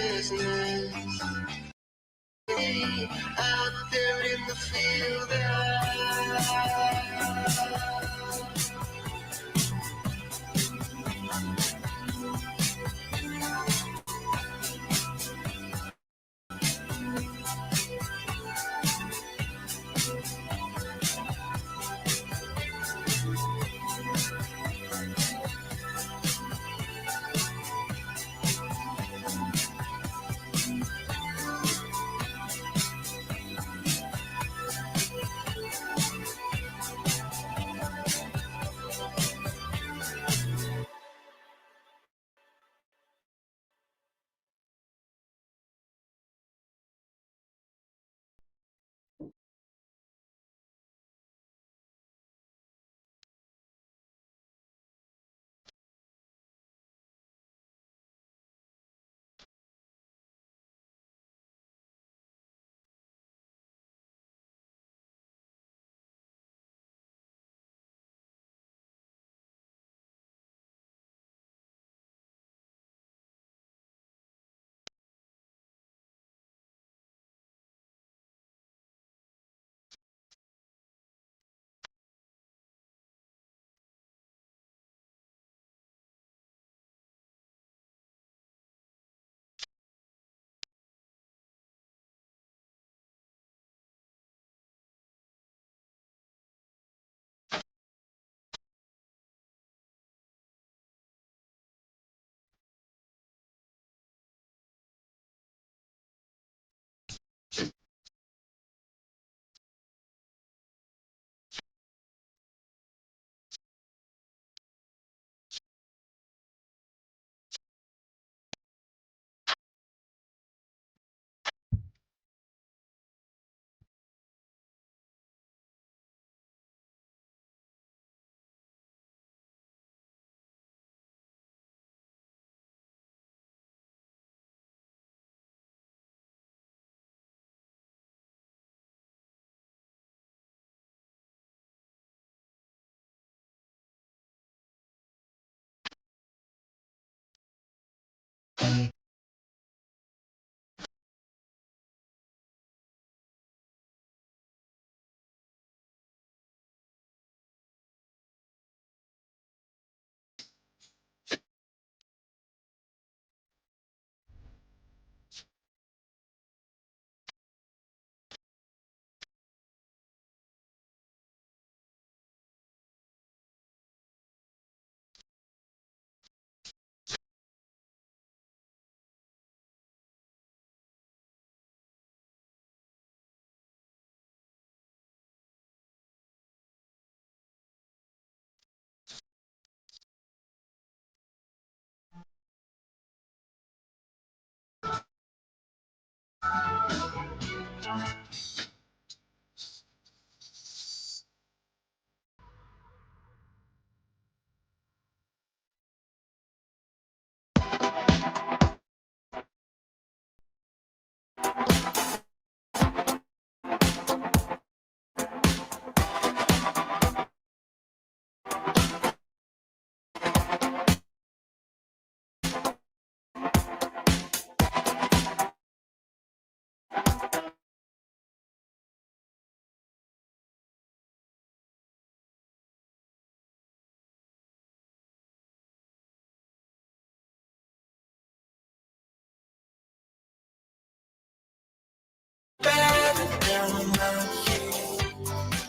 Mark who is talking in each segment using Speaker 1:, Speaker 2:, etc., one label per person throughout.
Speaker 1: business. Out there in the field.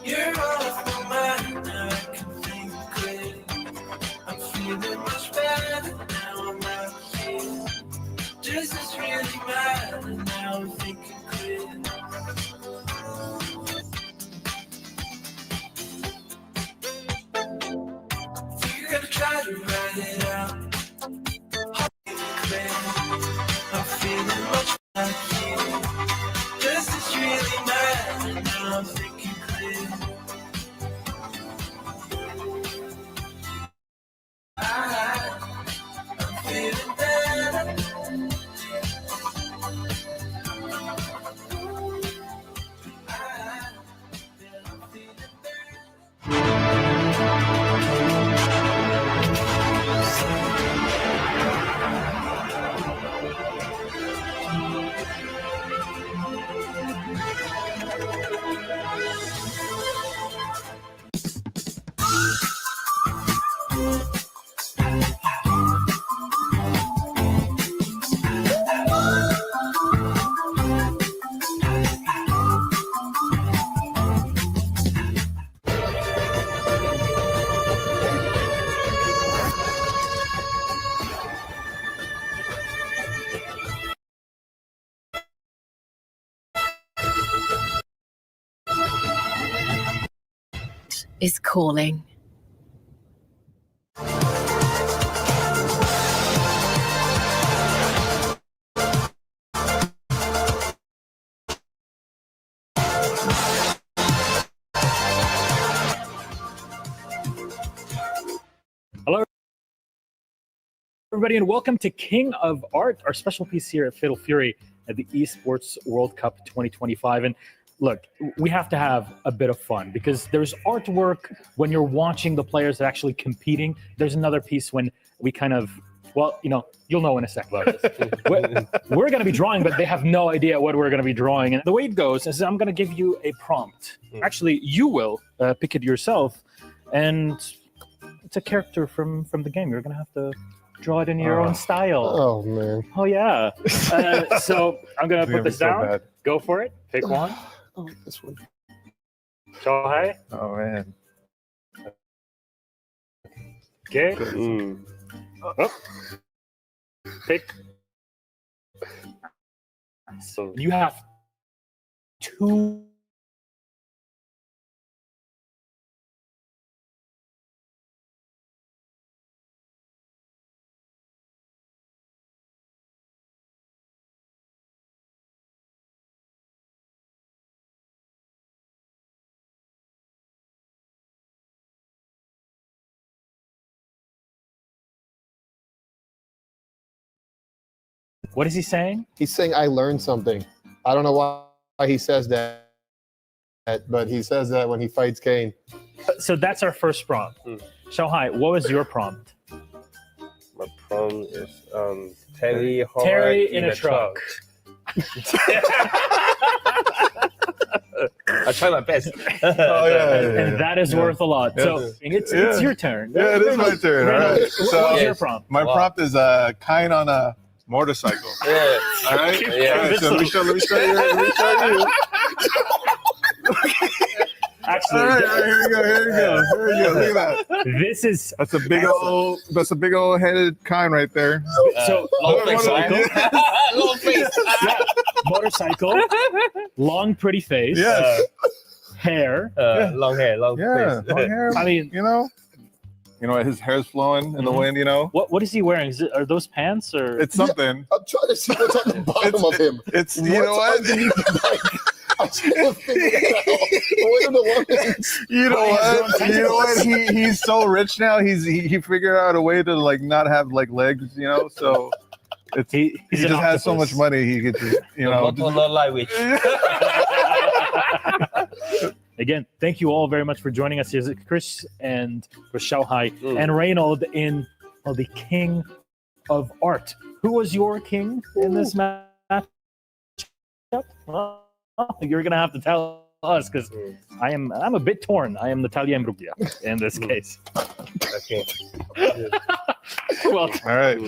Speaker 1: You're off my mind, now I can think clear. I'm feeling much better now I'm out here. Does this really matter? Now I'm thinking clear. You're gonna try to write it out. Clear. I'm feeling much better here. Does this really matter? Now I'm thinking clear. I'm feeling better. I'm feeling better.
Speaker 2: is calling.
Speaker 3: Hello, everybody, and welcome to King of Art, our special piece here at Fatal Fury at the Esports World Cup 2025. And look, we have to have a bit of fun because there's artwork when you're watching the players actually competing. There's another piece when we kind of, well, you'll know in a sec about this. We're going to be drawing, but they have no idea what we're going to be drawing. And the way it goes is I'm going to give you a prompt. Actually, you will pick it yourself. And it's a character from the game. You're going to have to draw it in your own style.
Speaker 4: Oh, man.
Speaker 3: Oh, yeah. So I'm going to put this down.
Speaker 4: Bad.
Speaker 3: Go for it. Pick one.
Speaker 4: Oh, this one.
Speaker 3: So high.
Speaker 4: Oh, man.
Speaker 3: Okay. Oh. Pick. So you have two. What is he saying?
Speaker 4: He's saying, I learned something. I don't know why he says that, but he says that when he fights Kane.
Speaker 3: So that's our first prompt. Xiaohai, what was your prompt?
Speaker 5: My prompt is Terry
Speaker 3: in a truck.
Speaker 5: I try my best.
Speaker 3: And that is worth a lot. So it's your turn.
Speaker 6: Yeah, it is my turn. All right.
Speaker 3: What was your prompt?
Speaker 6: My prompt is kind on a motorcycle.
Speaker 5: Yeah.
Speaker 6: All right.
Speaker 5: Yeah.
Speaker 6: All right. So let me show you.
Speaker 3: Actually,
Speaker 6: All right, here we go. Look at that.
Speaker 3: this is
Speaker 6: That's a big old headed kind right there.
Speaker 3: so
Speaker 5: Long face,
Speaker 3: motorcycle.
Speaker 5: long face.
Speaker 3: Yeah, motorcycle, long pretty face.
Speaker 6: Yes.
Speaker 3: Hair.
Speaker 5: Long hair, long
Speaker 6: Yeah.
Speaker 5: face.
Speaker 6: Long hair.
Speaker 3: I mean,
Speaker 6: his hair's flowing in the wind.
Speaker 3: what is he wearing? Are those pants or?
Speaker 6: It's something.
Speaker 4: I'm trying to see what's on the bottom of him.
Speaker 6: It's you know what?
Speaker 4: Underneath the bike? I'm still figuring it out.
Speaker 6: You know what? He's so rich now. He figured out a way to not have legs. So he just has so much money. He could just
Speaker 5: Not language.
Speaker 3: Again, thank you all very much for joining us. Here's Chris and for Xiaohai and Reynold in the King of Art. Who was your king in this match? Well, you're gonna have to tell us because I'm a bit torn. I am Natalia Imbruglia in this case.
Speaker 5: Okay.
Speaker 3: Well,
Speaker 6: all right.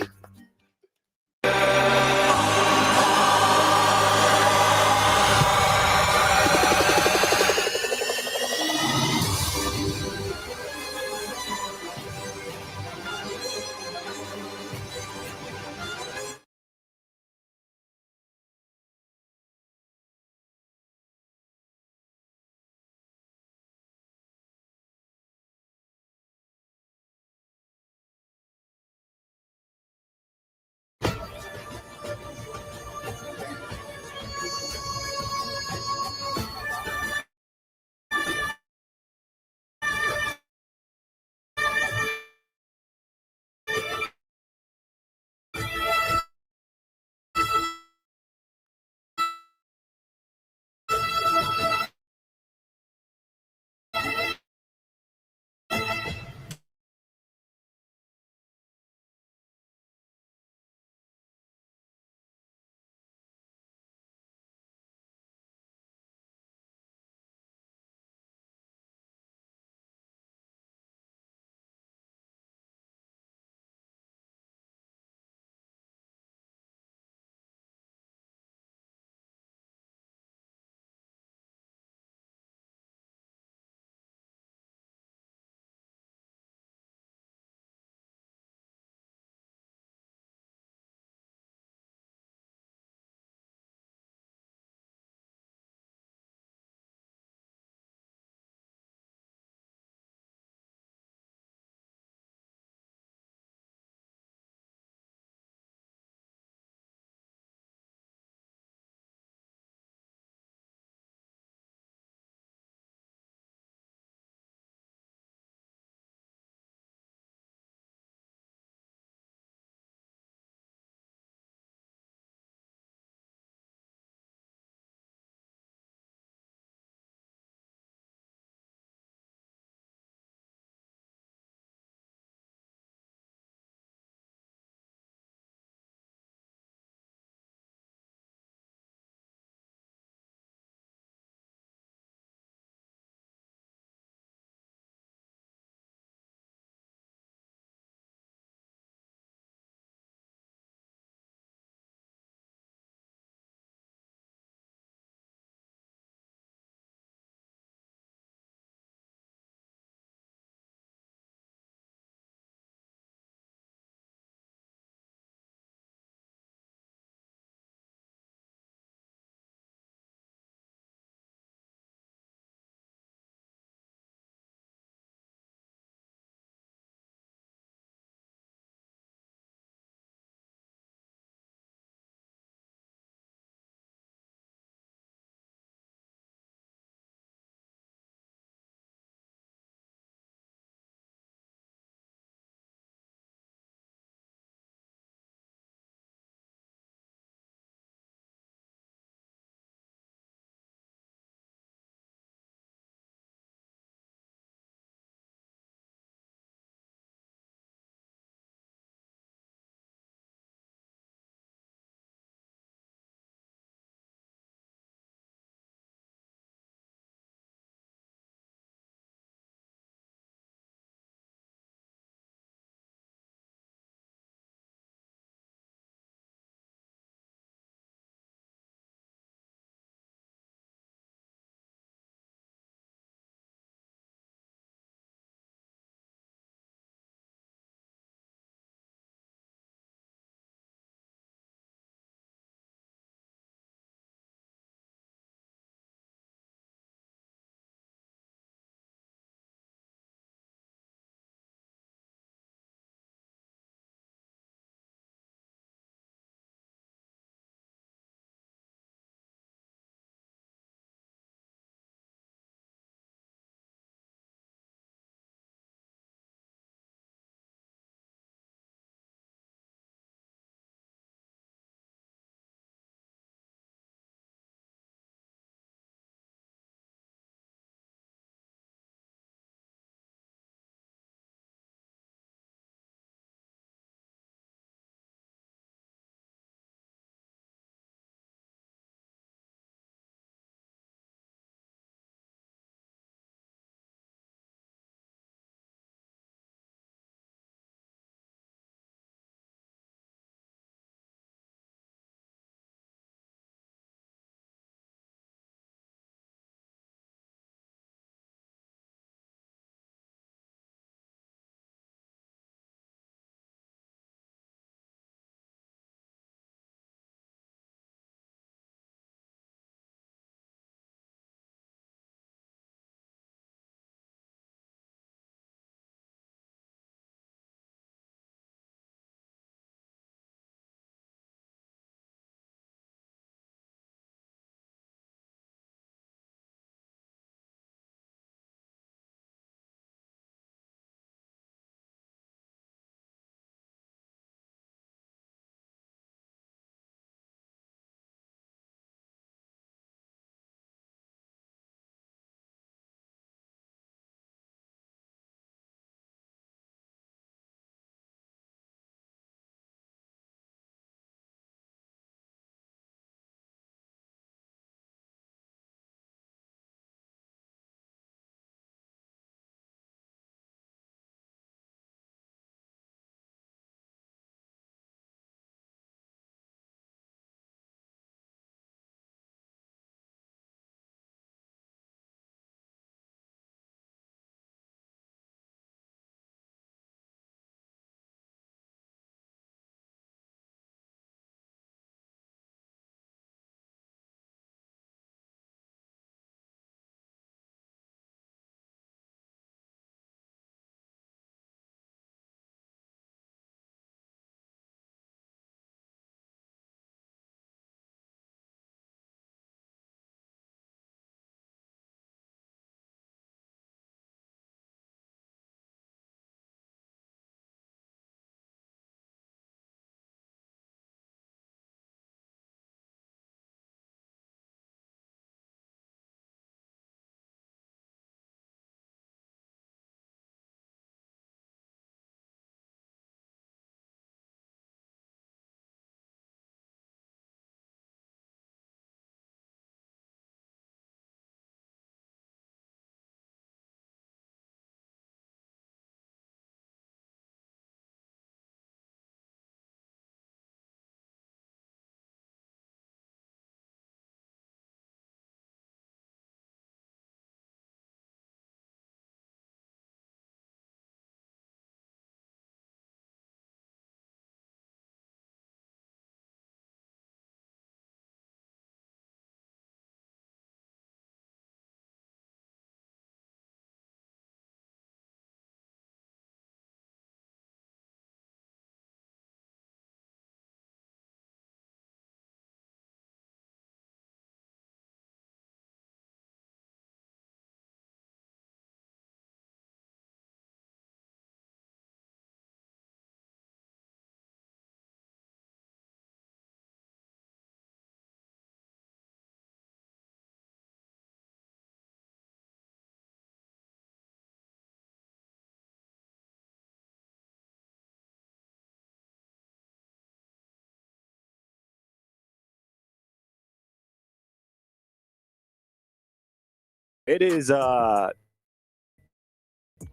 Speaker 2: It is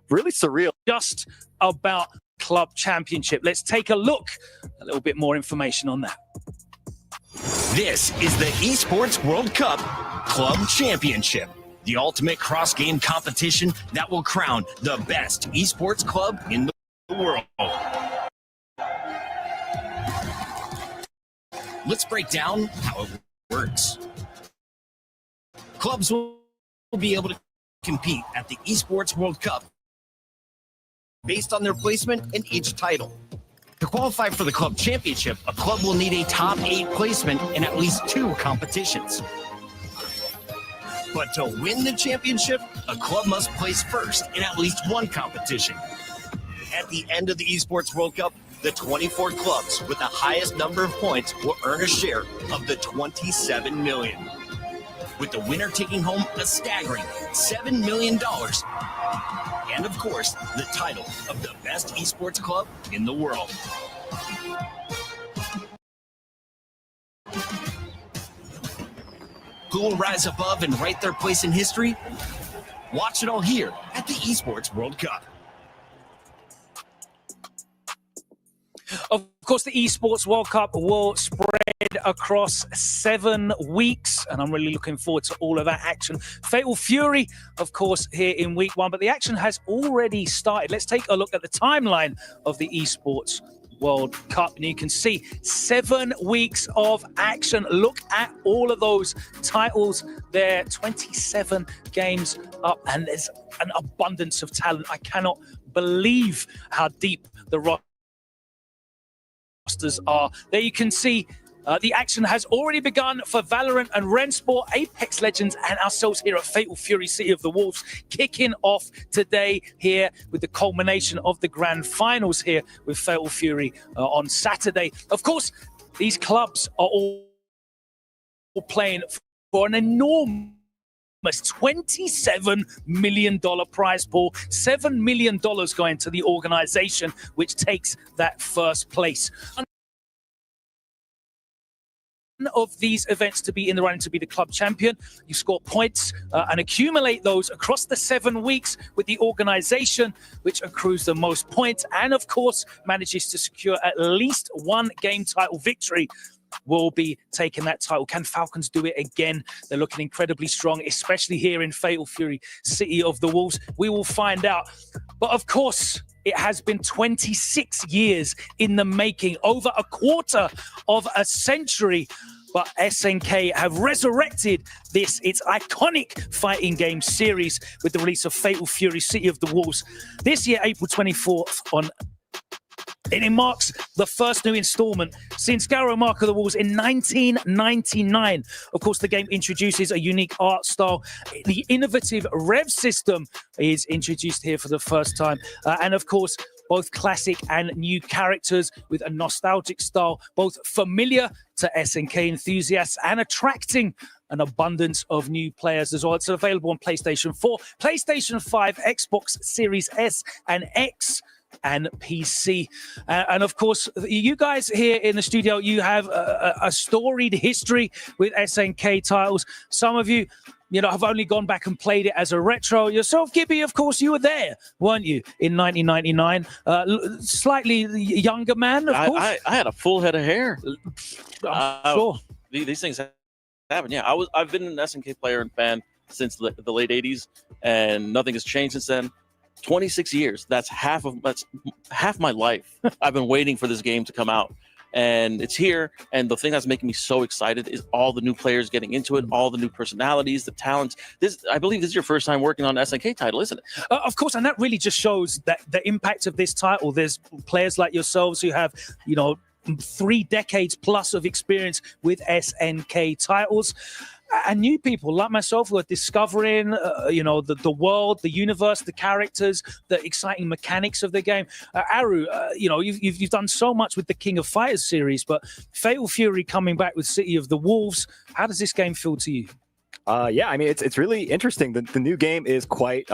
Speaker 2: really surreal.
Speaker 7: Just about club championship. Let's take a look. A little bit more information on that.
Speaker 8: This is the Esports World Cup Club Championship, the ultimate cross-game competition that will crown the best esports club in the world. Let's break down how it works. Clubs will be able to compete at the Esports World Cup based on their placement in each title. To qualify for the club championship, a club will need a top 8 placement in at least 2 competitions. But to win the championship, a club must place first in at least 1 competition. At the end of the Esports World Cup, the 24 clubs with the highest number of points will earn a share of the $27 million, with the winner taking home a staggering $7 million. And of course, the title of the best esports club in the world. Who will rise above and write their place in history? Watch it all here at the Esports World Cup.
Speaker 7: Of course, the Esports World Cup will spread across 7 weeks, and I'm really looking forward to all of that action. Fatal Fury, of course, here in week 1, but the action has already started. Let's take a look at the timeline of the Esports World Cup, and you can see 7 weeks of action. Look at all of those titles there, 27 games up, and there's an abundance of talent. I cannot believe how deep the rosters are. There you can see the action has already begun for Valorant and Rensport, Apex Legends, and ourselves here at Fatal Fury City of the Wolves, kicking off today here with the culmination of the grand finals here with Fatal Fury on Saturday. Of course, these clubs are all playing for an enormous $27 million prize pool, $7 million going to the organization, which takes that first place. Of these events to be in the running to be the club champion, you score points and accumulate those across the 7 weeks with the organization which accrues the most points and of course manages to secure at least 1 game title victory will be taking that title. Can Falcons do it again? They're looking incredibly strong, especially here in Fatal Fury City of the Wolves. We will find out. But of course, it has been 26 years in the making, over a quarter of a century. But SNK have resurrected this, its iconic fighting game series with the release of Fatal Fury City of the Wolves this year, April 24th and it marks the first new installment since Garrow Mark of the Wolves in 1999. Of course, the game introduces a unique art style. The innovative rev system is introduced here for the first time. And of course, both classic and new characters with a nostalgic style, both familiar to SNK enthusiasts and attracting an abundance of new players as well. It's available on PlayStation 4, PlayStation 5, Xbox Series S and X, and PC. And of course, you guys here in the studio, you have a storied history with SNK titles. Some of you, have only gone back and played it as a retro. Yourself, Gibby, of course, you were there, weren't you, in 1999? Slightly younger man, of course.
Speaker 9: I had a full head of hair.
Speaker 7: I'm sure.
Speaker 9: These things happen. Yeah, I've been an SNK player and fan since the late 80s, and nothing has changed since then. 26 years. That's half my life. I've been waiting for this game to come out, and it's here. And the thing that's making me so excited is all the new players getting into it, all the new personalities, the talents. I believe this is your first time working on an SNK title, isn't it?
Speaker 7: Of course, and that really just shows that the impact of this title. There's players like yourselves who have, 3 decades plus of experience with SNK titles. And new people like myself who are discovering, the world, the universe, the characters, the exciting mechanics of the game. Aru, you've done so much with the King of Fighters series, but Fatal Fury coming back with City of the Wolves. How does this game feel to you?
Speaker 2: Yeah, I mean, it's really interesting. The new game is quite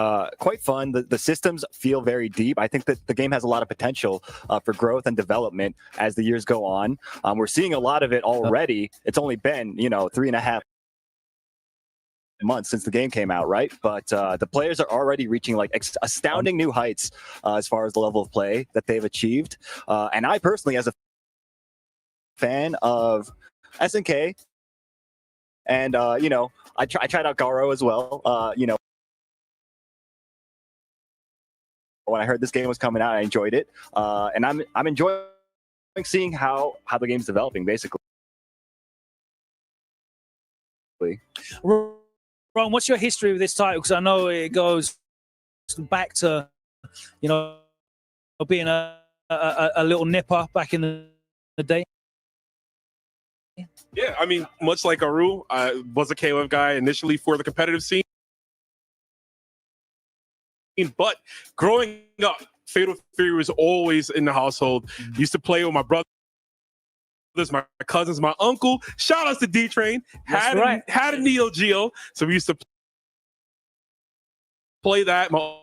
Speaker 2: fun. The systems feel very deep. I think that the game has a lot of potential for growth and development as the years go on. We're seeing a lot of it already. It's only been, 3.5 months since the game came out, right? But the players are already reaching like astounding new heights as far as the level of play that they've achieved. And I personally, as a fan of SNK, and you know, I tried out Garo as well. You know, when I heard this game was coming out, I enjoyed it, and I'm enjoying seeing how the game's developing, basically.
Speaker 7: Ron, what's your history with this title? Because I know it goes back to, you know, being a little nipper back in the day.
Speaker 10: Yeah, I mean, much like Aru, I was a KOF guy initially for the competitive scene. But growing up, Fatal Fury was always in the household. Used to play with my brothers, my cousins, my uncle. Shout outs to D-Train. Had a Neo Geo, so we used to play that. My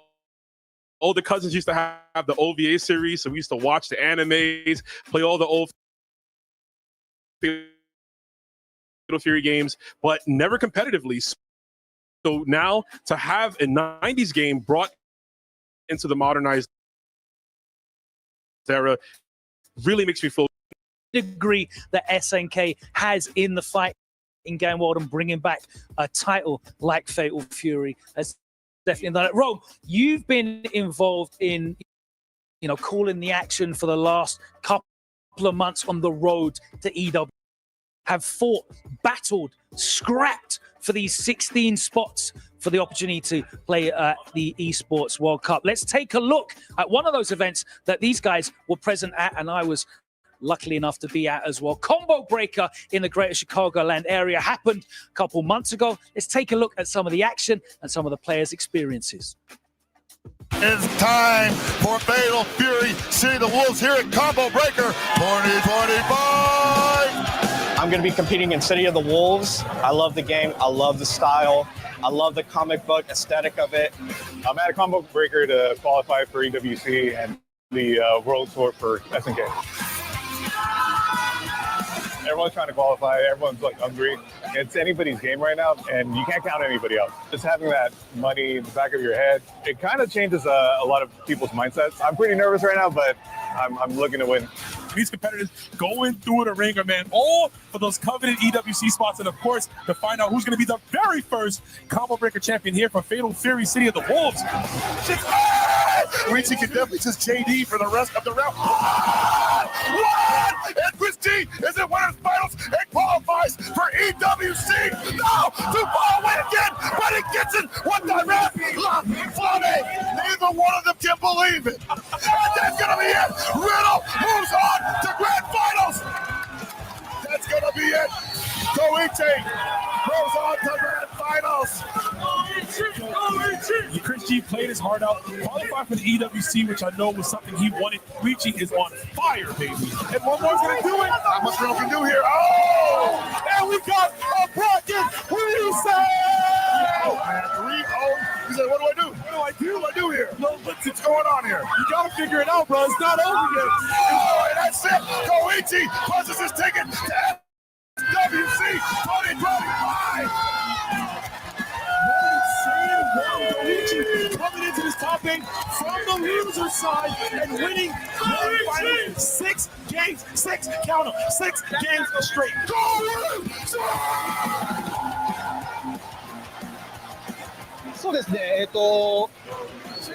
Speaker 10: older cousins used to have the OVA series, so we used to watch the animes, play all the old Fatal Fury games, but never competitively. So now to have a 90s game brought into the modernized era really makes me feel
Speaker 7: degree that SNK has in the fight in game world, and bringing back a title like Fatal Fury has definitely done it. Rogue, you've been involved in, you know, calling the action for the last couple of months on the road to EW. Have fought, battled, scrapped for these 16 spots for the opportunity to play at the Esports World Cup. Let's take a look at one of those events that these guys were present at, and I was luckily enough to be at as well. Combo Breaker in the greater Chicagoland area happened a couple months ago. Let's take a look at some of the action and some of the players' experiences.
Speaker 11: It's time for Fatal Fury City of the Wolves here at Combo Breaker 2025.
Speaker 12: I'm going to be competing in City of the Wolves. I love the game. I love the style. I love the comic book aesthetic of it.
Speaker 13: I'm at a Combo Breaker to qualify for EWC and the World Tour for SNK. Everyone's trying to qualify. Everyone's like hungry. It's anybody's game right now, and you can't count anybody else. Just having that money in the back of your head, it kind of changes a lot of people's mindsets. I'm pretty nervous right now, but I'm looking to win.
Speaker 14: These competitors going through the ringer, man, all for those coveted EWC spots, and of course, to find out who's going to be the very first Combo Breaker champion here from Fatal Fury City of the Wolves.
Speaker 11: Richie can definitely just JD for the rest of the round. What? And Chris T is in winners finals and qualifies for EWC. No, too far away again, but he gets it. What the ref? Flame. Neither one of them can believe it. And that's going to be it. Riddle moves on to grand finals. That's going to be it. Koichi goes on to grand finals.
Speaker 14: Chris G played his heart out, qualified for the EWC, which I know was something he wanted. Koichi is on fire, baby. And one more's going to do it.
Speaker 11: Not much Riddle can do here. Oh! And we got a bracket resale! He said, what do I do? What do I do here? No, what's going on here?
Speaker 14: You got to figure it out, bro. It's not over yet.
Speaker 11: Oh, and that's it. Koichi punches his ticket to EWC 2025.
Speaker 14: Coming into this top 8 from the loser side and winning finally 6 games, 6 count 'em, 6 games straight.
Speaker 11: Go!
Speaker 12: そうですね、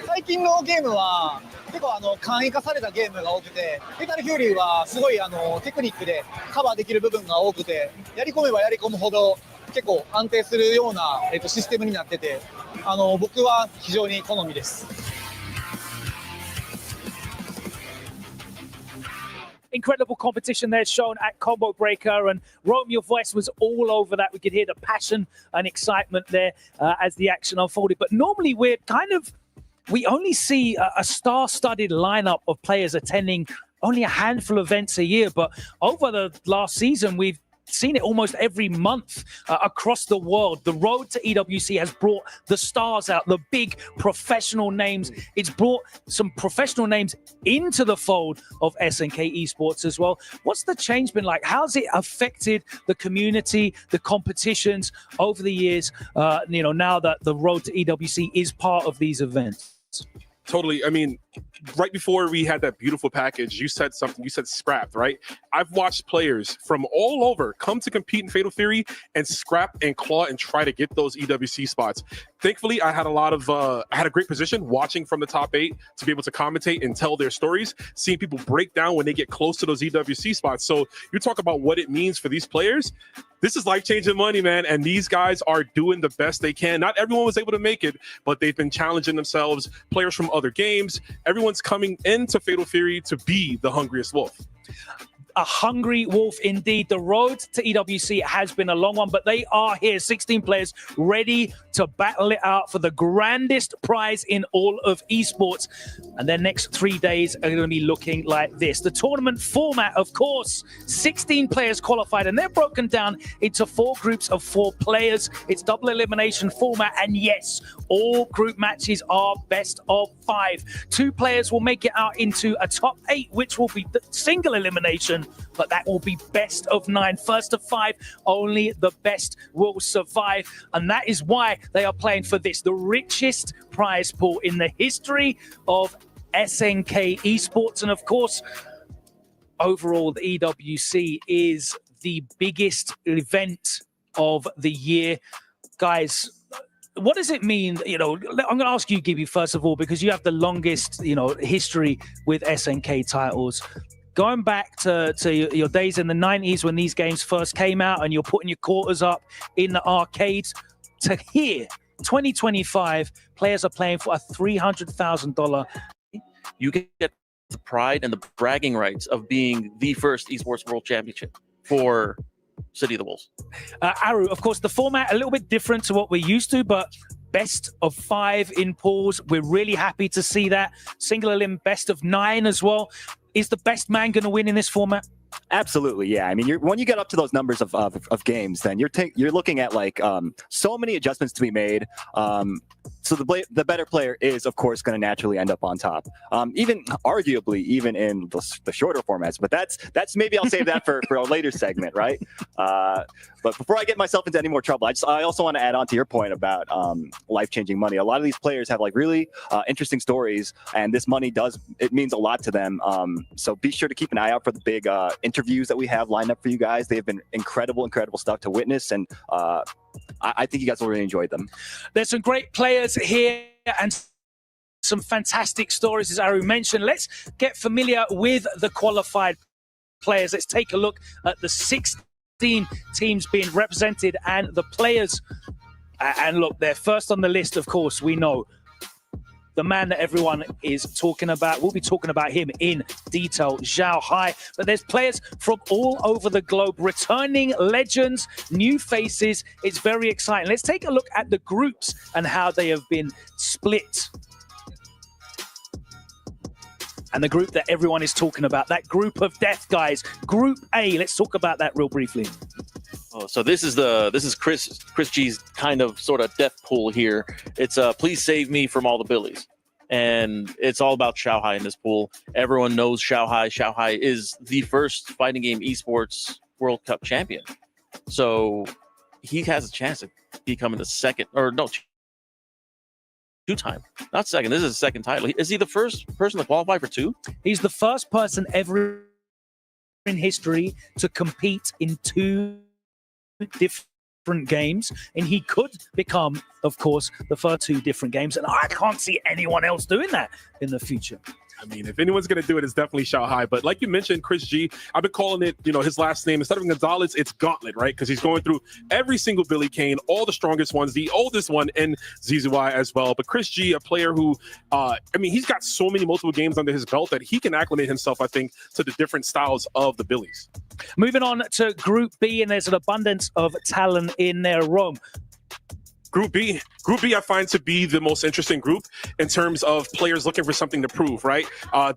Speaker 12: 最近のゲームは結構簡易化されたゲームが多くて、フェイタルフューリーはすごいテクニックでカバーできる部分が多くて、やり込めばやり込むほど結構安定するような、システムになってて、僕は非常に好みです。
Speaker 7: Incredible competition there shown at Combo Breaker, and Rome, your voice was all over that. We could hear the passion and excitement there as the action unfolded. But normally we only see a star-studded lineup of players attending only a handful of events a year. But over the last season, we've seen it almost every month across the world. The road to EWC has brought the stars out, the big professional names. It's brought some professional names into the fold of SNK Esports as well. What's the change been like? How's it affected the community, the competitions over the years, now that the road to EWC is part of these events?
Speaker 10: Totally. I mean, right before we had that beautiful package, you said something. You said scrapped, right? I've watched players from all over come to compete in Fatal Fury and scrap and claw and try to get those EWC spots. Thankfully, I had a great position watching from the top 8 to be able to commentate and tell their stories, seeing people break down when they get close to those EWC spots. So you talk about what it means for these players. This is life-changing money, man, and these guys are doing the best they can. Not everyone was able to make it, but they've been challenging themselves. Players from other games, everyone's coming into Fatal Fury to be the hungriest wolf.
Speaker 7: A hungry wolf indeed. The road to EWC has been a long one, but they are here, 16 players ready to battle it out for the grandest prize in all of esports. And their next 3 days are going to be looking like this. The tournament format, of course, 16 players qualified, and they're broken down into 4 groups of 4 players. It's double elimination format, and yes, all group matches are best of 5. 2 players will make it out into a top 8, which will be the single elimination, but that will be best of 9. First of 5, only the best will survive. And that is why they are playing for this, the richest prize pool in the history of SNK Esports. And of course, overall, the EWC is the biggest event of the year. Guys, what does it mean? I'm going to ask you, Gibby, first of all, because you have the longest, history with SNK titles. Going back to your days in the 90s when these games first came out and you're putting your quarters up in the arcades, to here, 2025, players are playing for a $300,000.
Speaker 9: You get the pride and the bragging rights of being the first esports world championship for City of the Wolves.
Speaker 7: Aru, of course, the format a little bit different to what we're used to, but best of 5 in pools. We're really happy to see that. Single elim, best of 9 as well. Is the best man going to win in this format?
Speaker 2: Absolutely, yeah. I mean, when you get up to those numbers of games, then you're looking at so many adjustments to be made. So the better player is, of course, going to naturally end up on top. Even arguably, even in the shorter formats. But that's maybe I'll save that for a later segment, right? But before I get myself into any more trouble, I also want to add on to your point about life-changing money. A lot of these players have really interesting stories, and this money means a lot to them. So be sure to keep an eye out for the big interviews that we have lined up for you guys. They have been incredible stuff to witness, and I think you guys will really enjoy them.
Speaker 7: There's some great players here and some fantastic stories, as Aru mentioned. Let's get familiar with the qualified players. Let's take a look at the 16 teams being represented and the players. And look, they're first on the list, of course, we know. The man that everyone is talking about. We'll be talking about him in detail, Zhao Hai. But there's players from all over the globe, returning legends, new faces. It's very exciting. Let's take a look at the groups and how they have been split. And the group that everyone is talking about, that group of death, guys. Group A, let's talk about that real briefly.
Speaker 9: Oh, so this is Chris G's kind of sort of death pool here. It's please save me from all the Billies. And it's all about Zhao Hai in this pool. Everyone knows Zhao Hai. Zhao Hai is the first fighting game esports World Cup champion. So he has a chance of becoming the second, or no, 2-time. Not second. This is his second title. Is he the first person to qualify for 2?
Speaker 7: He's the first person ever in history to compete in 2 different games, and he could become, of course, the first 2 different games, and I can't see anyone else doing that in the future.
Speaker 10: I mean, if anyone's going to do it, it's definitely Zhao Hai. But like you mentioned, Chris G, I've been calling it, his last name, instead of Gonzalez, it's Gauntlet, right? Because he's going through every single Billy Kane, all the strongest ones, the oldest one in ZZY as well. But Chris G, a player who, he's got so many multiple games under his belt that he can acclimate himself, I think, to the different styles of the Billies.
Speaker 7: Moving on to Group B, and there's an abundance of talent in there. Rome,
Speaker 10: Group B, I find to be the most interesting group in terms of players looking for something to prove, right?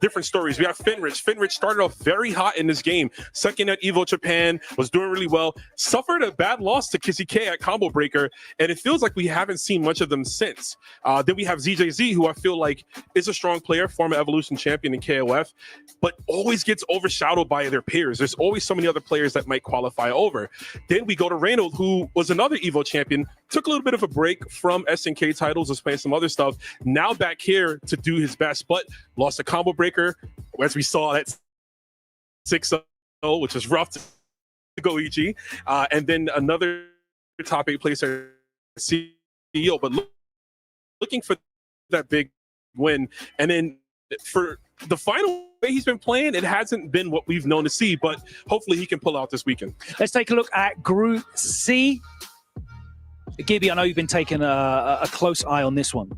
Speaker 10: Different stories. We have Finrich. Finrich started off very hot in this game. Second at Evo Japan, was doing really well. Suffered a bad loss to Kissy K at Combo Breaker, and it feels like we haven't seen much of them since. Then we have ZJZ, who I feel like is a strong player, former Evolution champion in KOF, but always gets overshadowed by their peers. There's always so many other players that might qualify over. Then we go to Reynold, who was another Evo champion, took a little bit of a break from SNK titles, was playing some other stuff. Now back here to do his best, but lost a Combo Breaker, as we saw that 6-0, which was rough to Goichi. And then another top 8 placer, CEO, but looking for that big win. And then for the final way he's been playing, it hasn't been what we've known to see, but hopefully he can pull out this weekend.
Speaker 7: Let's take a look at Group C. Gibby, I know you've been taking a close eye on this one.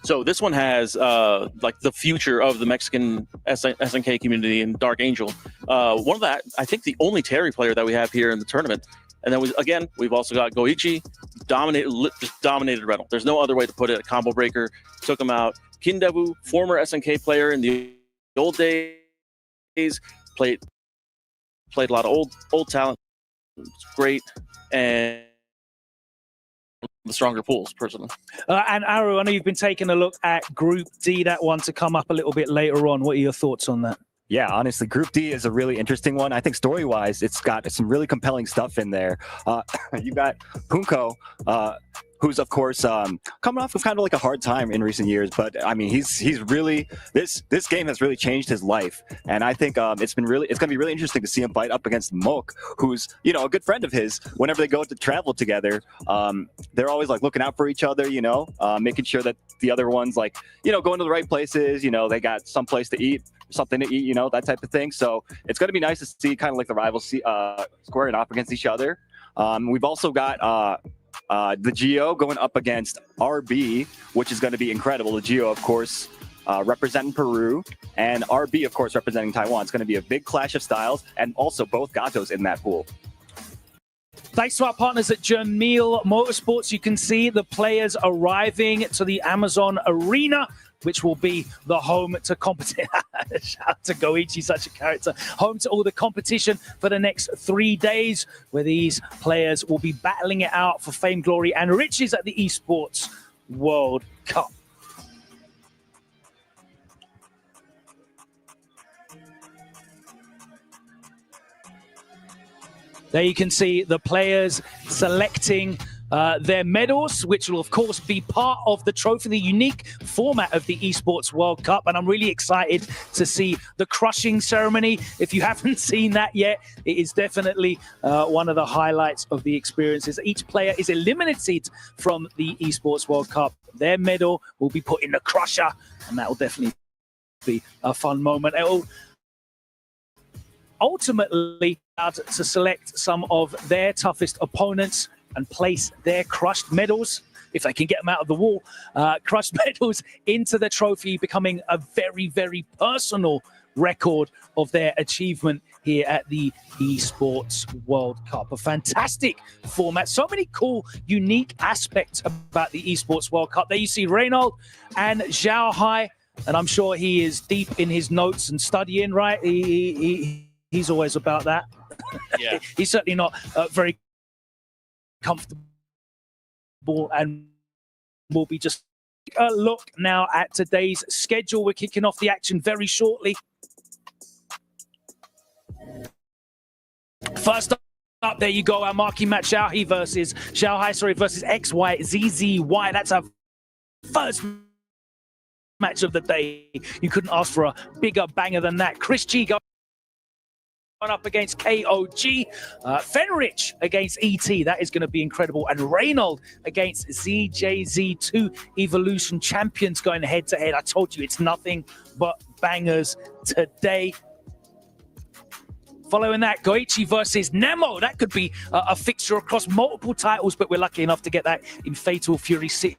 Speaker 9: So this one has like the future of the Mexican SNK community in Dark Angel. One of that, I think the only Terry player that we have here in the tournament. And then we've also got Goichi, just dominated Reynolds. There's no other way to put it. A Combo Breaker took him out. Kindevu, former SNK player in the old days, played a lot of old talent. It's great, and the stronger pools, personally.
Speaker 7: And Aru, I know you've been taking a look at Group D, that one to come up a little bit later on. What are your thoughts on that?
Speaker 2: Yeah, honestly, Group D is a really interesting one. I think story-wise, it's got some really compelling stuff in there. You got Punko, who's of course coming off of kind of like a hard time in recent years, but I mean he's really this game has really changed his life, and I think it's gonna be really interesting to see him fight up against Moke, who's a good friend of his. Whenever they go to travel together, they're always like looking out for each other, making sure that the other one's like going to the right places, they got some place to eat, something to eat, that type of thing. So it's going to be nice to see kind of like the rivals squaring off against each other. We've also got the Geo going up against RB, which is going to be incredible. The Geo, of course, representing Peru, and RB, of course, representing Taiwan. It's going to be a big clash of styles, and also both Gatos in that pool.
Speaker 7: Thanks to our partners at Jameel Motorsports. You can see the players arriving to the Amazon Arena, which will be the home to competition. Shout out to Goichi, such a character. Home to all the competition for the next 3 days, where these players will be battling it out for fame, glory, and riches at the Esports World Cup. There you can see the players selecting their medals, which will, of course, be part of the trophy, the unique format of the Esports World Cup. And I'm really excited to see the crushing ceremony. If you haven't seen that yet, it is definitely one of the highlights of the experiences. Each player is eliminated from the Esports World Cup. Their medal will be put in the crusher, and that will definitely be a fun moment. It will ultimately allowed to select some of their toughest opponents and place their crushed medals, if they can get them out of the wall, crushed medals into the trophy, becoming a very, very personal record of their achievement here at the Esports World Cup. A fantastic format. So many cool, unique aspects about the Esports World Cup. There you see Reynold and Zhao Hai, and I'm sure he is deep in his notes and studying, right? He's always about that.
Speaker 9: Yeah.
Speaker 7: He's certainly not very comfortable, and we'll be just a look now at today's schedule. We're kicking off the action very shortly. First up, there you go, our marquee match, Zhao Hai versus XYZZY. That's our first match of the day. You couldn't ask for a bigger banger than that. Chris G going up against KOG, Fenrich against ET, that is going to be incredible, and Reynold against ZJZ, 2 Evolution champions going head to head. I told you it's nothing but bangers today. Following that, Goichi versus Nemo. That could be a fixture across multiple titles, but we're lucky enough to get that in Fatal Fury City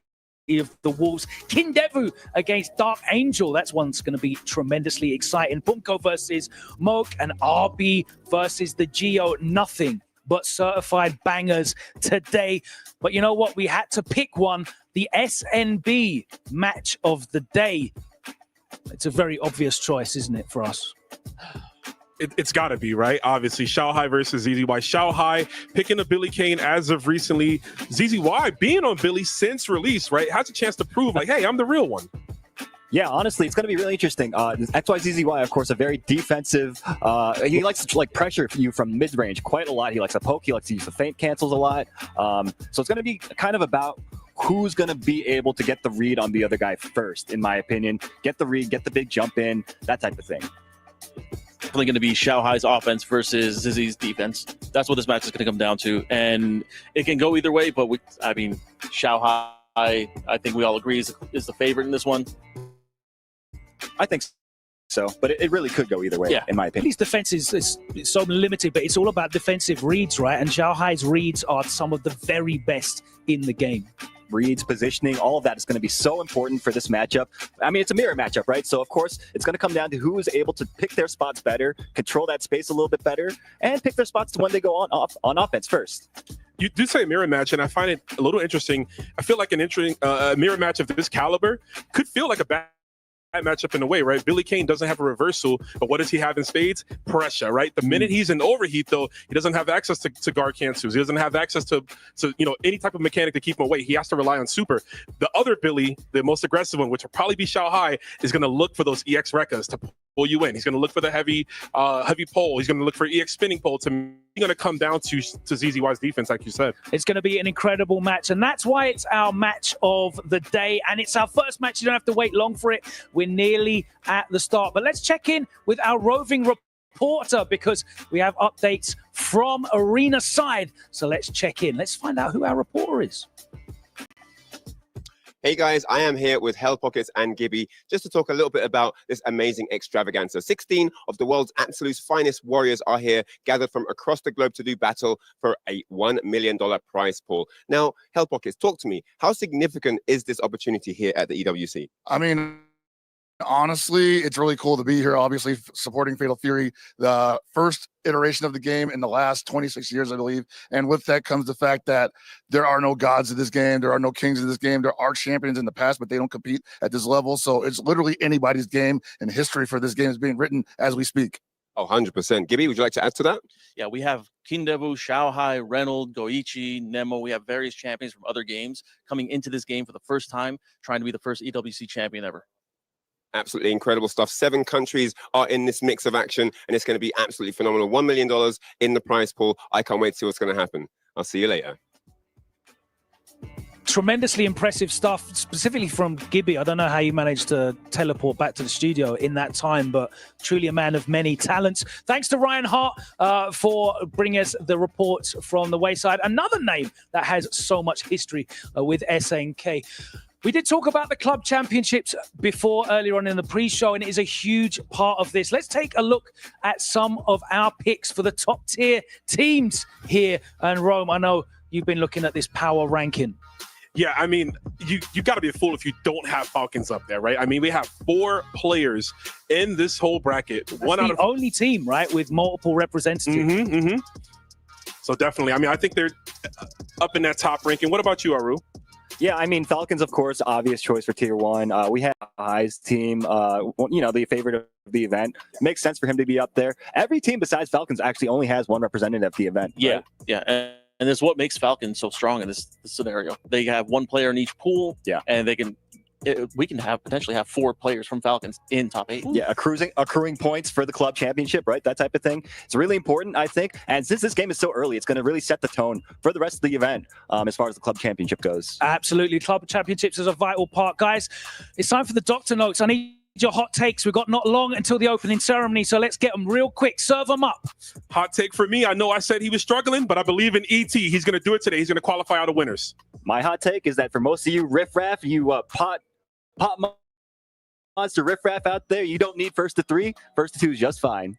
Speaker 7: of the Wolves. Kindevu against Dark Angel. That's one's going to be tremendously exciting. Punko versus Moke, and RB versus the Geo. Nothing but certified bangers today. But you know what? We had to pick one, the SNB match of the day. It's a very obvious choice, isn't it, for us?
Speaker 10: It's got to be, right? Obviously, Xiaohai versus ZZY. Xiaohai picking up Billy Kane as of recently. ZZY being on Billy since release, right? Has a chance to prove, like, hey, I'm the real one.
Speaker 2: Yeah, honestly, it's going to be really interesting. XYZZY, of course, a very defensive. He likes to pressure you from mid-range quite a lot. He likes to poke. He likes to use the feint cancels a lot. So it's going to be kind of about who's going to be able to get the read on the other guy first, in my opinion. Get the read, get the big jump in, that type of thing.
Speaker 9: Definitely going to be Xiaohai's offense versus Zizzy's defense. That's what this match is going to come down to. And it can go either way, but Xiaohai, I think we all agree, is the favorite in this one.
Speaker 2: I think so, but it really could go either way, in my opinion.
Speaker 7: His defense is so limited, but it's all about defensive reads, right? And Xiaohai's reads are some of the very best in the game.
Speaker 2: Reads, positioning, all of that is going to be so important for this matchup. I mean, it's a mirror matchup, right? So, of course, it's going to come down to who is able to pick their spots better, control that space a little bit better, and pick their spots to when they go on offense first.
Speaker 10: You do say mirror match, and I find it a little interesting. I feel like an interesting mirror match of this caliber could feel like a bad matchup in a way, right? Billy Kane doesn't have a reversal, but what does he have in spades? Pressure, right? The minute he's in overheat, though, he doesn't have access to guard cancels. He doesn't have access to any type of mechanic to keep him away. He has to rely on super. The other Billy, the most aggressive one, which will probably be Xiaohai, is going to look for those EX Rekkas to pull you in. He's going to look for the heavy pole. He's going to look for EX spinning pole to going to come down to ZZY's defense, like you said.
Speaker 7: It's going to be an incredible match, and that's why it's our match of the day, and it's our first match. You don't have to wait long for it. We're nearly at the start, but let's check in with our roving reporter because we have updates from arena side. So let's check in. Let's find out who our reporter is.
Speaker 15: Hey guys, I am here with Hell Pockets and Gibby just to talk a little bit about this amazing extravaganza. 16 of the world's absolute finest warriors are here, gathered from across the globe to do battle for a $1 million prize pool. Now, Hell Pockets, talk to me. How significant is this opportunity here at the EWC?
Speaker 16: I mean, honestly, it's really cool to be here, obviously supporting Fatal Fury, the first iteration of the game in the last 26 years, I believe. And with that comes the fact that there are no gods in this game. There are no kings in this game. There are champions in the past, but they don't compete at this level. So it's literally anybody's game, and history for this game is being written as we speak.
Speaker 15: Oh, 100%. Gibby, would you like to add to that?
Speaker 9: Yeah, we have Kindevu, Xiaohai, Reynolds, Goichi, Nemo. We have various champions from other games coming into this game for the first time, trying to be the first EWC champion ever.
Speaker 15: Absolutely incredible stuff. 7 countries are in this mix of action, and it's going to be absolutely phenomenal. $1 million in the prize pool. I can't wait to see what's going to happen. I'll see you later.
Speaker 7: Tremendously impressive stuff, specifically from Gibby. I don't know how you managed to teleport back to the studio in that time, but truly a man of many talents. Thanks to Ryan Hart for bringing us the reports from the wayside. Another name that has so much history with SNK. We did talk about the club championships before earlier on in the pre-show, and it is a huge part of this. Let's take a look at some of our picks for the top tier teams here. And Rome, I know you've been looking at this power ranking.
Speaker 10: Yeah, I mean, you got to be a fool if you don't have Falcons up there, right? I mean, we have 4 players in this whole bracket.
Speaker 7: That's the only team, right, with multiple representatives.
Speaker 10: So definitely, I mean, I think they're up in that top ranking. What about you, Aru?
Speaker 2: Yeah, I mean, Falcons, of course, obvious choice for Tier 1. We have High's team, the favorite of the event. Makes sense for him to be up there. Every team besides Falcons actually only has one representative at the event.
Speaker 9: Yeah,
Speaker 2: right?
Speaker 9: yeah. And that's what makes Falcons so strong in this scenario. They have 1 player in each pool, and we can potentially have 4 players from Falcons in top 8.
Speaker 2: Yeah, accruing points for the club championship, right? That type of thing. It's really important, I think. And since this game is so early, it's going to really set the tone for the rest of the event as far as the club championship goes.
Speaker 7: Absolutely. Club championships is a vital part. Guys, it's time for the doctor notes. I need your hot takes. We've got not long until the opening ceremony, so let's get them real quick. Serve them up.
Speaker 10: Hot take for me. I know I said he was struggling, but I believe in ET. He's going to do it today. He's going to qualify all the winners.
Speaker 2: My hot take is that for most of you riffraff, you pot monster riffraff out there, you don't need first to 3. First to 2 is just fine.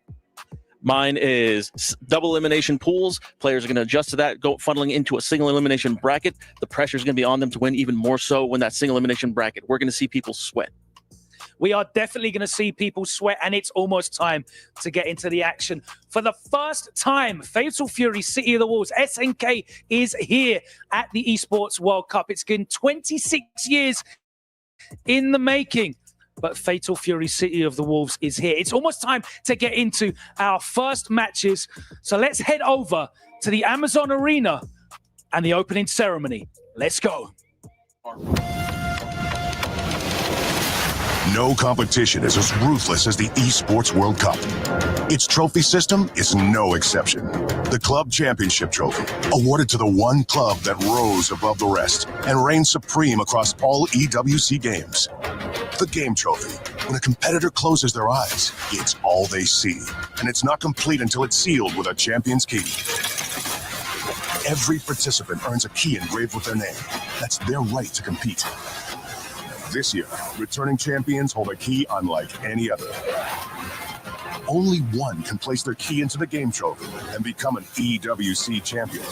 Speaker 9: Mine is double elimination pools. Players are going to adjust to that, go funneling into a single elimination bracket. The pressure is going to be on them to win even more so when that single elimination bracket. We're going to see people sweat.
Speaker 7: We are definitely going to see people sweat, and it's almost time to get into the action. For the first time, Fatal Fury City of the Wolves, SNK, is here at the Esports World Cup. It's been 26 years in the making, but Fatal Fury City of the Wolves is here. It's almost time to get into our first matches. So let's head over to the Amazon Arena and the opening ceremony. Let's go.
Speaker 11: No competition is as ruthless as the Esports World Cup. Its trophy system is no exception. The Club Championship Trophy, awarded to the one club that rose above the rest and reigned supreme across all EWC games. The Game Trophy, when a competitor closes their eyes, it's all they see, and it's not complete until it's sealed with a champion's key. Every participant earns a key engraved with their name. That's their right to compete. This year, returning champions hold a key unlike any other. Only one can place their key into the Game Trophy and become an EWC champion.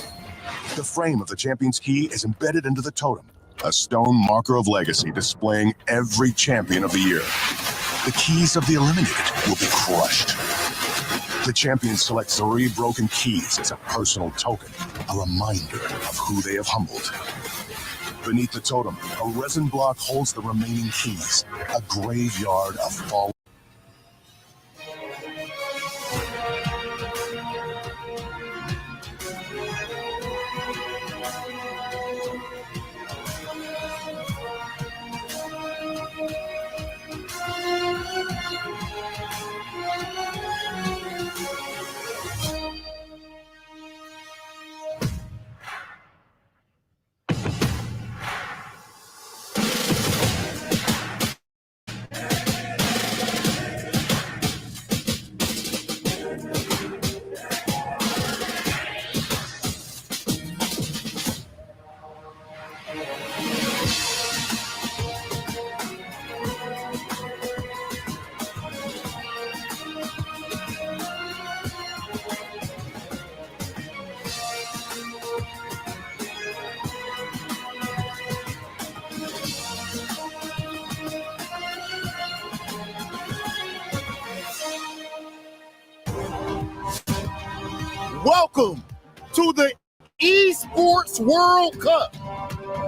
Speaker 11: The frame of the champion's key is embedded into the totem, a stone marker of legacy displaying every champion of the year. The keys of the eliminated will be crushed. The champions select 3 broken keys as a personal token, a reminder of who they have humbled. Beneath the totem, a resin block holds the remaining keys, a graveyard of fallen.
Speaker 17: Welcome to the Esports World Cup.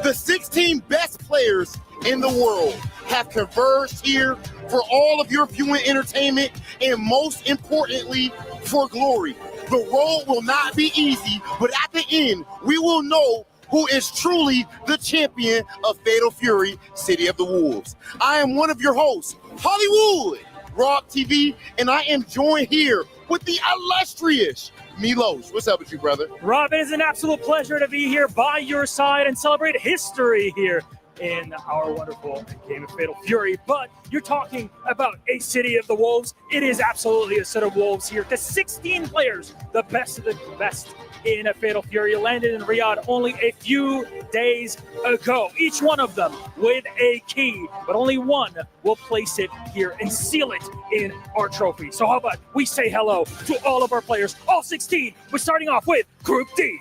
Speaker 17: The 16 best players in the world have converged here for all of your viewing entertainment and most importantly, for glory. The road will not be easy, but at the end, we will know who is truly the champion of Fatal Fury City of the Wolves. I am one of your hosts, Hollywood Rock TV, and I am joined here with the illustrious Milos. What's up with you, brother?
Speaker 3: Rob, it is an absolute pleasure to be here by your side and celebrate history here in our wonderful game of Fatal Fury. But you're talking about a City of the Wolves. It is absolutely a set of wolves here. The 16 players, the best of the best in a Fatal Fury, landed in Riyadh only a few days ago. Each one of them with a key, but only one will place it here and seal it in our trophy. So how about we say hello to all of our players, all 16. We're starting off with Group D.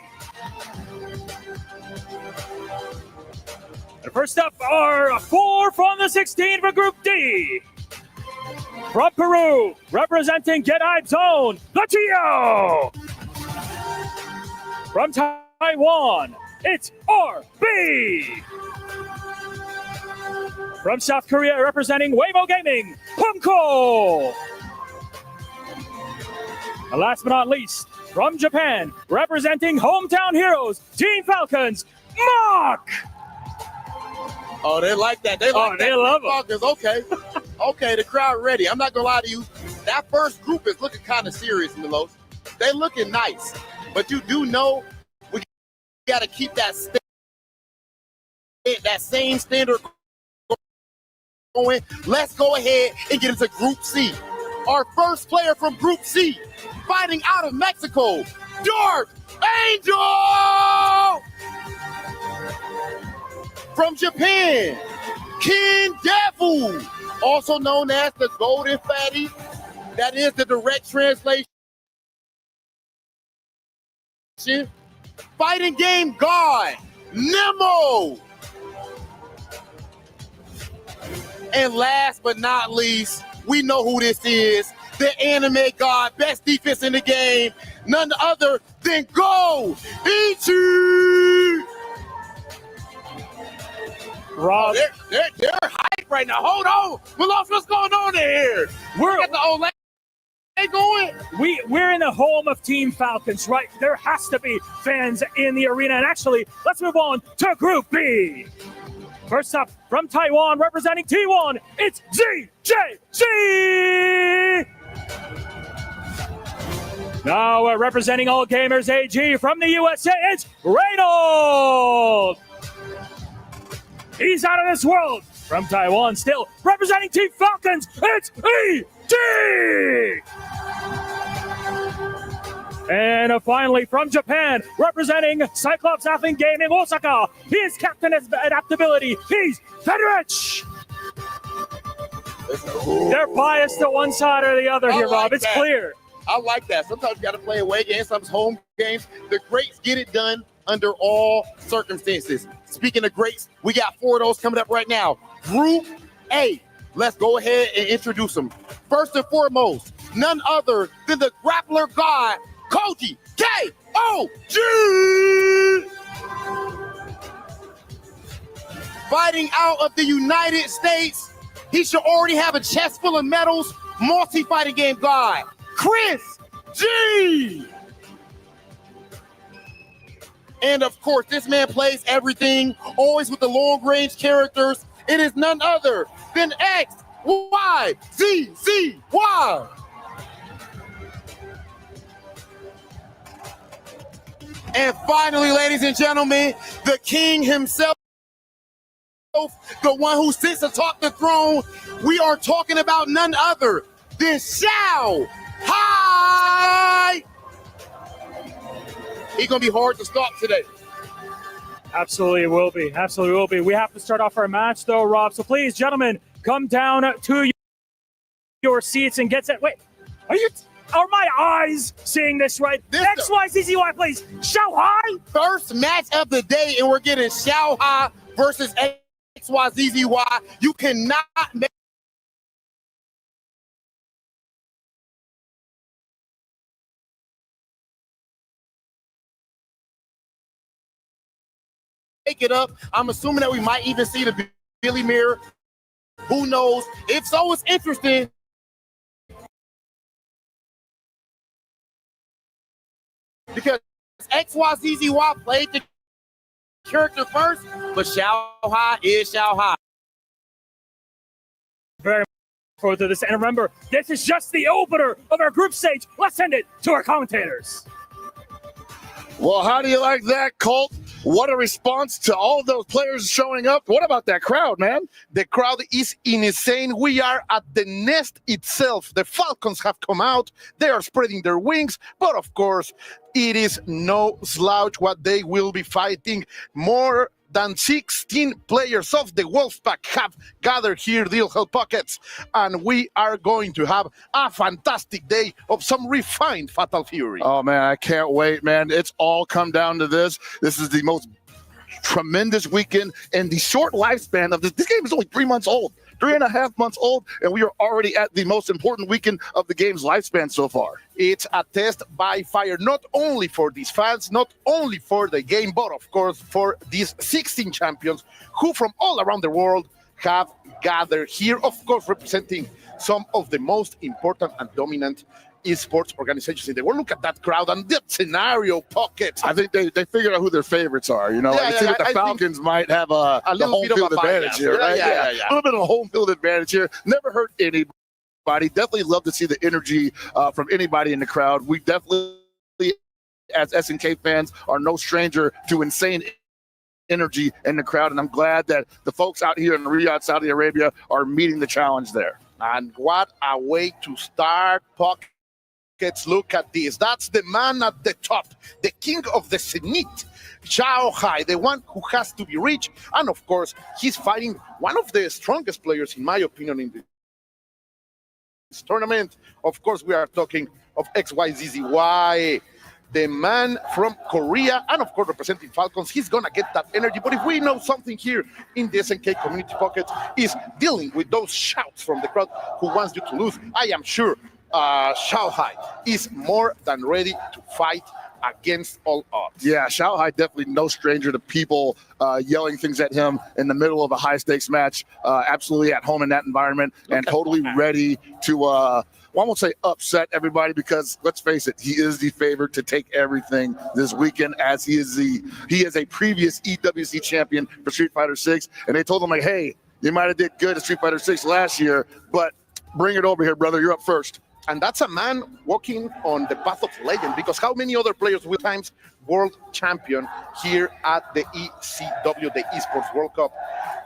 Speaker 3: And first up are 4 from the 16 for Group D. From Peru, representing Get Hype Zone, the Tio. From Taiwan, it's RB. From South Korea, representing Weibo Gaming, Punko. And last but not least, from Japan, representing Hometown Heroes, Team Falcons, Mark.
Speaker 17: Oh, they like that. They like that.
Speaker 3: They love
Speaker 17: it. Okay. Okay, the crowd ready. I'm not going to lie to you. That first group is looking kind of serious, Milos. They looking nice. But you do know we got to keep that same standard going. Let's go ahead and get into Group C. Our first player from Group C, fighting out of Mexico, Dark Angel! From Japan, Ken Defu, also known as the Golden Fatty. That is the direct translation. Fighting game God, Nemo. And last but not least, we know who this is. The anime god, best defense in the game. None other than Go Ichi!
Speaker 3: Rob,
Speaker 17: they're hype right now. Hold on. Malos, what's going on here?
Speaker 3: We're
Speaker 17: at the old lane going.
Speaker 3: We're in the home of Team Falcons, right? There has to be fans in the arena. And actually, let's move on to Group B. First up, from Taiwan, representing T1, it's ZJC! Now representing All Gamers AG from the USA, it's Reynold! He's out of this world. From Taiwan, still representing Team Falcons, it's ED! And finally, from Japan, representing Cyclops Athlete Gaming Osaka, his captain has adaptability, he's Federich! They're biased to one side or the other here, Rob. It's clear.
Speaker 17: I like that. Sometimes you got to play away games, sometimes home games. The greats get it done under all circumstances. Speaking of greats, we got 4 of those coming up right now. Group A. Let's go ahead and introduce them. First and foremost, none other than the grappler god, Koji K.O.G. Fighting out of the United States. He should already have a chest full of medals. Multi-fighting game god, Chris G. And of course, this man plays everything, always with the long-range characters. It is none other than XYZZY. And finally, ladies and gentlemen, the king himself, the one who sits atop the throne, we are talking about none other than Xiao Hai. He's going to be hard to stop today.
Speaker 3: Absolutely will be. Absolutely will be. We have to start off our match, though, Rob. So please, gentlemen, come down to your seats and get set. Wait, are my eyes seeing this right? XYZZY plays Xiao Hai.
Speaker 17: First match of the day, and we're getting Xiao Hai versus XYZZY. You cannot make it up. I'm assuming that we might even see the Billy Mirror. Who knows? If so, it's interesting. Because XYZZY played the character first, but Xiao Hai is Xiao Hai.
Speaker 3: Very much forward to this. And remember, this is just the opener of our group stage. Let's send it to our commentators.
Speaker 16: Well, how do you like that, Colt? What a response to all those players showing up. What about that crowd, man? The crowd is insane. We are at the nest itself. The Falcons have come out. They are spreading their wings. But, of course, it is no slouch what they will be fighting. More than 16 players of the Wolfpack have gathered here, Deal Hell Pockets, and we are going to have a fantastic day of some refined Fatal Fury. Oh, man, I can't wait, man. It's all come down to this. This is the most tremendous weekend and the short lifespan of this. This game is only 3 months old. 3.5 months old, and we are already at the most important weekend of the game's lifespan so far. It's a test by fire, not only for these fans, not only for the game, but of course for these 16 champions who from all around the world have gathered here, of course representing some of the most important and dominant esports organizations in the world. Look at that crowd and that scenario, Pocket. I think they figured out who their favorites are. You know, I think the Falcons might have a little home field advantage here, right? A little bit of a home field advantage here. Never hurt anybody. Definitely love to see the energy from anybody in the crowd. We definitely, as SNK fans, are no stranger to insane energy in the crowd, and I'm glad that the folks out here in Riyadh, Saudi Arabia, are meeting the challenge there.
Speaker 17: And what a way to start, Pocket. Look at this. That's the man at the top, the king of the Zenith, Xiao Hai, the one who has to be reached. And of course, he's fighting one of the strongest players, in my opinion, in this tournament. Of course, we are talking of XYZZY. the man from Korea, and of course representing Falcons. He's gonna get that energy. But if we know something here in the SNK Community Pocket is dealing with those shouts from the crowd who wants you to lose, I am sure Shanghai is more than ready to fight against all odds.
Speaker 16: Yeah, Shanghai definitely no stranger to people yelling things at him in the middle of a high-stakes match. Absolutely at home in that environment and totally ready to, well, I won't say upset everybody because let's face it, he is the favorite to take everything this weekend as he is a previous EWC champion for Street Fighter 6. And they told him like, hey, you might have did good at Street Fighter 6 last year, but bring it over here, brother. You're up first.
Speaker 17: And that's a man walking on the path of legend, because how many other players will times world champion here at the ECW, the Esports World Cup?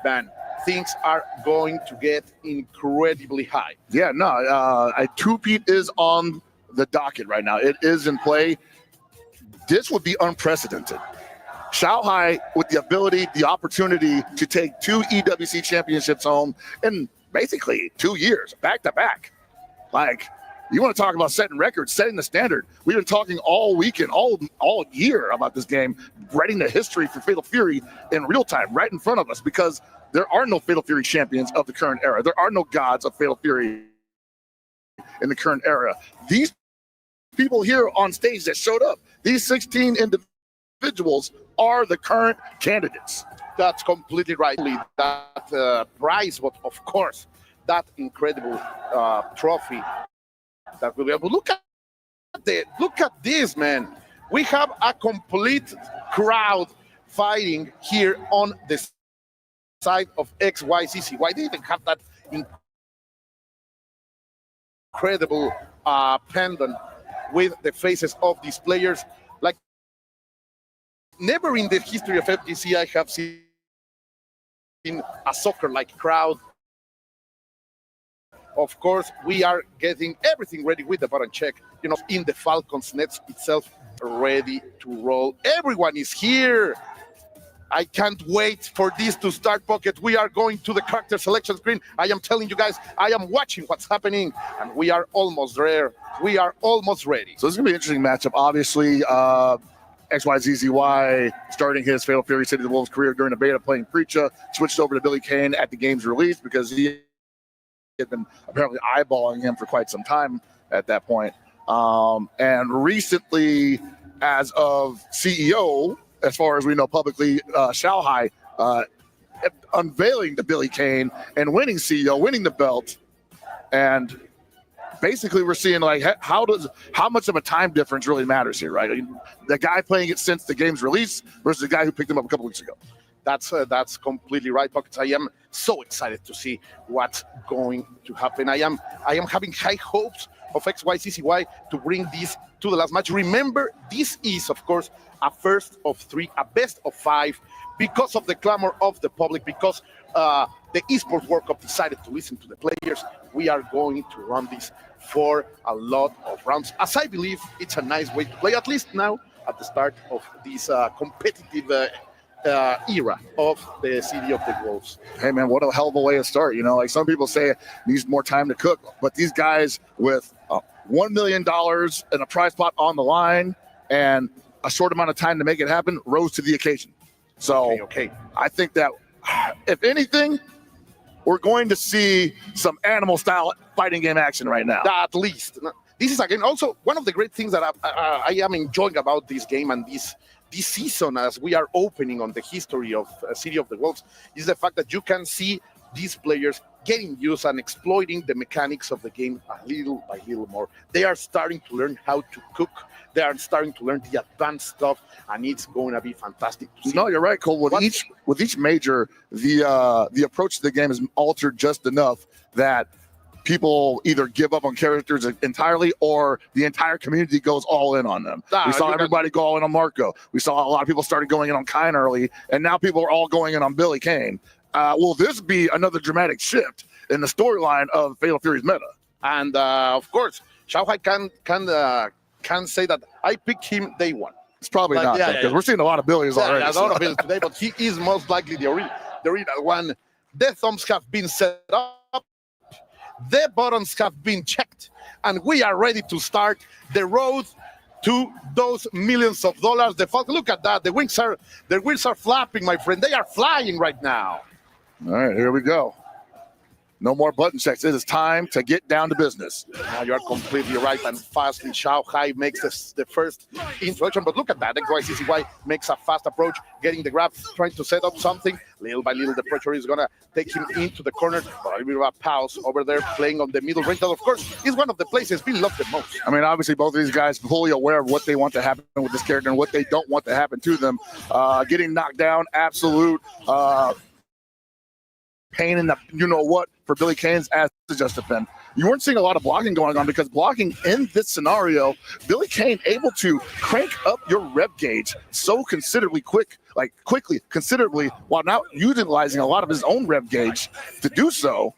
Speaker 17: Man, things are going to get incredibly high.
Speaker 16: Yeah, no, a two-peat is on the docket right now. It is in play. This would be unprecedented. Shanghai with the ability, the opportunity to take 2 EWC championships home in basically 2 years, back-to-back. Like, you want to talk about setting records, setting the standard. We've been talking all weekend, all year about this game, writing the history for Fatal Fury in real time, right in front of us, because there are no Fatal Fury champions of the current era. There are no gods of Fatal Fury in the current era. These people here on stage that showed up, these 16 individuals are the current candidates.
Speaker 17: That's completely right. That prize, but of course, that incredible trophy that will be able. Look at this, man. We have a complete crowd fighting here on the side of XYZC. Why they even have that incredible pendant with the faces of these players? Like, never in the history of FGC I have seen a soccer-like crowd. Of course, we are getting everything ready with the button check, in the Falcons nets itself, ready to roll. Everyone is here. I can't wait for this to start, Pocket. We are going to the character selection screen. I am telling you guys, I am watching what's happening, and we are almost there. We are almost ready.
Speaker 16: So this is going to be an interesting matchup. Obviously, XYZZY starting his Fatal Fury City of the Wolves career during the beta playing Preacha, switched over to Billy Kane at the game's release because he had been apparently eyeballing him for quite some time at that point. And recently, as of CEO, as far as we know publicly, Shanghai unveiling the Billy Kane and winning CEO, winning the belt. And basically we're seeing like how much of a time difference really matters here, right? The guy playing it since the game's release versus the guy who picked him up a couple weeks ago.
Speaker 17: That's completely right, Pockets. I am so excited to see what's going to happen. I am having high hopes of XYZZY to bring this to the last match. Remember, this is, of course, a first of 3, a best of 5, because of the clamor of the public, because the Esports World Cup decided to listen to the players. We are going to run this for a lot of rounds, as I believe it's a nice way to play, at least now at the start of this competitive era of the City of the Wolves.
Speaker 16: Hey man, what a hell of a way to start. Like some people say it needs more time to cook, but these guys with $1 million and a prize pot on the line and a short amount of time to make it happen rose to the occasion. So
Speaker 17: okay.
Speaker 16: I think that if anything, we're going to see some animal style fighting game action right now.
Speaker 17: At least. This is again also one of the great things that I am enjoying about this game and this season, as we are opening on the history of City of the Wolves, is the fact that you can see these players getting used and exploiting the mechanics of the game a little by little more. They are starting to learn how to cook. They are starting to learn the advanced stuff, and it's going to be fantastic to see.
Speaker 16: No, you're right, Cole. With each major, the approach to the game is altered just enough that people either give up on characters entirely or the entire community goes all in on them. We saw everybody go all in on Marco. We saw a lot of people started going in on Kine early, and now people are all going in on Billy Kane. Will this be another dramatic shift in the storyline of Fatal Fury's meta?
Speaker 17: And of course, Shanghai can say that I picked him day one.
Speaker 16: It's probably not, because we're seeing a lot of Billies already.
Speaker 17: A lot of Billies today, but he is most likely the original one. The thumbs have been set up. The buttons have been checked, and we are ready to start the road to those millions of dollars. The Falcon, look at that. The wings are flapping, my friend. They are flying right now.
Speaker 16: All right, here we go. No more button checks. It is time to get down to business.
Speaker 17: Now you are completely right, and fastly Shanghai makes the first introduction. But look at that. XYCCY makes a fast approach, getting the grab, trying to set up something. Little by little, the pressure is going to take him into the corner. But a bit of a pause over there, playing on the middle range. That, of course, is one of the places we love the most.
Speaker 16: I mean, obviously, both of these guys fully aware of what they want to happen with this character and what they don't want to happen to them. Getting knocked down, absolute pain in the you-know-what for Billy Kane's ass to just defend. You weren't seeing a lot of blocking going on because blocking in this scenario, Billy Kane able to crank up your rev gauge so considerably considerably, while now utilizing a lot of his own rev gauge to do so.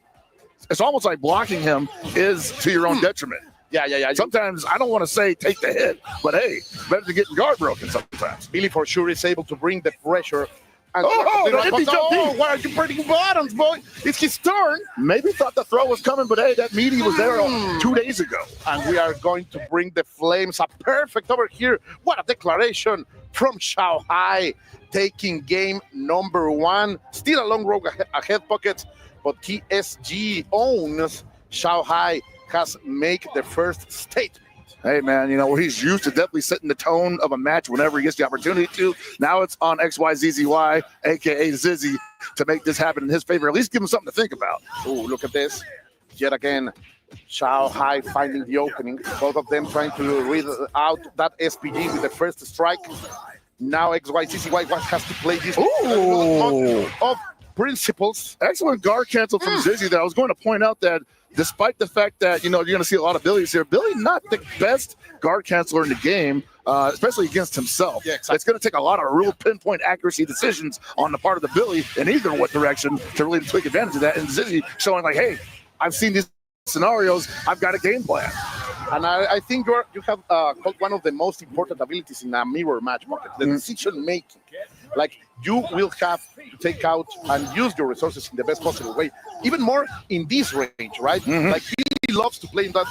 Speaker 16: It's almost like blocking him is to your own detriment.
Speaker 17: Yeah.
Speaker 16: Sometimes I don't want to say take the hit, but hey, better to get your guard broken sometimes.
Speaker 17: Billy for sure is able to bring the pressure. And
Speaker 16: why
Speaker 17: are you breaking bottoms, boy? It's his turn.
Speaker 16: Maybe thought the throw was coming, but hey, that meaty was there 2 days ago.
Speaker 17: And we are going to bring the flames up perfect over here. What a declaration from Shanghai, taking game number 1. Still a long road ahead, Pockets, but TSG owns Shanghai has made the first statement.
Speaker 16: Hey, man, you know, where he's used to definitely setting the tone of a match whenever he gets the opportunity to. Now it's on XYZZY, a.k.a. Zizzy, to make this happen in his favor. At least give him something to think about.
Speaker 17: Oh, look at this. Yet again, Shanghai finding the opening. Both of them trying to read out that SPG with the first strike. Now XYZZY has to play this of principles.
Speaker 16: Excellent guard cancel from Zizzy there. I was going to point out that despite the fact that, you know, you're going to see a lot of Billy's here, Billy not the best guard canceler in the game, especially against himself.
Speaker 17: Yeah, exactly.
Speaker 16: It's going to take a lot of real pinpoint accuracy decisions on the part of the Billy in either what direction to really take advantage of that. And Zizzy showing like, hey, I've seen these scenarios. I've got a game plan.
Speaker 17: And I think you have called one of the most important abilities in a mirror match, Pocket, the decision making. Like, you will have to take out and use your resources in the best possible way. Even more in this range, right? Like, he loves to play in that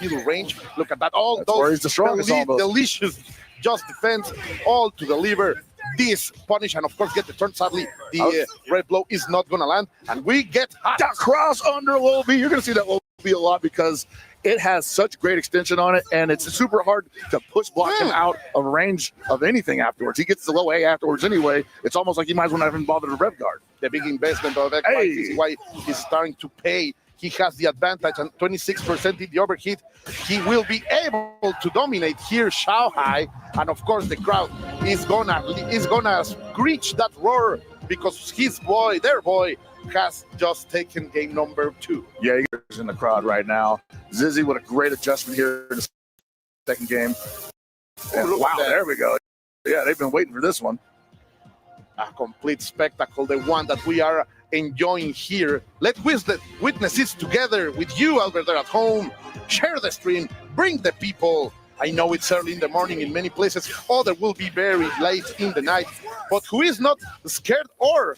Speaker 17: middle range. Look at that. All
Speaker 16: That's
Speaker 17: those
Speaker 16: where he's the strongest
Speaker 17: delicious just defense, all to deliver this punish and of course get the turn. Sadly, the red blow is not gonna land, and we get hot.
Speaker 16: That cross under low B. You're gonna see that low B a lot because it has such great extension on it, and it's super hard to push block him out of range of anything afterwards. He gets the low A afterwards anyway. It's almost like he might as well not even bother to rev guard.
Speaker 17: The big investment of XYCCY is starting to pay. He has the advantage and 26% in the overheat. He will be able to dominate here Shanghai, and of course the crowd is gonna screech that roar because their boy, has just taken game number 2.
Speaker 16: Yeah, he's in the crowd right now. Zizzy with a great adjustment here in the second game. And wow, there we go. Yeah, they've been waiting for this one.
Speaker 17: A complete spectacle, the one that we are enjoying here. Let's witness this together with you out there at home. Share the stream, bring the people. I know it's early in the morning in many places. Other will be very late in the night. But who is not scared or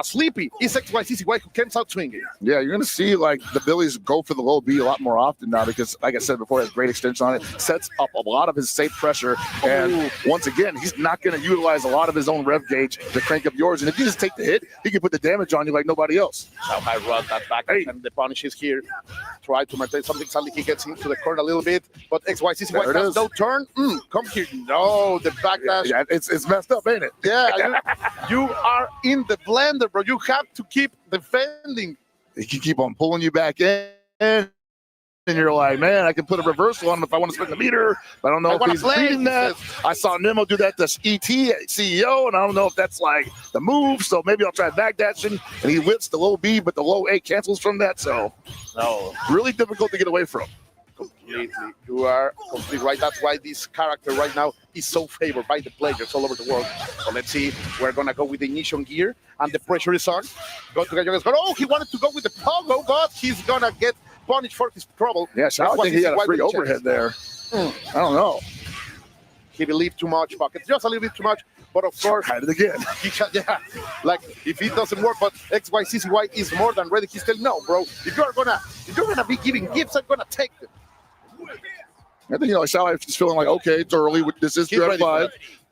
Speaker 17: sleepy is XYCCY, who comes out swinging.
Speaker 16: Yeah, you're going to see like the Billies go for the low B a lot more often now because, like I said before, it has great extension on it, sets up a lot of his safe pressure. And once again, he's not going to utilize a lot of his own rev gauge to crank up yours. And if you just take the hit, he can put the damage on you like nobody else.
Speaker 17: Now I run that back and the punish is here. Try to maintain something. Sadly, he gets into the corner a little bit, but XYCCY has no turn. Come here. No, the backdash.
Speaker 16: Yeah, it's messed up, ain't it?
Speaker 17: Yeah, you are in the blender, bro. You have to keep defending.
Speaker 16: He can keep on pulling you back in, and you're like, man, I can put a reversal on him if I want to spin the meter. But I don't know if he's beating that. I saw Nemo do that to ET CEO, and I don't know if that's like the move. So maybe I'll try backdashing, and he whips the low B, but the low A cancels from that. So
Speaker 17: no,
Speaker 16: really difficult to get away from.
Speaker 17: Completely. You are completely right. That's why this character right now is so favored by the players all over the world. So let's see. We're going to go with the ignition gear, and the pressure is on. Go to Gallegos. Oh, he wanted to go with the pogo, but he's going to get punished for his trouble.
Speaker 16: Yes, I think he had a free overhead there. I don't know.
Speaker 17: He believed too much, Pocket. Just a little bit too much. But of course,
Speaker 16: tried it again.
Speaker 17: Like if it doesn't work, but XYCCY is more than ready. He's telling no, bro. If you're gonna be giving gifts, I'm gonna take them.
Speaker 16: I think, Xiao is feeling like, okay, it's early. This is draft 5.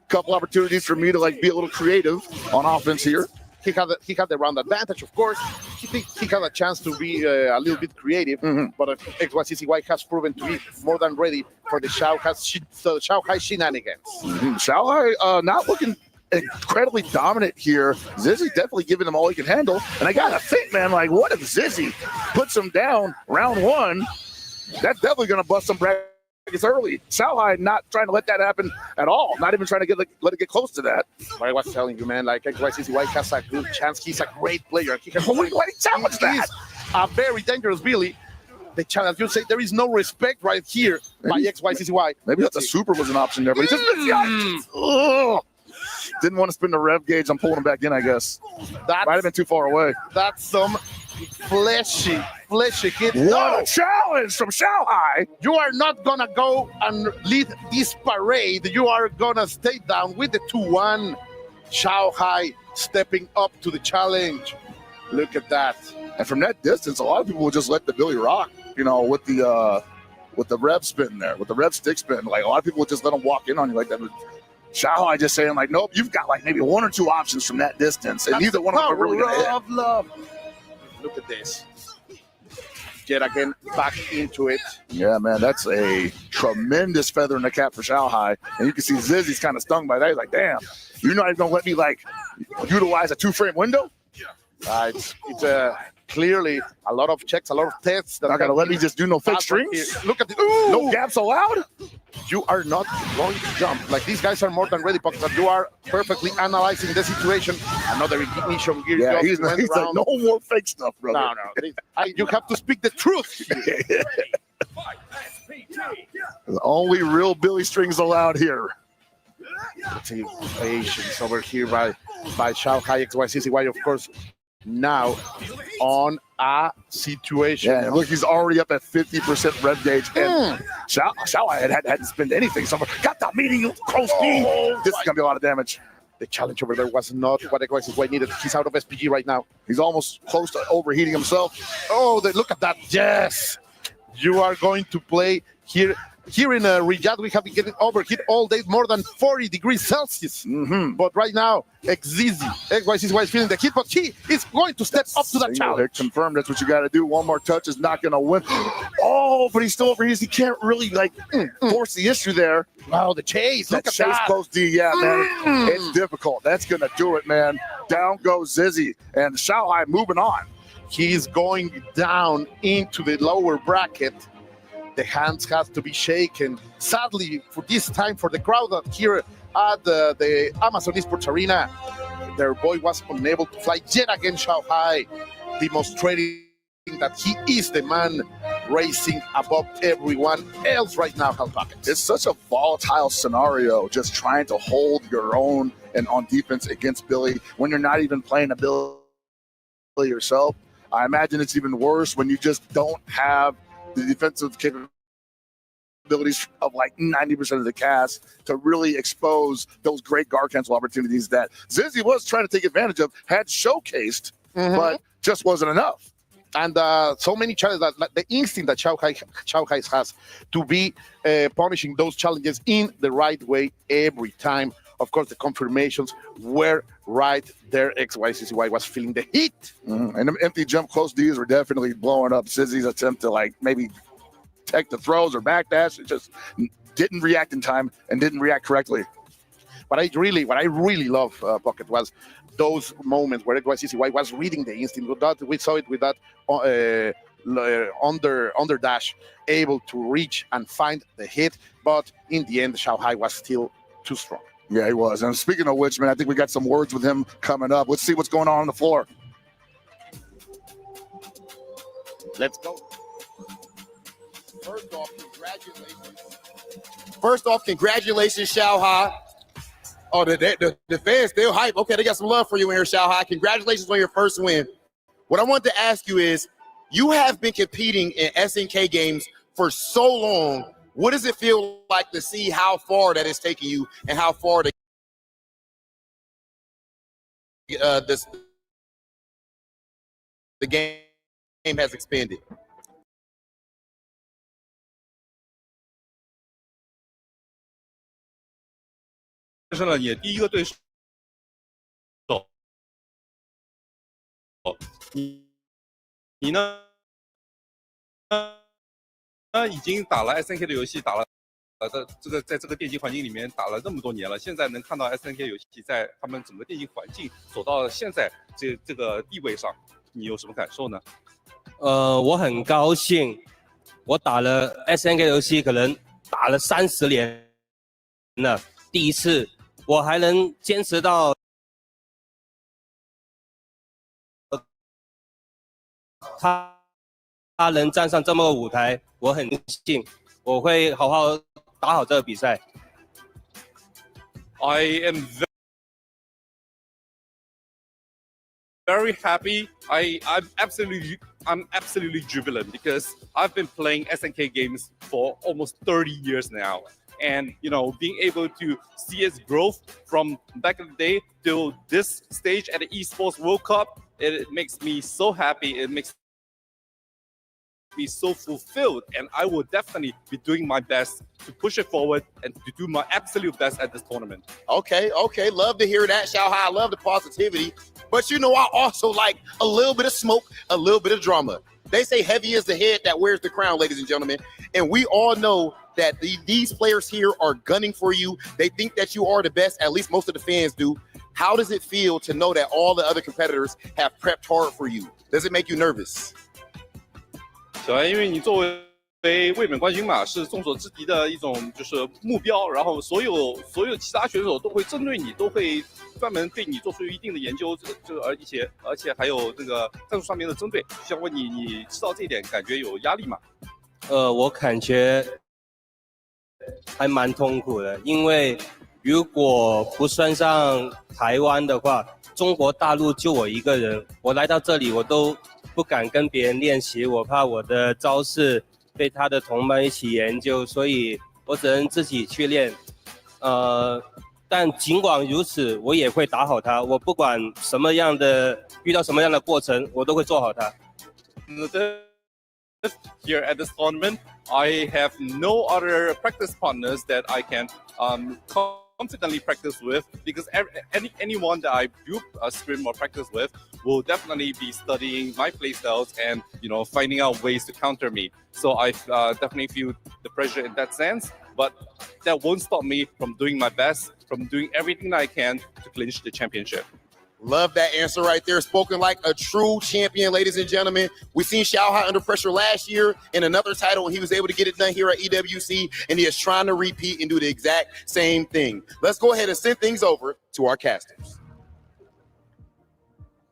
Speaker 16: Couple opportunities for me to like be a little creative on offense here.
Speaker 17: He had the round advantage, of course. He had a chance to be a little bit creative, but XYCCY has proven to be more than ready for the Shanghai shenanigans.
Speaker 16: Shanghai not looking incredibly dominant here. Zizzy definitely giving them all he can handle. And I gotta think, man, like what if Zizzy puts him down round 1? That's definitely gonna bust some brackets early. Shanghai not trying to let that happen at all. Not even trying to let it get close to that.
Speaker 17: But I was telling you, man, like XYCCY has a good chance. He's a great player. He has
Speaker 16: why challenge that?
Speaker 17: A very dangerous Billy. The challenge, you say there is no respect right here by XYCCY.
Speaker 16: Maybe that's a super was an option there, but he just didn't want to spin the rev gauge. I'm pulling him back in, I guess. Might have been too far away.
Speaker 17: That's some fleshy hit.
Speaker 16: What a challenge from Shanghai.
Speaker 17: You are not gonna go and lead this parade. You are gonna stay down with the 2-1. Shanghai stepping up to the challenge. Look at that.
Speaker 16: And from that distance, a lot of people will just let the Billy rock, with the rev spin there, with the rev stick spin. Like a lot of people will just let them walk in on you like that. But Shanghai just saying like, nope, you've got like maybe 1 or 2 options from that distance, and neither one of them are really gonna hit.
Speaker 17: Love. Look at this. Get again back into it.
Speaker 16: Yeah, man, that's a tremendous feather in the cap for Shanghai. And you can see Zizzy's kind of stung by that. He's like, damn, you're not even going to let me, like, utilize a 2-frame window?
Speaker 17: It's clearly a lot of checks, a lot of tests.
Speaker 16: Not going to let me just do no fake strings?
Speaker 17: Look at this.
Speaker 16: No gaps allowed?
Speaker 17: You are not going to jump. Like, these guys are more than ready, but you are perfectly analyzing the situation. Another ignition gear.
Speaker 16: Yeah, he's like, no more fake stuff, brother.
Speaker 17: No. You have to speak the truth.
Speaker 16: The only real Billy strings allowed here.
Speaker 17: Patience over here by Shanghai XYCCY, of course. Now on a situation.
Speaker 16: Yeah, look, he's already up at 50% rev gauge, and Shanghai hadn't spent anything. Somewhere got that meeting close speed. This is gonna be a lot of damage.
Speaker 17: The challenge over there was not what XYCCY needed. He's out of SPG right now.
Speaker 16: He's almost close to overheating himself.
Speaker 17: Oh, look at that! Yes, you are going to play here. Here in Riyadh, we have been getting overheat all day, more than 40 degrees Celsius. But right now, XYCCY is feeling the heat, but he is going to step up to that challenge.
Speaker 16: Confirmed that's what you got to do. One more touch is not going to win. Oh, but he's still overheated. He can't really, force the issue there.
Speaker 17: Wow, the chase.
Speaker 16: Look at chase that. Post D, yeah, man. It's difficult. That's going to do it, man. Down goes Zizzy. And Shanghai moving on.
Speaker 17: He's going down into the lower bracket. The hands have to be shaken. Sadly, for this time, for the crowd here at the Amazon Esports Arena, their boy was unable to fly yet again. Shanghai demonstrating that he is the man racing above everyone else right now, Hell Pockets.
Speaker 16: It's such a volatile scenario, just trying to hold your own and on defense against Billy when you're not even playing a Billy yourself. I imagine it's even worse when you just don't have the defensive capabilities of like 90% of the cast to really expose those great guard cancel opportunities that Zizzy was trying to take advantage of, had showcased, but just wasn't enough.
Speaker 17: And so many challenges, that the instinct that Shanghai has to be punishing those challenges in the right way every time. Of course, the confirmations were right there. XYCCY was feeling the heat.
Speaker 16: And them empty jump close Ds were definitely blowing up Zizzy's attempt to like maybe tech the throws or backdash. It just didn't react in time and didn't react correctly.
Speaker 17: What I really love, Pocket, was those moments where XYCCY was reading the instinct. We saw it with that under dash, able to reach and find the hit. But in the end, Shanghai was still too strong.
Speaker 16: Yeah, he was. And speaking of which, man, I think we got some words with him coming up. Let's see what's going on the floor.
Speaker 17: Let's go. First off, congratulations, Shanghai. Oh, the fans, they're hype. Okay, they got some love for you in here, Shanghai. Congratulations on your first win. What I wanted to ask you is, you have been competing in SNK games for so long. What does it feel like to see how far that is taking you and how far the game has expanded?
Speaker 18: 胜了你的第一个对手。你呢？已经打了 SNK 的游戏，打了在这个电竞环境里面打了那么多年了，现在能看到 SNK 游戏在他们整个电竞环境走到了现在这个地位上，你有什么感受呢？
Speaker 5: 我很高兴，我打了 SNK 游戏，可能打了30年了，第一次我还能坚持到他能站上这么个舞台，我很高兴，我会好好打好这个比赛。
Speaker 18: I am very happy. I'm absolutely jubilant because I've been playing SNK games for almost 30 years now. And being able to see its growth from back in the day till this stage at the Esports World Cup, it makes me so happy. It makes me so fulfilled, and I will definitely be doing my best to push it forward and to do my absolute best at this tournament.
Speaker 17: Okay, love to hear that, Xiaohai. I love the positivity, but I also like a little bit of smoke, a little bit of drama. They say heavy is the head that wears the crown, ladies and gentlemen, and we all know that these players here are gunning for you. They think that you are the best, at least most of the fans do. How does it feel to know that all the other competitors have prepped hard for you? Does it make you nervous?
Speaker 18: 小安，因为你作为卫冕冠军嘛，是众所周知的一种就是目标，然后所有其他选手都会针对你，都会专门对你做出一定的研究，而且还有那个战术上面的针对。想问你，你知道这一点，感觉有压力吗？
Speaker 5: 我感觉还蛮痛苦的，因为如果不算上台湾的话，中国大陆就我一个人，我来到这里我都不敢跟别人练习，我怕我的招式被他的同伴一起研究，所以我只能自己去练。但尽管如此，我也会打好它。我不管遇到什么样的过程，我都会做好它。
Speaker 18: Here at this tournament, I have no other practice partners that I can confidently practice with, because anyone that I do scrim or practice with will definitely be studying my playstyles and finding out ways to counter me. So I definitely feel the pressure in that sense, but that won't stop me from doing my best, from doing everything that I can to clinch the championship.
Speaker 17: Love that answer right there. Spoken like a true champion, ladies and gentlemen. We seen Xiaohai under pressure last year in another title, and he was able to get it done here at EWC, and he is trying to repeat and do the exact same thing. Let's go ahead and send things over to our casters.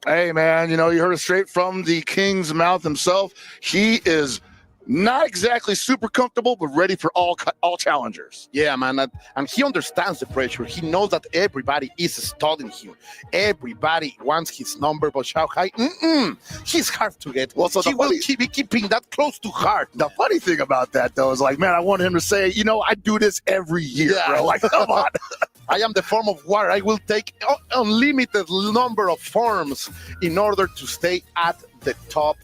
Speaker 16: Hey, man, you heard it straight from the king's mouth himself. He is not exactly super comfortable, but ready for all challengers.
Speaker 17: Yeah, man, and he understands the pressure. He knows that everybody is studying him. Everybody wants his number, but Xiaohai, he's hard to get.
Speaker 16: Well, so
Speaker 17: he will be keeping that close to heart.
Speaker 16: The funny thing about that, though, is like, man, I want him to say, I do this every year, bro. Like, come on.
Speaker 17: I am the form of water. I will take unlimited number of forms in order to stay at the top.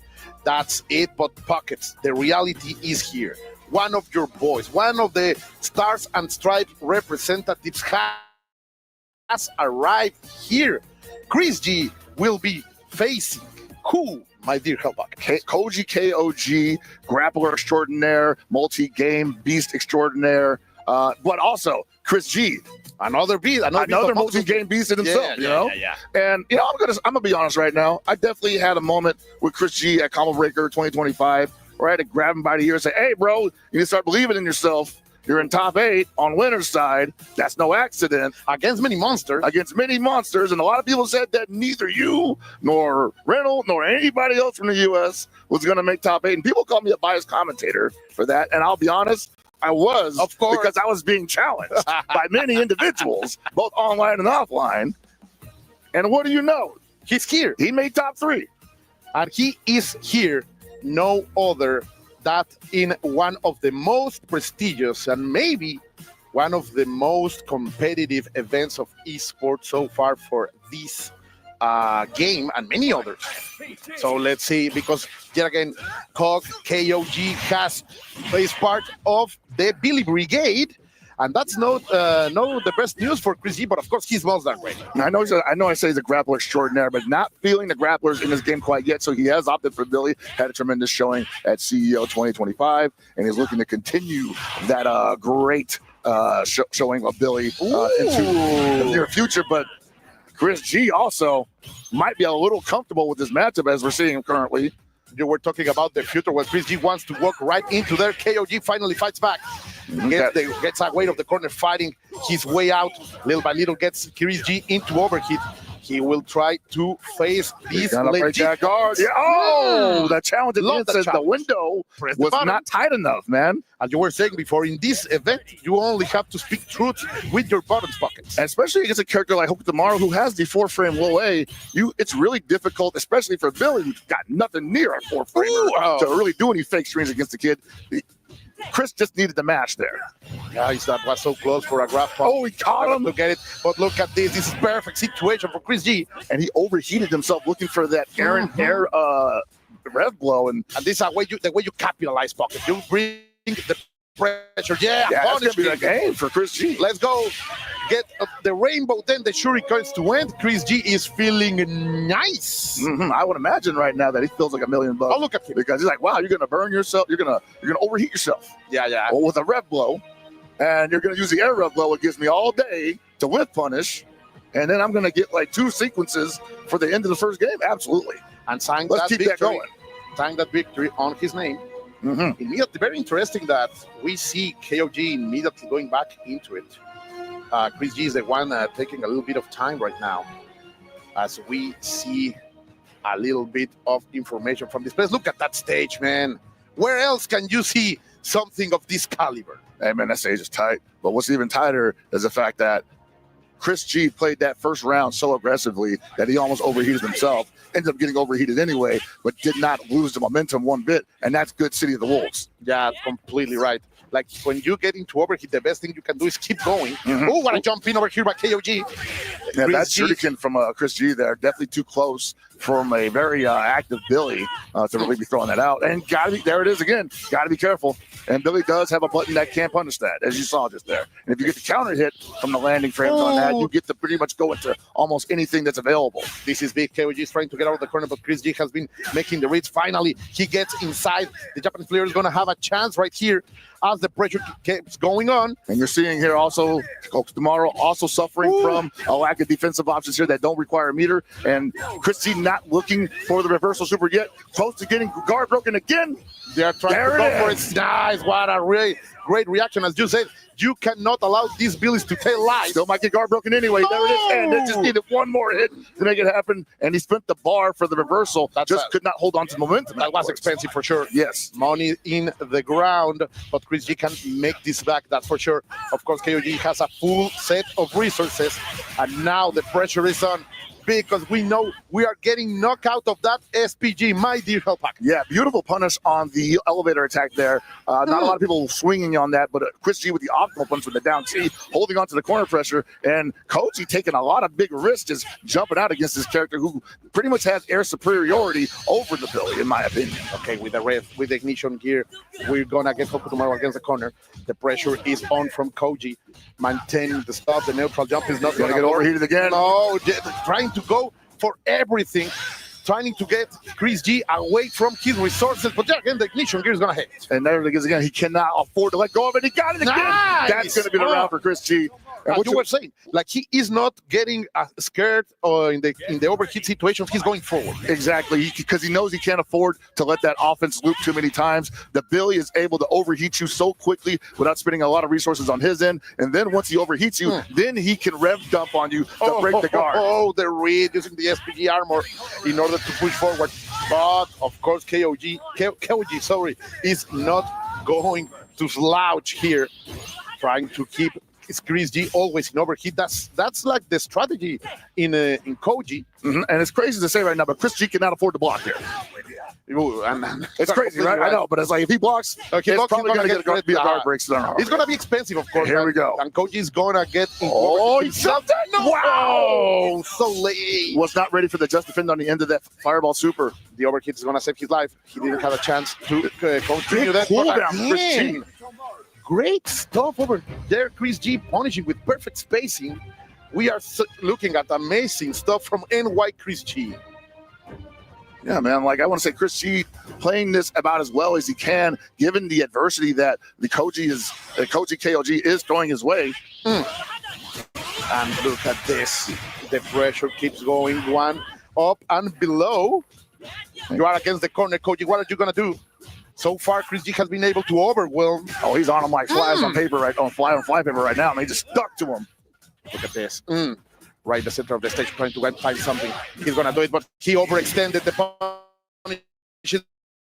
Speaker 17: That's it, but pockets. The reality is here. One of your boys, one of the Stars and Stripes representatives has arrived here. Chris G will be facing who, my dear Hellbuck?
Speaker 16: Koji KOG, grappler extraordinaire, multi-game beast extraordinaire, but also Chris G.
Speaker 17: Another
Speaker 16: multi-game beast in himself,
Speaker 17: Yeah.
Speaker 16: And I'm gonna be honest right now. I definitely had a moment with Chris G at Combo Breaker 2025 where I had to grab him by the ear and say, "Hey, bro, you need to start believing in yourself. You're in top 8 on winner's side. That's no accident.
Speaker 17: Against many monsters.
Speaker 16: And a lot of people said that neither you nor Reynolds nor anybody else from the U.S. was gonna make top 8. And people call me a biased commentator for that. And I'll be honest, I was,
Speaker 17: of course,
Speaker 16: because I was being challenged by many individuals, both online and offline. And what do you know?
Speaker 17: He's here.
Speaker 16: He made top 3.
Speaker 17: And he is here, no other that in one of the most prestigious and maybe one of the most competitive events of esports so far for this game and many others. So let's see, because yet again, KOG is part of the Billy Brigade, And that's not the best news for Chris G, but of course he smells that way.
Speaker 16: I know I say he's a grappler extraordinaire, but not feeling the grapplers in this game quite yet. So he has opted for Billy. Had a tremendous showing at CEO 2025, and he's looking to continue that great showing of Billy into the near future. But Chris G also might be a little comfortable with this matchup as we're seeing him currently.
Speaker 17: You were talking about the future where Chris G wants to walk right into there. KOG finally fights back. Gets away of the corner, fighting his way out. Little by little gets Chris G into overheat. He will try to face these legit
Speaker 16: guard. Yeah. Oh, the challenge at the end says the window was not tight enough, man.
Speaker 17: As you were saying before, in this event, you only have to speak truth with your bottoms pockets.
Speaker 16: Especially against a character like Hoku Tomorrow who has the 4-frame low A, it's really difficult, especially for Billy, who's got nothing near a 4-framer to really do any fake screens against the kid. Chris just needed the match there.
Speaker 17: Guys, that was so close for a grab pop.
Speaker 16: Oh, he caught him.
Speaker 17: Look at it. But look at this. This is perfect situation for Chris G.
Speaker 16: And he overheated himself looking for that air rev blow. And
Speaker 17: this is the way you capitalize, Pocket. You bring the pressure. Yeah,
Speaker 16: that's going to be the game for Chris G.
Speaker 17: Let's go. Get the rainbow, then the shurikens to end. Chris G is feeling nice.
Speaker 16: I would imagine right now that he feels like $1 million.
Speaker 17: Oh, look at him.
Speaker 16: Because he's like, wow, you're going to burn yourself. You're going to overheat yourself.
Speaker 17: Yeah.
Speaker 16: Well, with a rev blow. And you're going to use the air rev blow. It gives me all day to whip punish. And then I'm going to get like 2 sequences for the end of the first game. Absolutely.
Speaker 17: And sign
Speaker 16: Let's keep that going.
Speaker 17: Sign that victory on his name. Immediately, very interesting that we see KOG immediately going back into it. Chris G is the one taking a little bit of time right now as we see a little bit of information from this place. Look at that stage, man. Where else can you see something of this caliber?
Speaker 16: Hey, man, that stage is tight. But what's even tighter is the fact that Chris G played that first round so aggressively that he almost overheated himself. Ended up getting overheated anyway, but did not lose the momentum one bit. And that's good City of the Wolves.
Speaker 17: Yeah, completely right. Like when you get into overheat, the best thing you can do is keep going. Oh, what a jump in over here by KOG.
Speaker 16: Yeah, that shuriken from Chris G there, definitely too close from a very active Billy to really be throwing that out. And there it is again. Got to be careful. And Billy does have a button that can punish that, as you saw just there. And if you get the counter hit from the landing frames on that, you get to pretty much go into almost anything that's available.
Speaker 17: This is big. KOG is trying to get out of the corner, but Chris G has been making the reads. Finally, he gets inside. The Japanese player is going to have a chance right here as the pressure keeps going on.
Speaker 16: And you're seeing here also Hoku Tomorrow also suffering from a lack of defensive options here that don't require a meter. And Chris G not looking for the reversal super yet. Close to getting guard broken again.
Speaker 17: They're trying to go for it. Nice. What a really great reaction. As you said, you cannot allow these Billies to tell lies.
Speaker 16: Still might get guard broken anyway. There it is. And they just needed one more hit to make it happen. And he spent the bar for the reversal. Could not hold on to the momentum.
Speaker 17: That was expensive for sure.
Speaker 16: Yes.
Speaker 17: Money in the ground. But Chris G can make this back, that's for sure. Of course, KOG has a full set of resources. And now the pressure is on, because we know we are getting knocked out of that SPG, my dear Hellpack.
Speaker 16: Yeah, beautiful punish on the elevator attack there. Not a lot of people swinging on that, but Chris G with the optimal punch with the down T, holding on to the corner pressure, and Koji taking a lot of big risks, just jumping out against this character who pretty much has air superiority over the Billy, in my opinion.
Speaker 17: Okay, with the ignition gear, we're gonna get Hoku Tomorrow against the corner. The pressure is on from Koji, maintaining the stop. The neutral jump is not gonna
Speaker 16: get overheated again.
Speaker 17: No, trying to go for everything, trying to get Chris G away from his resources, but again, the ignition gear is going to hit.
Speaker 16: And there it is again. He cannot afford to let go of it. He got it again.
Speaker 17: Nice.
Speaker 16: That's going to be the round for Chris G.
Speaker 17: And what you were saying, like he is not getting scared in the overheat situation. He's going forward.
Speaker 16: Exactly, because he knows he can't afford to let that offense loop too many times. The Billy is able to overheat you so quickly without spending a lot of resources on his end. And then once he overheats you, then he can rev dump on you to break the guard.
Speaker 17: The read using the SPG armor in order to push forward. But of course, KOG, is not going to slouch here, trying to keep Chris G always in overheat. That's like the strategy in Koji.
Speaker 16: And it's crazy to say right now, but Chris G cannot afford to block here. It's crazy, right? I know, but it's like if he blocks, it's probably going to be a guard break.
Speaker 17: It's going to be expensive, of course.
Speaker 16: Here we go.
Speaker 17: And Koji is going to get
Speaker 16: he jumped that. No.
Speaker 17: Wow, so late.
Speaker 16: Was not ready for the just defend on the end of that fireball super.
Speaker 17: The overheat is going to save his life. He didn't have a chance to continue that.
Speaker 16: Cooldown, Chris G.
Speaker 17: great stuff over there. Chris G punishing with perfect spacing. We are looking at amazing stuff from NY Chris G.
Speaker 16: Yeah, man. Like I want to say, Chris G playing this about as well as he can, given the adversity that the Koji KOG is throwing his way.
Speaker 17: And look at this. The pressure keeps going. One up and below. You are against the corner, Koji. What are you gonna do? So far, Chris G has been able to overwhelm.
Speaker 16: Oh, he's on him like flies on paper on fly paper right now, and they just stuck to him.
Speaker 17: Look at this. Right in the center of the stage, trying to find something. He's gonna do it, but he overextended. The punish is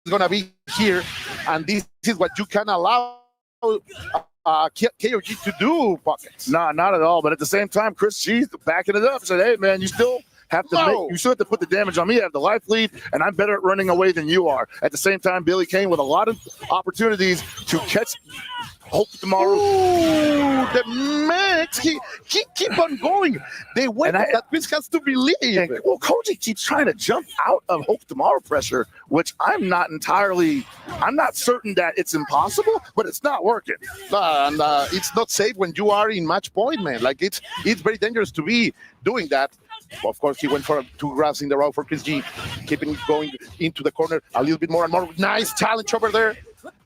Speaker 17: gonna be here, and this is what you can allow KOG to do, Pockets.
Speaker 16: Nah, not at all. But at the same time, Chris G's backing it up. Said, "Hey, man, you still have to you still have to put the damage on me. I have the life lead, and I'm better at running away than you are." At the same time, Billy Kane with a lot of opportunities to catch Hope tomorrow.
Speaker 17: Ooh, the mix. He keep on going. They went that Chris has to believe.
Speaker 16: And, well, Koji keeps trying to jump out of Hope tomorrow pressure, which I'm not certain that it's impossible, but it's not working.
Speaker 17: And it's not safe when you are in match point, man. Like it's very dangerous to be doing that. Of course, he went for 2 grabs in the row for Chris G, keeping it going into the corner a little bit more and more. Nice challenge over there.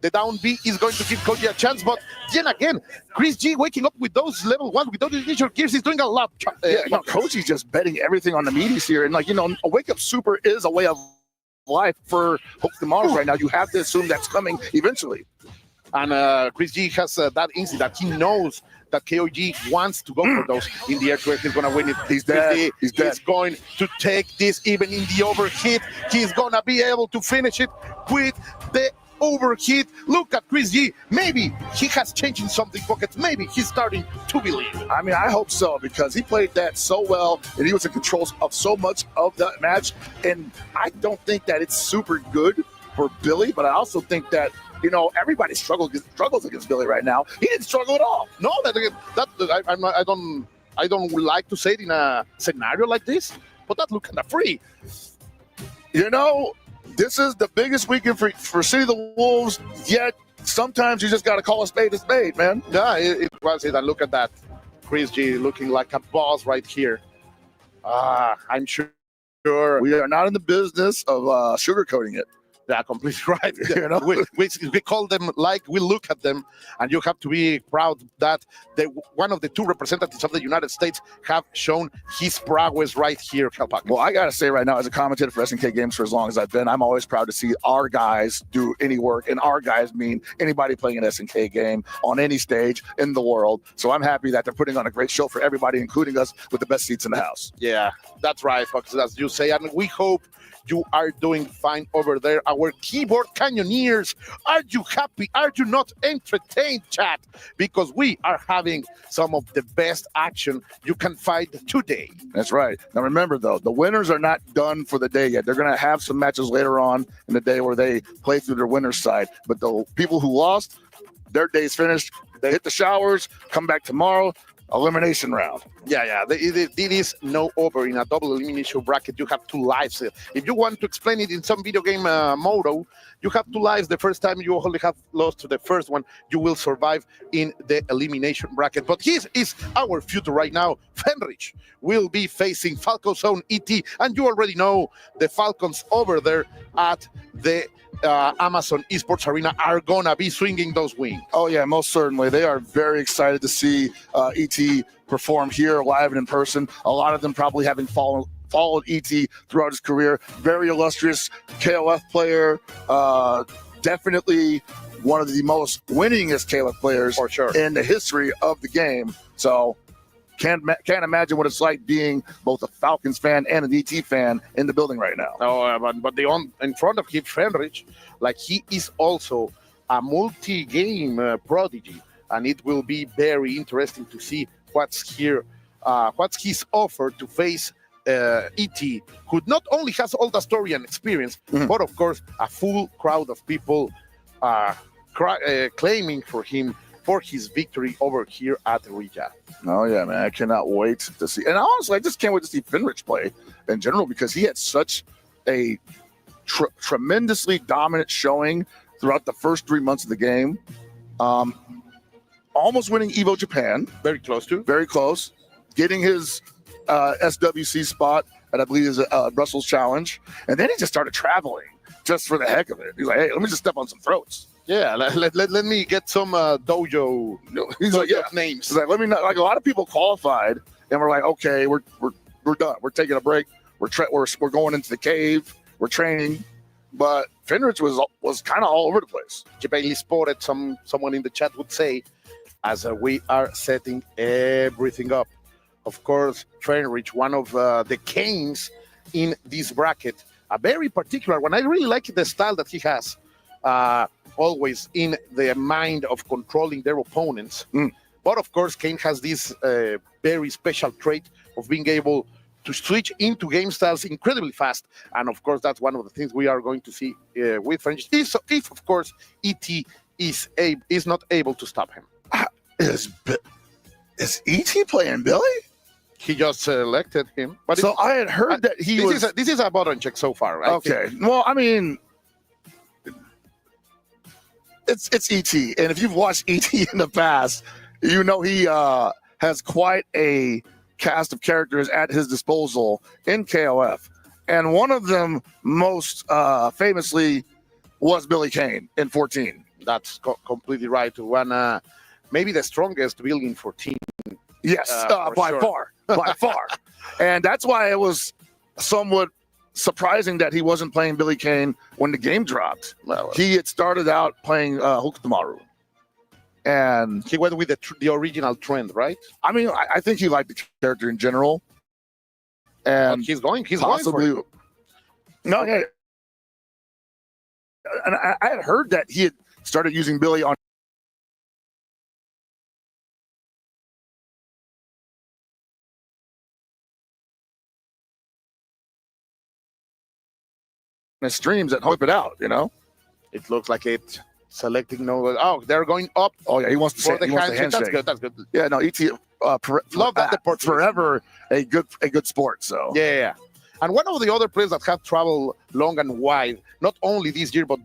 Speaker 17: The down B is going to give Koji a chance, but then again, Chris G waking up with those level 1, with those initial gears, he's doing a lot.
Speaker 16: Koji's just betting everything on the meaties here. And, a wake-up super is a way of life for Hope tomorrow right now. You have to assume that's coming eventually.
Speaker 17: And Chris G has that instinct that he knows that KOG wants to go for those in the air to he's going to win it.
Speaker 16: He's dead. He's
Speaker 17: going to take this even in the overheat. He's going to be able to finish it with the overheat. Look at Chris G. Maybe he has changed in something, Pockets. Maybe he's starting to believe.
Speaker 16: I mean, I hope so, because he played that so well and he was in control of so much of that match. And I don't think that it's super good for Billy, but I also think that everybody struggles against Billy right now. He didn't struggle at all.
Speaker 17: No, I don't like to say it in a scenario like this, but that look kind of free.
Speaker 16: This is the biggest weekend for City of the Wolves, yet sometimes you just got to call a spade, man.
Speaker 17: Yeah, it was it. And look at that. Chris G looking like a boss right here. I'm sure
Speaker 16: we are not in the business of sugarcoating it.
Speaker 17: Yeah, completely right. We call them like we look at them, and you have to be proud that one of the 2 representatives of the United States have shown his prowess right here, Kelpak.
Speaker 16: Well, I got to say right now, as a commentator for SNK Games for as long as I've been, I'm always proud to see our guys do any work, and our guys mean anybody playing an SNK game on any stage in the world. So I'm happy that they're putting on a great show for everybody, including us, with the best seats in the house.
Speaker 17: Yeah, that's right, folks, as you say, and we hope you are doing fine over there. Our keyboard canyoneers, are you happy? Are you not entertained, chat? Because we are having some of the best action you can find today.
Speaker 16: That's right. Now remember, though, the winners are not done for the day yet. They're going to have some matches later on in the day where they play through their winner's side. But the people who lost, their day's finished. They hit the showers, come back tomorrow. Elimination round.
Speaker 17: Yeah. It is no over in a double elimination bracket. You have 2 lives. If you want to explain it in some video game motto, you have 2 lives. The first time you only have lost to the first one, you will survive in the elimination bracket. But this is our future right now. Fenrich will be facing Falco Zone ET, and you already know the Falcons over there at the Amazon Esports Arena are gonna be swinging those wings.
Speaker 16: Oh yeah, most certainly. They are very excited to see ET perform here live and in person. A lot of them probably having followed ET throughout his career. Very illustrious KOF player. Definitely one of the most winningest KOF players
Speaker 17: for sure
Speaker 16: in the history of the game. So can't imagine what it's like being both a Falcons fan and an ET fan in the building right now.
Speaker 17: But in front of him, Fenrich, like he is also a multi-game prodigy, and it will be very interesting to see what's his offer to face ET, who not only has all the story and experience, but of course a full crowd of people claiming for him for his victory over here at Rija.
Speaker 16: Oh yeah, man, I cannot wait to see. And honestly, I just can't wait to see Fenrich play in general, because he had such a tremendously dominant showing throughout the first 3 months of the game. almost winning Evo Japan.
Speaker 4: Very close to.
Speaker 16: Very close. Getting his SWC spot at, I believe, is Brussels Challenge. And then he just started traveling just for the heck of it. He's like, hey, let me just step on some throats.
Speaker 4: Yeah, let me get some dojo.
Speaker 16: He's like, yeah,
Speaker 4: names.
Speaker 16: He's like, let me not. Like a lot of people qualified, and we're like, okay, we're done. We're taking a break. We're going into the cave. We're training. But Fenrich was kind of all over the place.
Speaker 4: Bailey spotted someone in the chat would say, as we are setting everything up. Of course, Fenrich, one of the kings in this bracket, a very particular one. I really like the style that he has, always in the mind of controlling their opponents. But of course, Kane has this very special trait of being able to switch into game styles incredibly fast. And of course, that's one of the things we are going to see with Fenrich. If of course, ET is not able to stop him.
Speaker 16: Is ET playing Billy?
Speaker 4: He just selected him. But
Speaker 16: so I had heard that
Speaker 4: this is a button check so far, right?
Speaker 16: Okay. Well, I mean, it's ET, and if you've watched ET in the past, you know he has quite a cast of characters at his disposal in KOF, and one of them most famously was Billy Kane in 14.
Speaker 4: That's completely right. One, maybe the strongest Billy in 14.
Speaker 16: Yes, by far. And that's why it was somewhat surprising that he wasn't playing Billy Kane when the game dropped. Well, he had started out playing Hokutomaru. And
Speaker 4: he went with the original trend, right?
Speaker 16: I mean, I think he liked the character in general. And
Speaker 4: but he's going
Speaker 16: possibly,
Speaker 4: for it.
Speaker 16: No, yeah. And I had heard that he had started using Billy on his streams and whip it out, you know?
Speaker 4: It looks like it selecting no. Oh, they're going up.
Speaker 16: Oh, yeah, he wants to say the handshake.
Speaker 4: That's good.
Speaker 16: Yeah, no, ET
Speaker 4: love that deport.
Speaker 16: Forever a good sport. So
Speaker 4: yeah. And one of the other players that have traveled long and wide, not only this year, but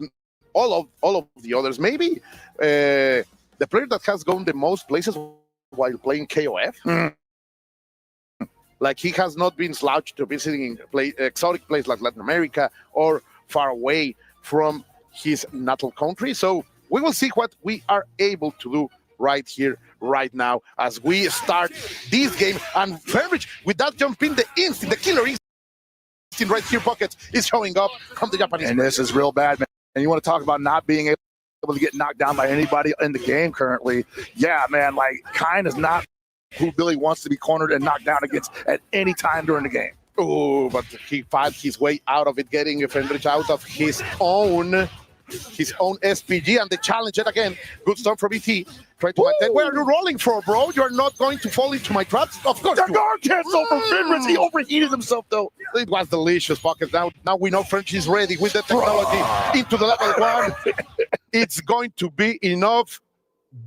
Speaker 4: all of the others, maybe the player that has gone the most places while playing KOF. Like he has not been slouched to visiting exotic places like Latin America or far away from his natal country. So we will see what we are able to do right here, right now, as we start this game. And Fenrich, with that jump in, the killer instinct right here, Pockets, is showing up from the Japanese.
Speaker 16: And this is real bad, man. And you want to talk about not being able to get knocked down by anybody in the game currently. Yeah, man, like Kine is not who Billy wants to be cornered and knocked down against at any time during the game.
Speaker 4: Oh, but he fought his way out of it, getting Fenrich out of his own SPG, and the challenge yet again. Good stuff from ET. Try to maintain. Where are you rolling for, bro? You're not going to fall into my traps? Of course.
Speaker 16: The guard cancel from Fenrich. He overheated himself, though.
Speaker 4: It was delicious, Pocket. Now we know French is ready with the technology into the level 1. It's going to be enough.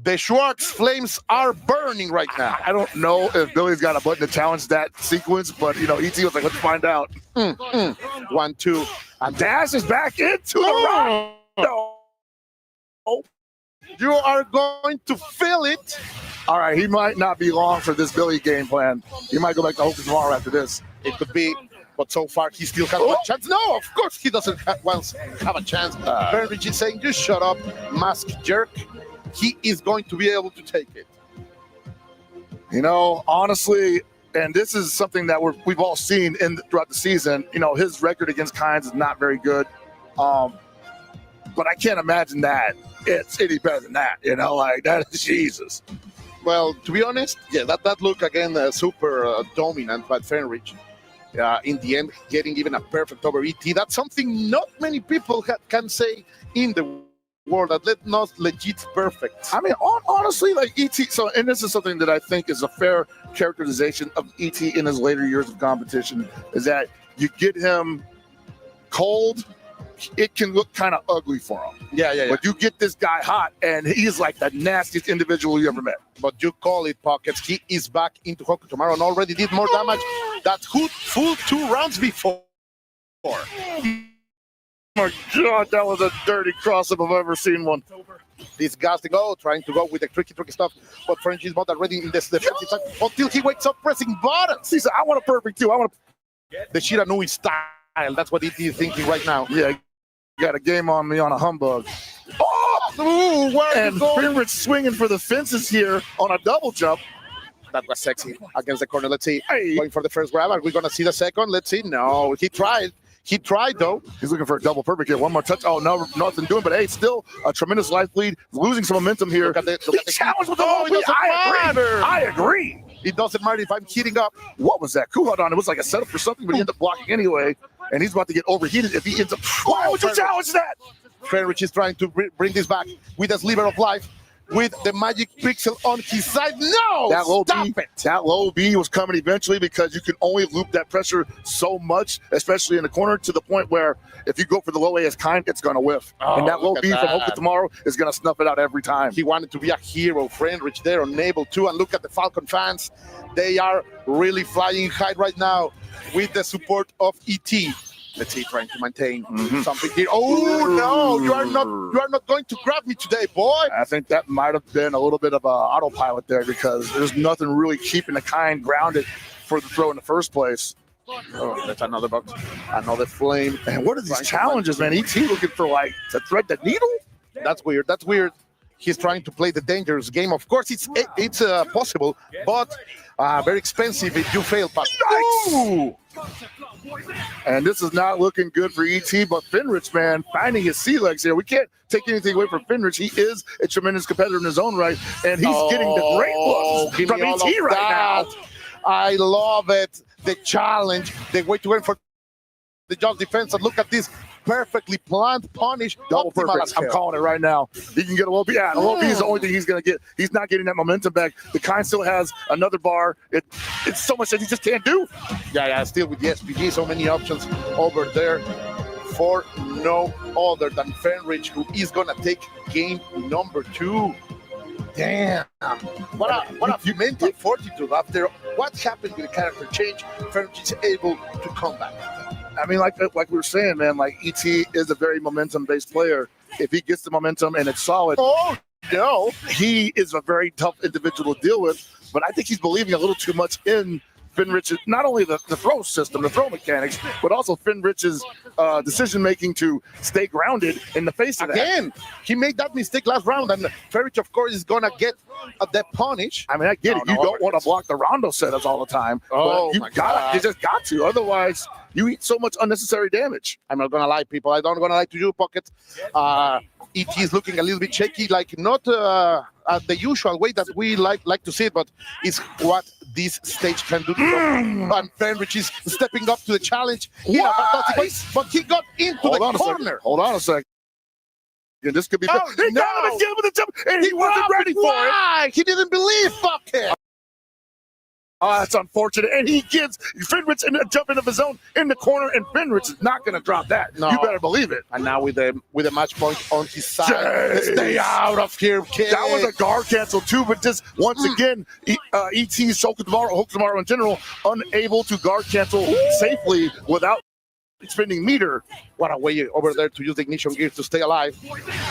Speaker 4: The Schwartz flames are burning right now.
Speaker 16: I don't know if Billy's got a button to challenge that sequence, but, you know, ET was like, let's find out.
Speaker 4: 1, 2.
Speaker 16: And Dash is back into the round.
Speaker 4: No. You are going to feel it.
Speaker 16: All right, he might not be long for this Billy game plan. He might go back to Hokus tomorrow after this.
Speaker 4: It could be, but so far he still has one chance. No, of course he doesn't have a chance. Fenrich is saying, you shut up, mask jerk. He is going to be able to take it.
Speaker 16: You know, honestly, and this is something that we've all seen throughout the season. You know, his record against Kynes is not very good. But I can't imagine that it's any better than that. You know, like that is Jesus.
Speaker 4: Well, to be honest, yeah, that look again super dominant by Fenrich. In the end, getting even a perfect over ET. That's something not many people can say in the world, that not legit perfect.
Speaker 16: I mean, honestly, like ET. So, and this is something that I think is a fair characterization of ET in his later years of competition, is that you get him cold, it can look kind of ugly for him.
Speaker 4: Yeah.
Speaker 16: But you get this guy hot, and he's like the nastiest individual you ever met.
Speaker 4: But you call it, Pockets. He is back into Hoku tomorrow and already did more damage that full 2 rounds before.
Speaker 16: Oh my God, that was a dirty cross if I've ever seen one.
Speaker 4: Disgusting. Oh, trying to go with the tricky stuff. But French is not already in this defensive side until he wakes up pressing buttons. He said, I want a perfect too. I want the Shiranui style. That's what he's thinking right now.
Speaker 16: Yeah, got a game on me on a humbug. Oh, and Finrich swinging for the fences here on a double jump.
Speaker 4: That was sexy against the corner. Let's see. Going for the first grab. Are we going to see the second? Let's see. No, he tried. He tried, though.
Speaker 16: He's looking for a double perfect here. One more touch. Oh, no, nothing doing. But, hey, still a tremendous life lead. Losing some momentum here.
Speaker 4: Look at the
Speaker 16: challenge with the low beat. I agree.
Speaker 4: It doesn't matter if I'm heating up.
Speaker 16: What was that? Kuhad on. It was like a setup for something, but he ended up blocking anyway. And he's about to get overheated if he ends up. Why would you challenge that?
Speaker 4: Frenrich is trying to bring this back with a sliver of life. With the magic pixel on his side. No!
Speaker 16: That low B was coming eventually because you can only loop that pressure so much, especially in the corner, to the point where if you go for the low A as kind, it's going to whiff. And that low B from Hope to Tomorrow is going to snuff it out every time.
Speaker 4: He wanted to be a hero. Frenrich there, unable to. And look at the Falcon fans. They are really flying high right now with the support of ET. Let's see, trying to maintain something here. Oh no, you are not going to grab me today, boy.
Speaker 16: I think that might have been a little bit of an autopilot there because there's nothing really keeping the kind grounded for the throw in the first place.
Speaker 4: Oh, that's another box, another flame.
Speaker 16: And what are these challenges, man? ET looking for like to thread the needle?
Speaker 4: That's weird. That's weird. He's trying to play the dangerous game. Of course, it's possible, but very expensive if you fail. But
Speaker 16: Ooh! And this is not looking good for ET, but Finrich, man, finding his sea legs here. We can't take anything away from Finrich. He is a tremendous competitor in his own right, and he's getting the great looks from ET right now.
Speaker 4: I love it. The challenge, the way to win for the just defense. And look at this perfectly planned punish.
Speaker 16: Double perfect. I'm calling it right now. He can get a low B. Yeah, the low B is the only thing he's going to get. He's not getting that momentum back. The kind still has another bar. It's so much that he just can't do.
Speaker 4: Yeah, still with the SPG, so many options over there for no other than Fenrich, who is going to take game number 2. Damn. What a mental fortitude after what happened with the character change. Fenrich is able to come back.
Speaker 16: I mean, like we were saying, man, like ET is a very momentum-based player. If he gets the momentum and it's solid, he is a very tough individual to deal with. But I think he's believing a little too much in Finrich's, not only the throw system, the throw mechanics, but also Finrich's decision-making to stay grounded in the face of that.
Speaker 4: Again, he made that mistake last round, and Fenrich, of course, is going to get that punish.
Speaker 16: I mean, I get it. You don't want to block the rondo setups all the time.
Speaker 4: Oh,
Speaker 16: but you just got to. Otherwise, you eat so much unnecessary damage.
Speaker 4: I'm not going to lie, people. I'm not going to lie to you, Pocket. ET is looking a little bit shaky, like not the usual way that we like to see it, but it's what this stage can do. And Fenrich is stepping up to the challenge in a fantastic way, but he got into the corner.
Speaker 16: Hold on a second. And this could be. He got him again with the jump, and he wasn't ready for it.
Speaker 4: He didn't believe. Fuck him.
Speaker 16: Oh, that's unfortunate. And he gives Finrich a jump into the zone in the corner, and Finrich is not going to drop that. No. You better believe it.
Speaker 4: And now with a match point on his side. Stay out of here, kid.
Speaker 16: That was a guard cancel, too, but just once again, ET's Hope Tomorrow in general, unable to guard cancel safely without spending meter.
Speaker 4: What a way over there to use the ignition gear to stay alive.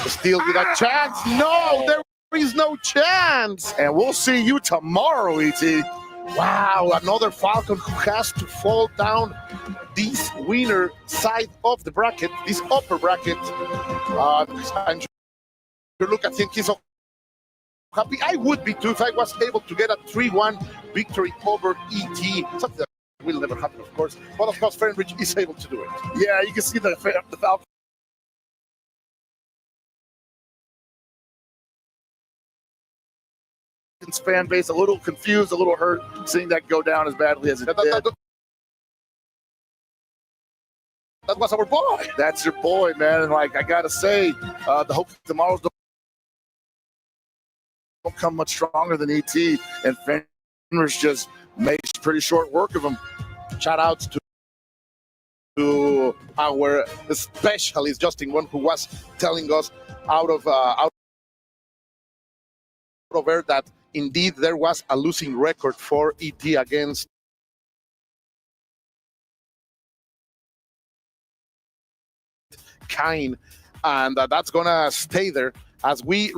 Speaker 4: Still with a chance. No, there is no chance.
Speaker 16: And we'll see you tomorrow, ET.
Speaker 4: Wow, another Falcon who has to fall down this winner side of the bracket, this upper bracket. And you look at him, he's so happy. I would be too if I was able to get a 3-1 victory over ET. Something that will never happen, of course. But of course, Fenrich is able to do it.
Speaker 16: Yeah, you can see the Falcon. Fan base a little confused, a little hurt, seeing that go down as badly as it did.
Speaker 4: That was our boy.
Speaker 16: That's your boy, man. And like I gotta say, the Hope Tomorrows don't come much stronger than ET, and Fenrich just makes pretty short work of him.
Speaker 4: Shout outs to our specialist Justin, one who was telling us out of air that indeed there was a losing record for ET against Kine, and that's gonna stay there as we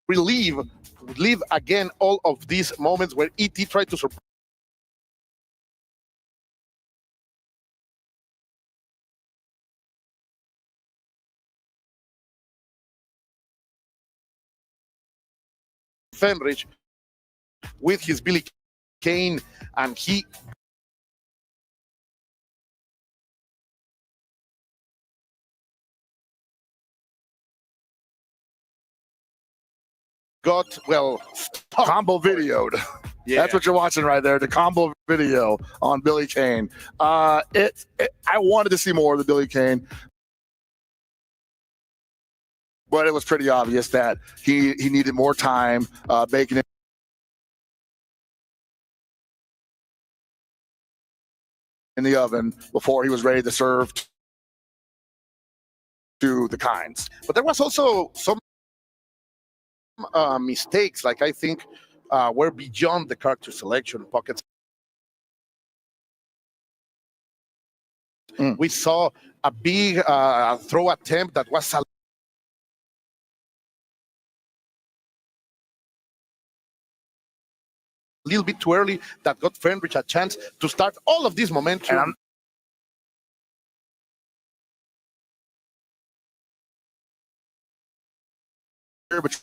Speaker 4: relive again all of these moments where ET tried to surprise Fenrich with his Billy Kane, and he got, well,
Speaker 16: combo videoed.
Speaker 4: Yeah.
Speaker 16: That's what you're watching right there, the combo video on Billy Kane. I wanted to see more of the Billy Kane, but it was pretty obvious that he needed more time baking it in the oven before he was ready to serve to the kinds.
Speaker 4: But there was also some mistakes, like I think were beyond the character selection pockets. We saw a big throw attempt that was a little bit too early, that got Fenrich a chance to start all of this momentum.
Speaker 16: But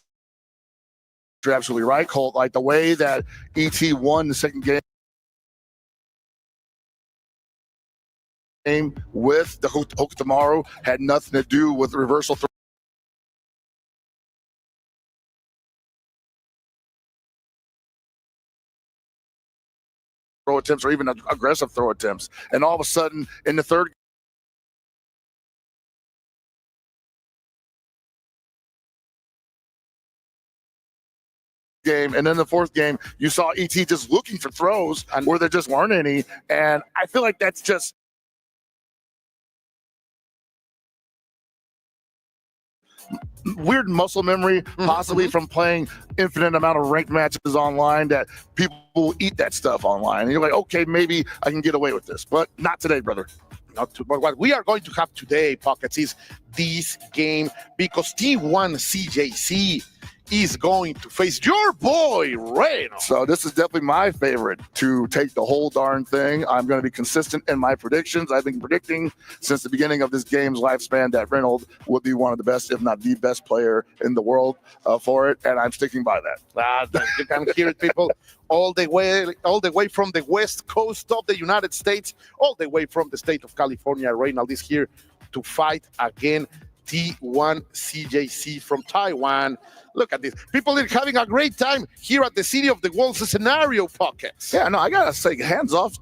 Speaker 16: you're absolutely right, Colt. Like the way that ET won the second game with the Hook Tomorrow had nothing to do with reversal throw attempts or even aggressive throw attempts. And all of a sudden, in the third game, and then the fourth game, you saw ET just looking for throws where there just weren't any. And I feel like that's just weird muscle memory, possibly from playing infinite amount of ranked matches online, that people will eat that stuff online. And you're like, okay, maybe I can get away with this, but not today, brother.
Speaker 4: Not to, but what we are going to have today, Pockets, is this game, because T1 CJC is going to face your boy, Reno.
Speaker 16: So this is definitely my favorite to take the whole darn thing. I'm going to be consistent in my predictions. I've been predicting since the beginning of this game's lifespan that Reynolds would be one of the best, if not the best player in the world for it, and I'm sticking by that.
Speaker 4: You can hear it, people, all the way from the west coast of the United States, all the way from the state of California. Reynolds is here to fight again T1 CJC from Taiwan. Look at this. People are having a great time here at the City of the Wolves scenario, Pockets.
Speaker 16: Yeah, no, I got to say hats off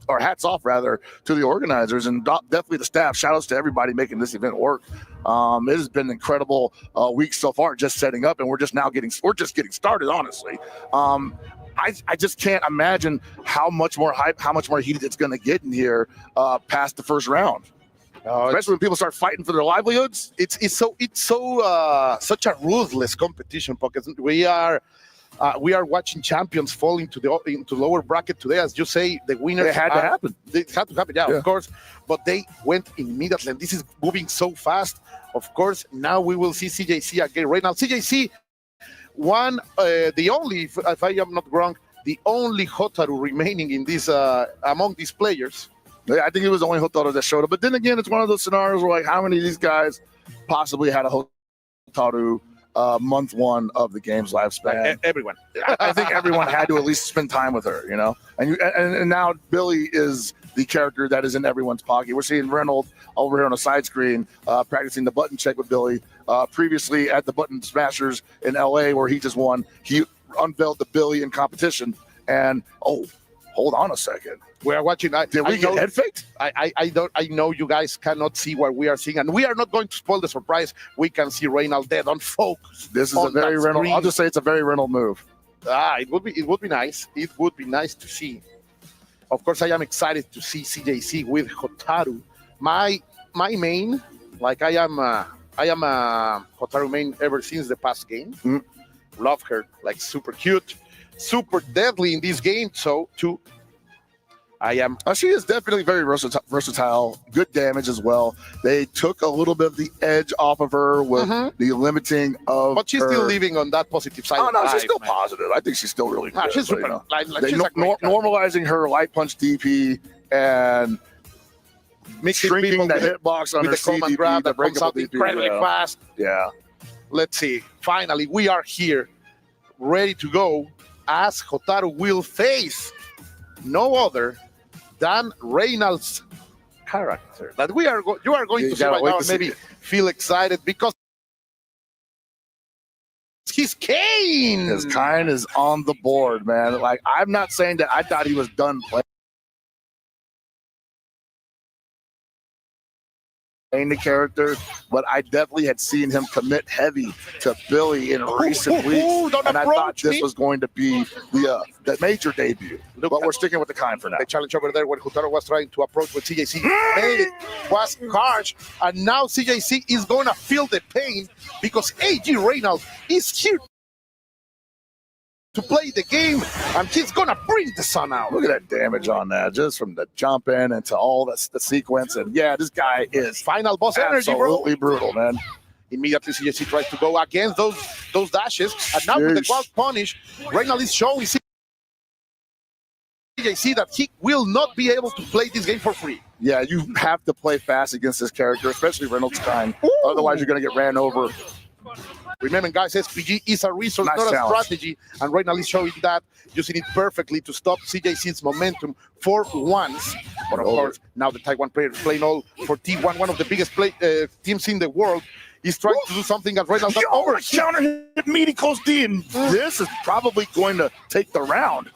Speaker 16: rather, to the organizers and definitely the staff. Shout outs to everybody making this event work. It has been an incredible week so far, just setting up, and we're just getting started, honestly. I just can't imagine how much more hype, how much more heated it's going to get in here past the first round. Especially when people start fighting for their livelihoods.
Speaker 4: It's such a ruthless competition, Pockets. We are watching champions fall into the lower bracket today, as you say. The winners
Speaker 16: It had to happen.
Speaker 4: It had to happen, yeah, of course. But they went immediately, and this is moving so fast. Of course, now we will see CJC again. Right now, CJC won the only, if I am not wrong, the only Hotaru remaining in this among these players.
Speaker 16: Yeah, I think it was the only Hotaru that showed up. But then again, it's one of those scenarios where, like, how many of these guys possibly had a Hotaru month one of the game's lifespan?
Speaker 4: Everyone.
Speaker 16: I think everyone had to at least spend time with her, you know? And now Billy is the character that is in everyone's pocket. We're seeing Reynolds over here on a side screen practicing the button check with Billy. Previously at the Button Smashers in LA, where he just won, he unveiled the Billy in competition. And, hold on a second.
Speaker 4: We are watching.
Speaker 16: Did we get head faked?
Speaker 4: I know you guys cannot see what we are seeing, and we are not going to spoil the surprise. We can see Reynolds dead on focus.
Speaker 16: This is a very Reynolds. I'll just say it's a very Reynolds move.
Speaker 4: It would be nice. It would be nice to see. Of course, I am excited to see CJC with Hotaru. My main, like I am a Hotaru main ever since the past game. Love her, like super cute, super deadly in this game. So too. I am.
Speaker 16: She is definitely very versatile. Good damage as well. They took a little bit of the edge off of her with the limiting of.
Speaker 4: But she's still living on that positive side.
Speaker 16: Oh no,
Speaker 4: of
Speaker 16: she's
Speaker 4: life,
Speaker 16: still
Speaker 4: man.
Speaker 16: positive. I think she's still really good.
Speaker 4: She's
Speaker 16: but,
Speaker 4: super.
Speaker 16: They
Speaker 4: she's a great
Speaker 16: normalizing her light punch DP and
Speaker 4: mixing
Speaker 16: shrinking
Speaker 4: people
Speaker 16: the hitbox on
Speaker 4: with
Speaker 16: her
Speaker 4: the command
Speaker 16: CDP,
Speaker 4: grab
Speaker 16: the
Speaker 4: that comes out
Speaker 16: breakable DP.
Speaker 4: incredibly fast.
Speaker 16: Yeah.
Speaker 4: Let's see. Finally, we are here, ready to go, as Hotaru will face no other than Reynolds' character that you are going to see right now. Maybe feel excited because his Kane.
Speaker 16: His Kane is on the board, man. Like, I'm not saying that I thought he was done playing the character, but I definitely had seen him commit heavy to Billy in recent weeks, and I thought this was going to be the major debut. But we're sticking with the Kine for now.
Speaker 4: The challenge over there when Hotaru was trying to approach with CJC made it was harsh, and now CJC is going to feel the pain because AG Reynolds is here to play the game, and he's gonna bring the sun out.
Speaker 16: Look at that damage on that, just from the jump in into all the sequence. And yeah, this guy is
Speaker 4: final boss energy, bro.
Speaker 16: Absolutely brutal, man.
Speaker 4: Immediately, CJC tries to go against those dashes, and now with the wild punish, Reynolds is showing CJC that he will not be able to play this game for free.
Speaker 16: Yeah, you have to play fast against this character, especially Reynolds' Kine. Otherwise, you're gonna get ran over.
Speaker 4: Remember, guys, SPG is a resource,
Speaker 16: Nice
Speaker 4: not
Speaker 16: challenge.
Speaker 4: a strategy, and Reynolds is showing that, using it perfectly to stop CJC's momentum for once. But of course, now the Taiwan player playing all for T1, one of the biggest teams in the world, is trying to do something that Reynolds got over.
Speaker 16: Counter hit meaty close D, and this is probably going to take the round.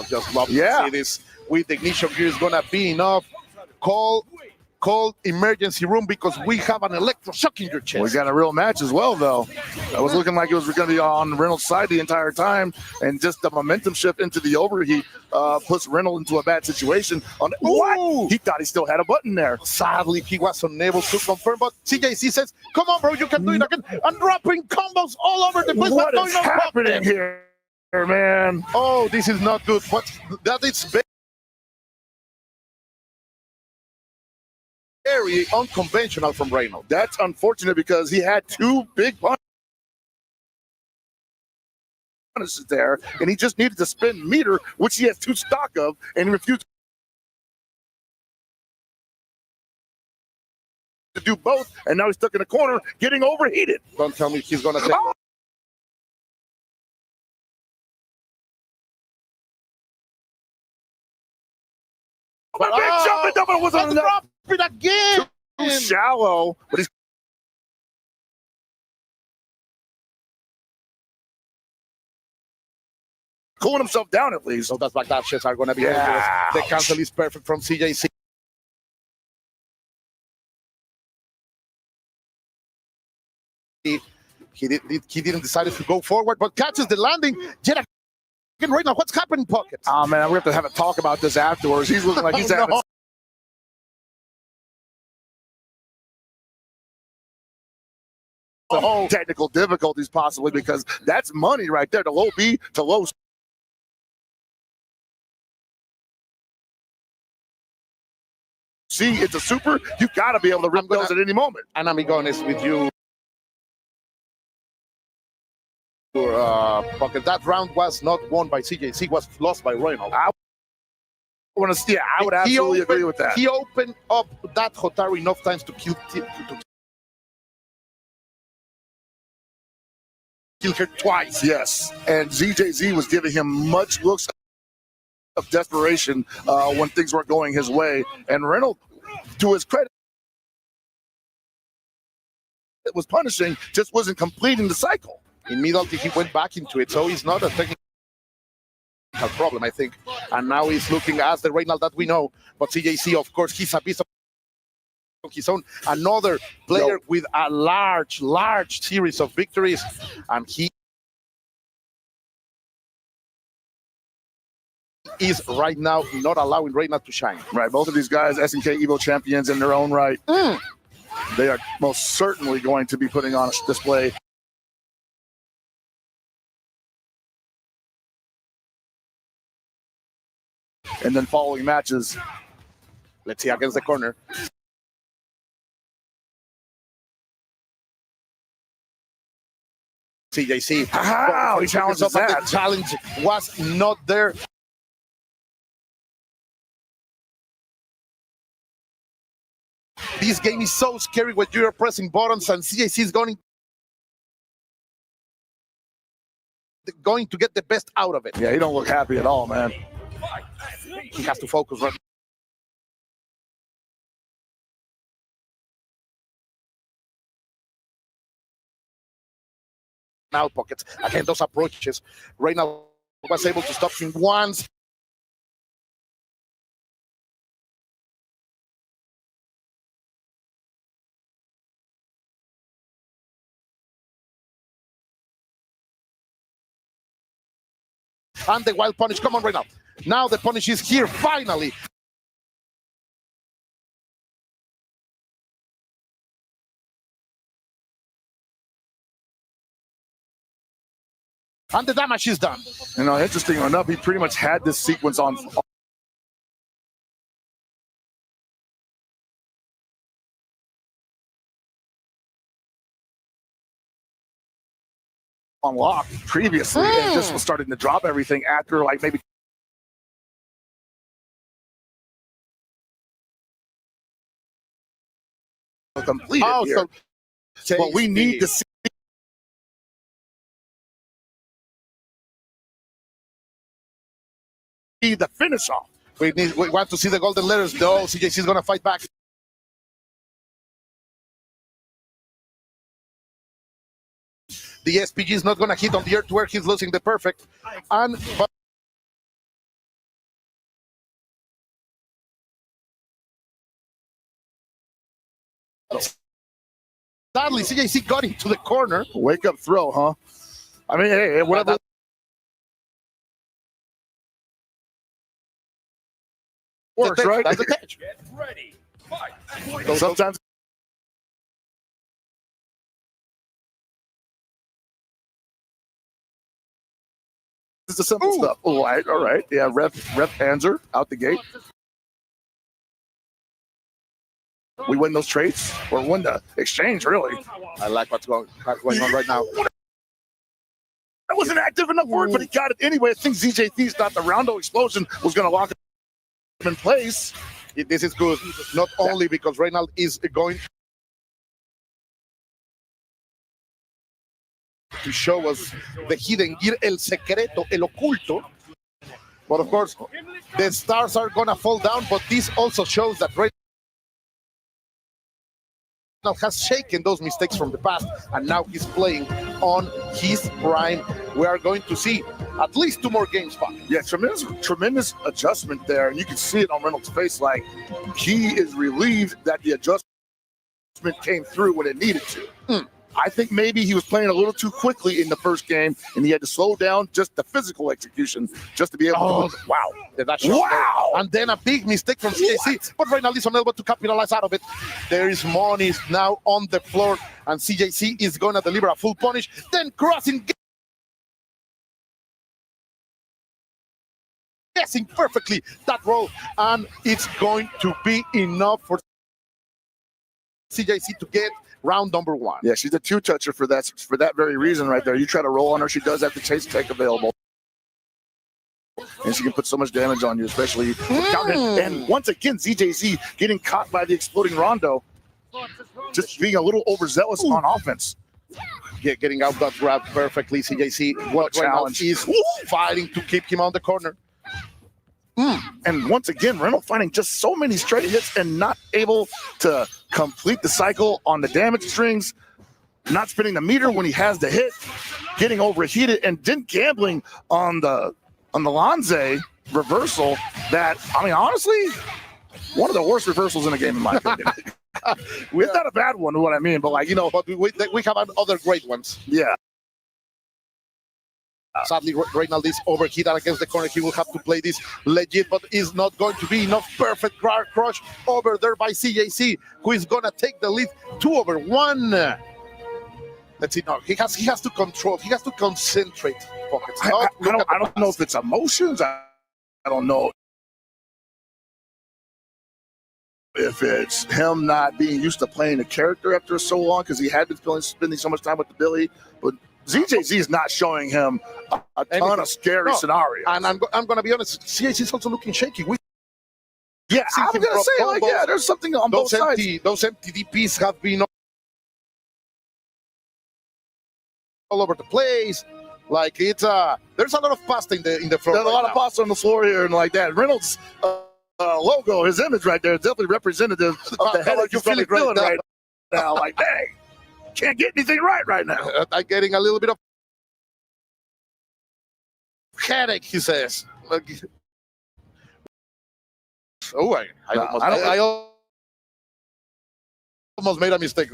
Speaker 4: Just love to see this. With the ignition gear is going to be enough. Call emergency room because we have an electroshock in your chest.
Speaker 16: We got a real match as well, though. It was looking like it was going to be on Reynolds' side the entire time, and just the momentum shift into the overheat puts Reynolds into a bad situation. What? He thought he still had a button there.
Speaker 4: Sadly, he was unable to confirm, but CJC says, come on, bro, you can do it again. I'm dropping combos all over the place.
Speaker 16: What is happening here, man?
Speaker 4: Oh, this is not good. But that is very unconventional from Reynolds.
Speaker 16: That's unfortunate because he had two big punishes there, and he just needed to spin meter, which he has two stock of, and he refused to do both, and now he's stuck in a corner getting overheated.
Speaker 4: Don't tell me he's going to take...
Speaker 16: But jumping double was on
Speaker 4: drop it again.
Speaker 16: Too shallow, but he's cooling himself down at least.
Speaker 4: So that's like dashes are going to be
Speaker 16: Yeah.
Speaker 4: dangerous. The cancel is perfect from CJC. He didn't decide to go forward, but catches the landing. Yet again, right now, what's happening, Pocket?
Speaker 16: Oh man, we have to have a talk about this afterwards. He's looking like he's having technical difficulties possibly, because that's money right there. The low B to low C. It's a super. You got to be able to rip those at any moment.
Speaker 4: And I'm being honest with you. Pocket, that round was not won by CJC, was lost by Reynolds.
Speaker 16: I would absolutely agree with that.
Speaker 4: He opened up that Hotaru enough times to kill her twice.
Speaker 16: Yes, and ZJZ was giving him much looks of desperation when things weren't going his way. And Reynolds, to his credit, it was punishing, just wasn't completing the cycle.
Speaker 4: Immediately he went back into it, so it's not a technical problem, I think. And now he's looking as the Reynolds that we know. But CJC, of course, he's a piece of his own. Another player with a large series of victories, and he is right now not allowing Reynolds to shine.
Speaker 16: Right, both of these guys, SNK Evo champions in their own right. They are most certainly going to be putting on a display. and then following matches. Let's see against the corner. CJC.
Speaker 17: How he challenges that.
Speaker 16: The challenge was not there. This game is so scary when you're pressing buttons, and CJC is going to get the best out of it.
Speaker 17: Yeah, he don't look happy at all, man.
Speaker 16: He has to focus right now. Pockets again, those approaches. Right now was able to stop him once. And the wild punish, come on right now. Now the punish is here, finally. And the damage is done.
Speaker 17: You know, interesting enough, he pretty much had this sequence on lock previously, and just was starting to drop everything after like maybe completed here.
Speaker 16: So
Speaker 17: but we need to see
Speaker 16: the finish off. We want to see the golden letters, though. CJC is going to fight back. The SPG is not going to hit on the earth where he's losing the perfect. But sadly, CJC got into the corner.
Speaker 17: Wake up throw, huh? I mean, hey, whatever. Works, right?
Speaker 16: That's the catch.
Speaker 14: Get ready. Fight.
Speaker 17: Sometimes it's the simple stuff. All right. Yeah, Ref Panzer out the gate. We win those trades or win the exchange, really.
Speaker 16: I like what's going on right now.
Speaker 17: That wasn't active enough for it, but he got it anyway. I think ZJT thought the Rondo explosion was going to lock it in place.
Speaker 16: This is good, not only because Reynald is going to show us the hidden gear, el secreto, el oculto. But of course, the stars are going to fall down, but this also shows that Reynald has shaken those mistakes from the past, and now he's playing on his prime. We are going to see at least 2 more games back.
Speaker 17: Yeah, tremendous adjustment there. And you can see it on Reynolds' face, like he is relieved that the adjustment came through when it needed to. I think maybe he was playing a little too quickly in the first game, and he had to slow down just the physical execution just to be able to. Wow.
Speaker 16: Wow. And then a big mistake from CJC, but Reynald is unable to capitalize out of it. There is money now on the floor, and CJC is going to deliver a full punish, then crossing, guessing perfectly that roll, and it's going to be enough for CJC to get round number 1.
Speaker 17: Yeah, she's a 2-toucher for that very reason right there. You try to roll on her, she does have the chase tech available. And she can put so much damage on you, especially and once again, ZJZ getting caught by the exploding Rondo, just being a little overzealous on offense.
Speaker 16: Getting out that grab perfectly. CJC, what challenge is fighting to keep him on the corner.
Speaker 17: And once again, Reynolds finding just so many straight hits and not able to complete the cycle on the damage strings, not spinning the meter when he has the hit, getting overheated, and then gambling on the Lanze reversal that, I mean, honestly, one of the worst reversals in the game, in my opinion. It's not a bad one, what I mean, but
Speaker 16: but we have other great ones.
Speaker 17: Yeah.
Speaker 16: Sadly, Reynald is overheated against the corner. He will have to play this legit, but is not going to be enough. Perfect crush over there by CJC, who is going to take the lead 2-1. Let's see now. He has to control. He has to concentrate. Pockets.
Speaker 17: I don't know if it's emotions. I don't know
Speaker 16: if it's him not being used to playing a character after so long because he had been spending so much time with the Billy. But ZJZ is not showing him a ton of scary scenarios.
Speaker 4: And I'm going to be honest, CJC is also looking shaky.
Speaker 16: Yeah, I'm going to say, like, yeah, there's something on both sides.
Speaker 4: Those empty DPs have been all over the place. Like, it's there's a lot of pasta in the floor.
Speaker 16: There's a lot of pasta on the floor here and like that. Reynolds' logo, his image right there, is definitely representative of the headache you're feeling right now. Like, dang, can't get anything right now.
Speaker 4: I'm getting a little bit of headache, he says. Oh, I almost made a mistake.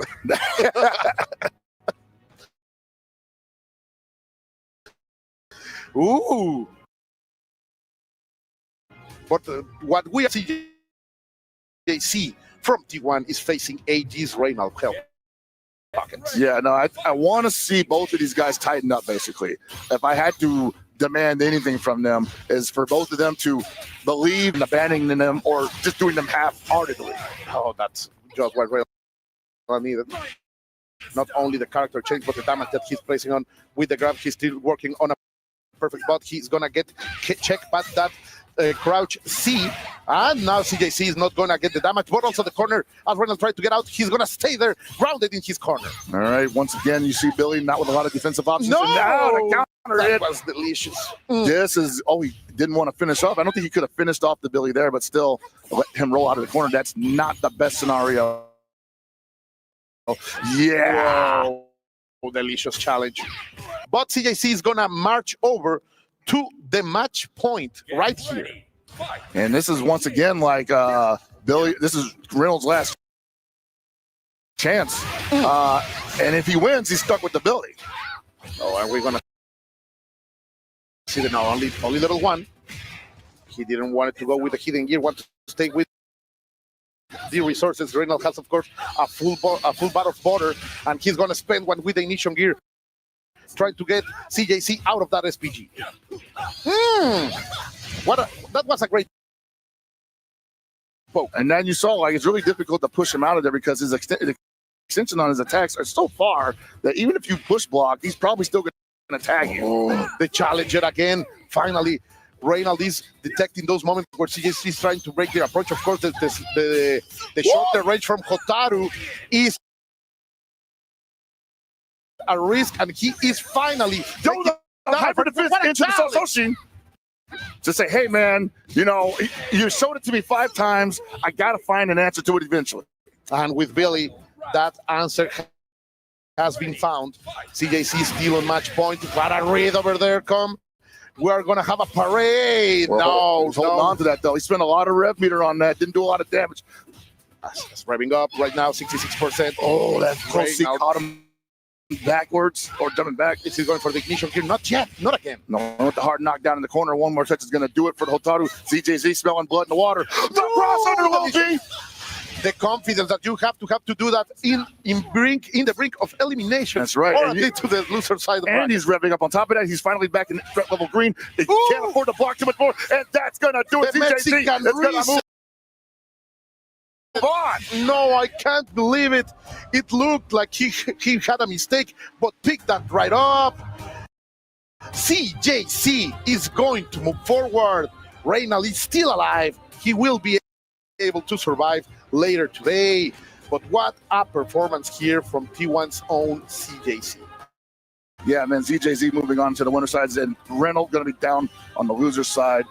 Speaker 4: Ooh. But what we see from T1 is facing AG's Reynald help pockets.
Speaker 16: Yeah, no, I want to see both of these guys tighten up, basically. If I had to demand anything from them, is for both of them to believe in abandoning them or just doing them half-heartedly.
Speaker 4: Oh, that's just what Reynald needed. Not only the character change, but the damage that he's placing on with the grab. He's still working on a perfect spot. He's going to get checked by that crouch C, and now CJC is not going to get the damage, but also the corner. As Reynald tried to get out, he's going to stay there, grounded in his corner.
Speaker 16: All right, once again, you see Billy not with a lot of defensive options.
Speaker 4: No!
Speaker 16: And now the counter
Speaker 4: That
Speaker 16: hit.
Speaker 4: was delicious.
Speaker 16: This is, he didn't want to finish off. I don't think he could have finished off the Billy there, but still let him roll out of the corner. That's not the best scenario. Yeah.
Speaker 4: Whoa. Delicious challenge. But CJC is going to march over to the match point right here.
Speaker 16: And this is once again like Billy, this is Reynolds' last chance. And if he wins, he's stuck with the Billy.
Speaker 4: Oh, and we're going to see that now only level 1. He didn't want it to go with the hidden gear, want to stay with the resources. Reynald has, of course, a full bar of border, and he's going to spend one with the ignition gear, trying to get CJC out of that SPG. That was a great poke.
Speaker 16: And then you saw, like, it's really difficult to push him out of there because his extension on his attacks are so far that even if you push block, he's probably still going to tag you.
Speaker 4: The challenger again. Finally, Reynald is detecting those moments where CJC is trying to break their approach. Of course, the shorter range from COTW is a risk, and he is finally
Speaker 16: doing the hyper defense into the Soshin. To say, hey, man, you showed it to me 5 times. I got to find an answer to it eventually.
Speaker 4: And with Billy, that answer has been found. CJC is still on match point. What a read over there, We're going to have a parade.
Speaker 16: He's holding on to that, though. He spent a lot of rev meter on that. Didn't do a lot of damage.
Speaker 4: It's revving up right now, 66%.
Speaker 16: Oh, that's close. He caught him backwards or jumping back.
Speaker 4: Is he going for the ignition here? Not yet. Not again.
Speaker 16: No, with the hard knockdown in the corner. One more touch is going to do it for the Hotaru. CJZ smelling blood in the water. The cross under Lil G.
Speaker 4: The confidence that you have to do that in the brink of elimination.
Speaker 16: That's right.
Speaker 4: Or at least to the loser side of the
Speaker 16: And he's revving up on top of that. He's finally back in threat level green. He can't afford to block too much more. And that's going to do it. CJZ. It's going to move on.
Speaker 4: No, I can't believe it. It looked like he had a mistake, but picked that right up. CJC is going to move forward. Reynald is still alive. He will be able to survive later today. But what a performance here from T1's own CJC.
Speaker 16: Yeah, man, ZJZ moving on to the winner side, and Reynolds going to be down on the loser side.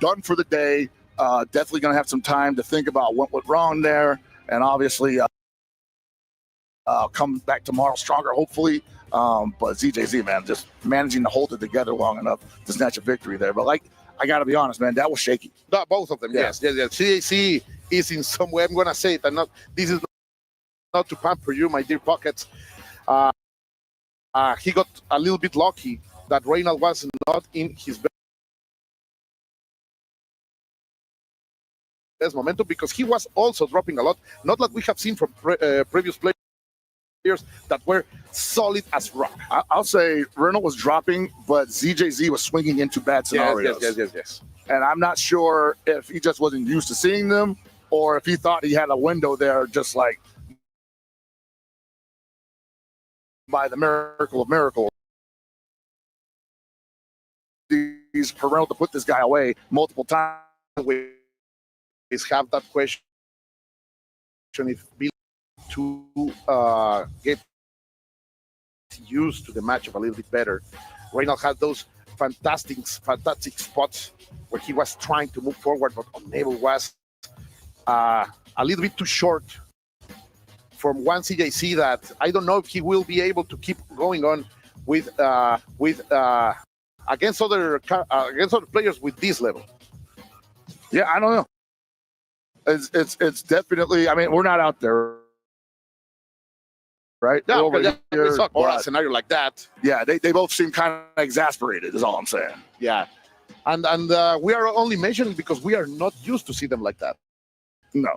Speaker 16: Done for the day. Definitely going to have some time to think about what went wrong there, and obviously come back tomorrow stronger, hopefully. But ZJZ, man, just managing to hold it together long enough to snatch a victory there. But I got to be honest, man, that was shaky.
Speaker 4: Both of them, yes. CJC is in some way, I'm going to say it, and this is not to pamper you, my dear pockets. He got a little bit lucky that Reynald was not in his best momentum, because he was also dropping a lot, not like we have seen from previous players that were solid as rock.
Speaker 16: I'll say Reynald was dropping, but ZJZ was swinging into bad scenarios.
Speaker 4: Yes.
Speaker 16: And I'm not sure if he just wasn't used to seeing them, or if he thought he had a window there, just like by the miracle of miracles, he's parental to put this guy away multiple times. Is have that question if to get used to the matchup a little bit better. Reynolds had those fantastic spots where he was trying to move forward, but unable, was a little bit too short from one CJC that I don't know if he will be able to keep going on with against other players with this level. Yeah, I don't know. It's definitely. I mean, we're not out there, right?
Speaker 4: Yeah,
Speaker 16: over
Speaker 4: but
Speaker 16: here,
Speaker 4: we saw more
Speaker 16: but-
Speaker 4: a scenario like that.
Speaker 16: Yeah, they both seem kind of exasperated. Is all I'm saying.
Speaker 4: Yeah, and we are only mentioning because we are not used to see them like that.
Speaker 16: No.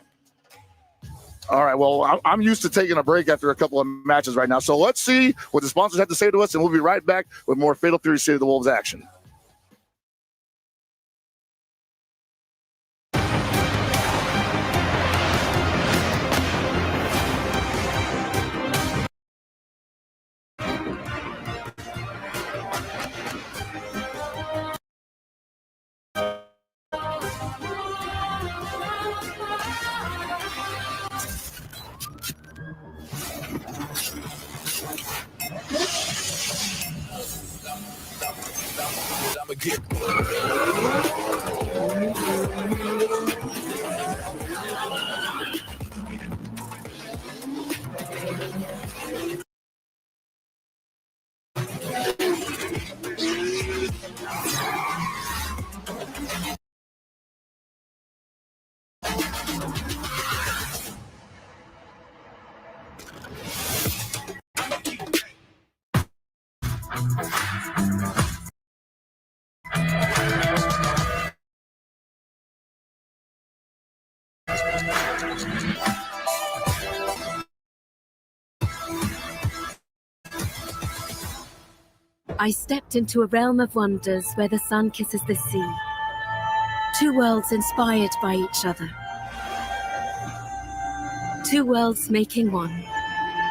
Speaker 16: All right. Well, I'm used to taking a break after a couple of matches right now. So let's see what the sponsors have to say to us, and we'll be right back with more Fatal Fury City of the Wolves action.
Speaker 19: I stepped into a realm of wonders where the sun kisses the sea. Two worlds inspired by each other. Two worlds making one.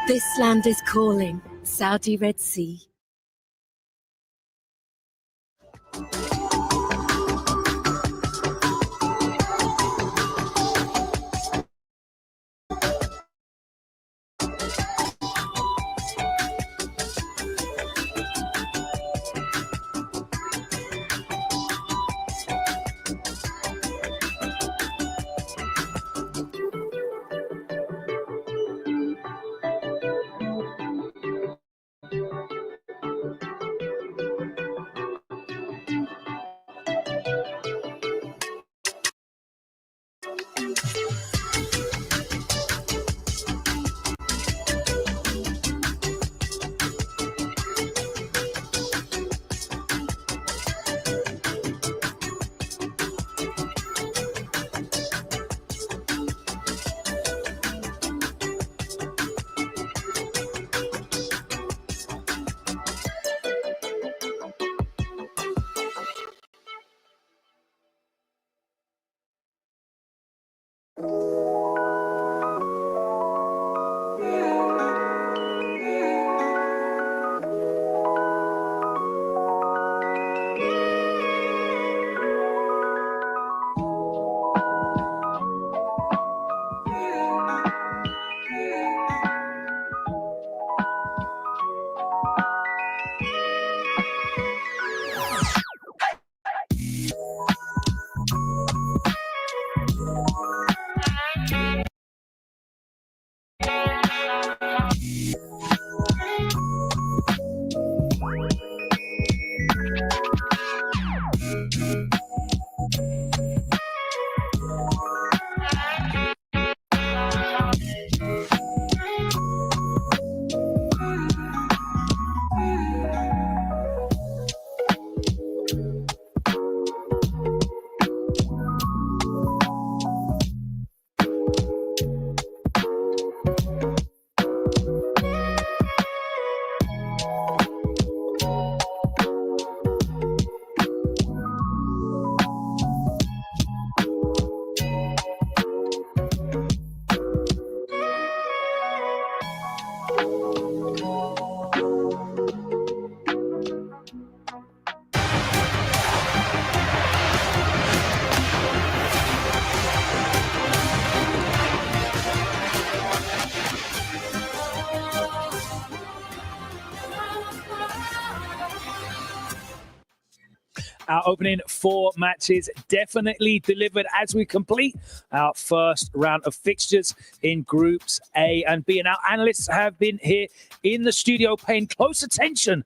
Speaker 19: This land is calling, Saudi Red Sea.
Speaker 7: our opening 4 matches definitely delivered as we complete our first round of fixtures in Groups A and B. And our analysts have been here in the studio paying close attention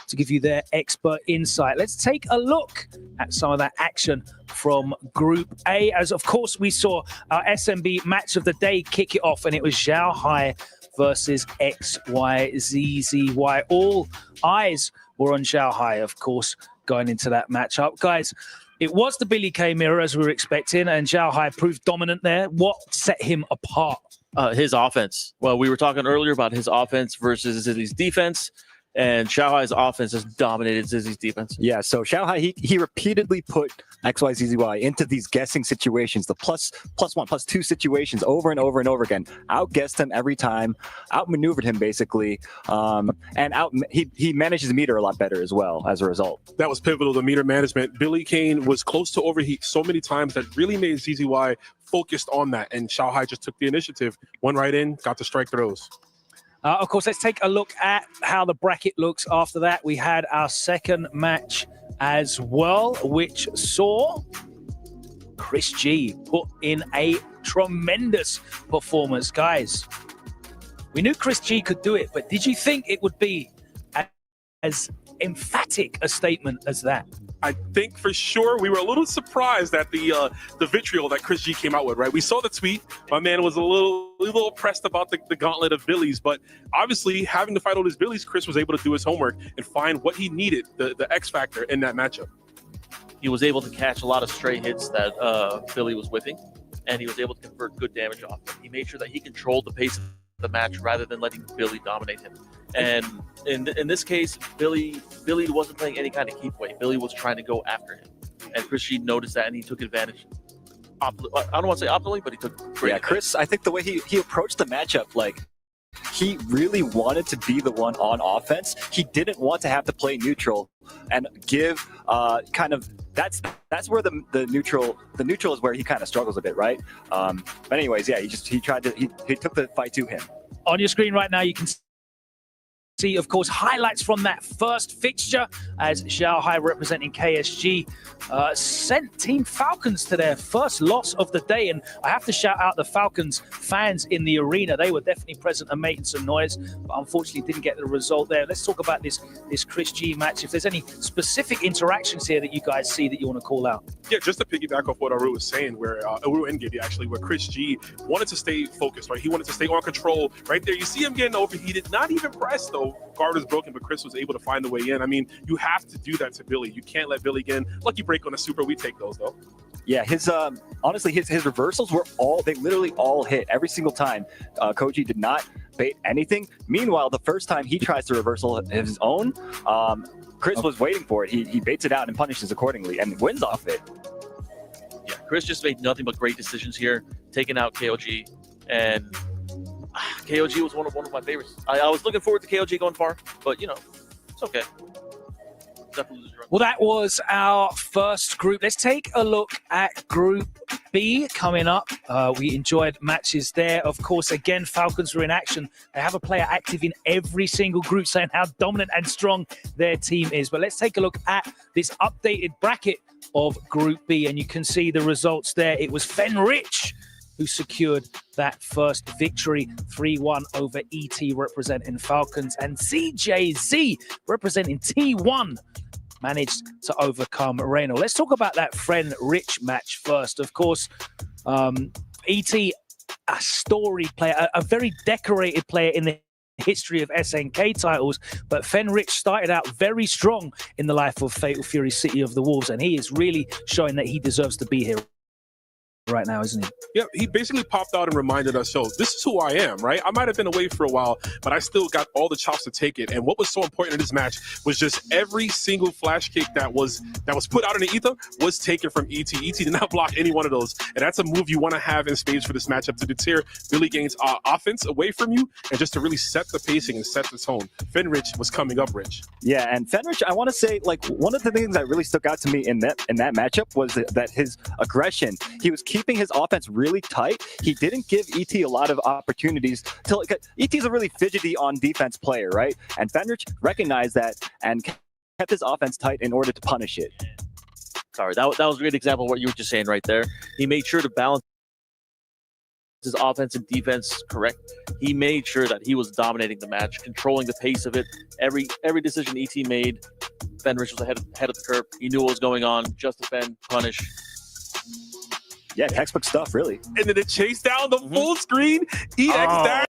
Speaker 7: to give you their expert insight. Let's take a look at some of that action from Group A, as of course we saw our SMB match of the day kick it off, and it was Zhao Hai versus XYZZY. All eyes were on Zhao Hai, of course, going into that matchup. Guys, it was the Billy Kay mirror as we were expecting, and Zhao Hai proved dominant there. What set him apart?
Speaker 9: His offense. Well, we were talking earlier about his offense versus Zizzy's defense. And Zhao Hai's offense has dominated Zizzy's defense.
Speaker 2: Yeah, so Zhao Hai, he repeatedly put XYZZY into these guessing situations, the plus one, plus two situations over and over and over again. Outguessed him every time, outmaneuvered him basically, and he manages the meter a lot better as well as a result.
Speaker 10: That was pivotal, the meter management. Billy Kane was close to overheat so many times that really made ZZY focused on that, and Zhao Hai just took the initiative, went right in, got the strike throws.
Speaker 7: Of course, let's take a look at how the bracket looks after that. We had our second match as well, which saw Chris G put in a tremendous performance. Guys, we knew Chris G could do it, but did you think it would be as emphatic a statement as that?
Speaker 10: I think for sure we were a little surprised at the vitriol that Chris G came out with, right? We saw the tweet. My man was a little pressed about the gauntlet of Billies, but obviously having to fight all his Billies, Chris was able to do his homework and find what he needed, the X factor in that matchup.
Speaker 9: He was able to catch a lot of stray hits that Billy was whipping, and he was able to convert good damage off them. He made sure that he controlled the pace of the match rather than letting Billy dominate him. And in this case, Billy wasn't playing any kind of keep weight. Billy was trying to go after him, and Chris G noticed that, and he took advantage. I don't want to say optimally, but he took great advantage.
Speaker 2: Chris, I think the way he approached the matchup, like, he really wanted to be the one on offense. He didn't want to have to play neutral and give kind of that's where the neutral is where he kind of struggles a bit, right? But anyways, yeah, he took the fight to him.
Speaker 7: On your screen right now, you can see, of course, highlights from that first fixture as Zhao Hai representing KSG sent Team Falcons to their first loss of the day. And I have to shout out the Falcons fans in the arena. They were definitely present and making some noise, but unfortunately didn't get the result there. Let's talk about this Chris G match. If there's any specific interactions here that you guys see that you want to call out.
Speaker 10: Yeah, just to piggyback off what Aru was saying, where Aru and Gibby actually, where Chris G wanted to stay focused, right? He wanted to stay on control right there. You see him getting overheated, not even pressed though. Guard was broken, but Chris was able to find the way in. I mean, you have to do that to Billy. You can't let Billy get in. Lucky break on a super. We take those though.
Speaker 2: Yeah, his honestly, his reversals were they literally all hit every single time. Koji did not bait anything. Meanwhile, the first time he tries to reversal of his own, Chris was waiting for it. He baits it out and punishes accordingly and wins off it.
Speaker 9: Yeah, Chris just made nothing but great decisions here, taking out KOG, and KOG was one of my favorites. I was looking forward to KOG going far, but it's okay.
Speaker 7: Well, that was our first group. Let's take a look at Group B coming up. We enjoyed matches there. Of course, again, Falcons were in action. They have a player active in every single group saying how dominant and strong their team is. But let's take a look at this updated bracket of Group B, and you can see the results there. It was Fenrich who secured that first victory, 3-1 over ET representing Falcons, and CJZ representing T1 managed to overcome Reno. Let's talk about that Fenrich match first. Of course, ET, a storied player, a very decorated player in the history of SNK titles, but Fenrich started out very strong in the life of Fatal Fury City of the Wolves, and he is really showing that he deserves to be here right now, isn't he?
Speaker 10: Yeah, he basically popped out and reminded us, so this is who I am, right? I might have been away for a while, but I still got all the chops to take it. And what was so important in this match was just every single flash kick that was put out in the ether was taken from ET. ET did not block any one of those. And that's a move you want to have in spades for this matchup, to deter Billy Gaines' offense away from you and just to really set the pacing and set the tone. Fenrich was coming up, Rich.
Speaker 2: Yeah, and Fenrich, I want to say, like, one of the things that really stuck out to me in that matchup was that his aggression. He was keeping his offense really tight. He didn't give ET a lot of opportunities to, like, ET's a really fidgety on defense player, right? And Fenrich recognized that and kept his offense tight in order to punish it.
Speaker 9: Sorry, that was a great example of what you were just saying right there. He made sure to balance his offense and defense correct. He made sure that he was dominating the match, controlling the pace of it. Every decision ET made, Fenrich was ahead of the curve. He knew what was going on. Just defend, punish.
Speaker 2: Yeah, textbook stuff, really.
Speaker 10: And then it chased down the full screen. EX down.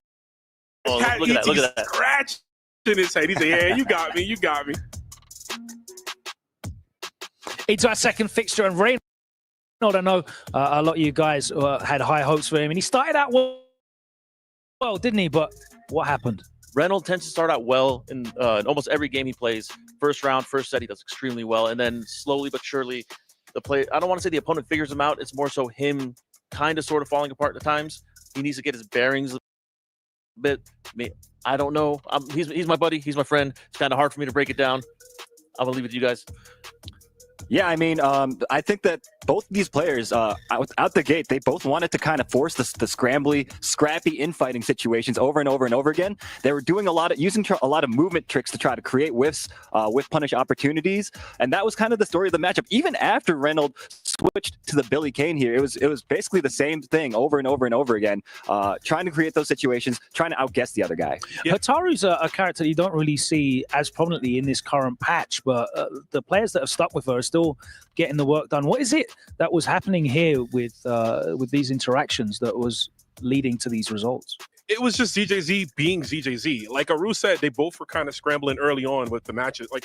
Speaker 9: Look at that.
Speaker 10: Scratch in his head. He said, yeah, you got me. You got me.
Speaker 7: Into our second fixture, and Reynolds, I know a lot of you guys had high hopes for him, and he started out well, didn't he? But what happened?
Speaker 9: Reynolds tends to start out well in almost every game he plays. First round, first set, he does extremely well, and then slowly but surely, I don't want to say the opponent figures him out. It's more so him kind of sort of falling apart at times. He needs to get his bearings a bit. I don't know. He's my buddy. He's my friend. It's kind of hard for me to break it down. I'm going to leave it to you guys.
Speaker 2: Yeah, I mean, I think that both these players, out the gate, they both wanted to kind of force the scrappy infighting situations over and over and over again. They were doing using a lot of movement tricks to try to create whiff punish opportunities, and that was kind of the story of the matchup. Even after Reynolds switched to the Billy Kane here, it was basically the same thing over and over and over again, trying to create those situations, trying to outguess the other guy.
Speaker 7: Yeah. Hotaru's a character you don't really see as prominently in this current patch, but the players that have stuck with her are still getting the work done. What is it that was happening here with these interactions that was leading to these results?
Speaker 10: It was just ZJZ being ZJZ. Like Aru said, they both were kind of scrambling early on with the matches, like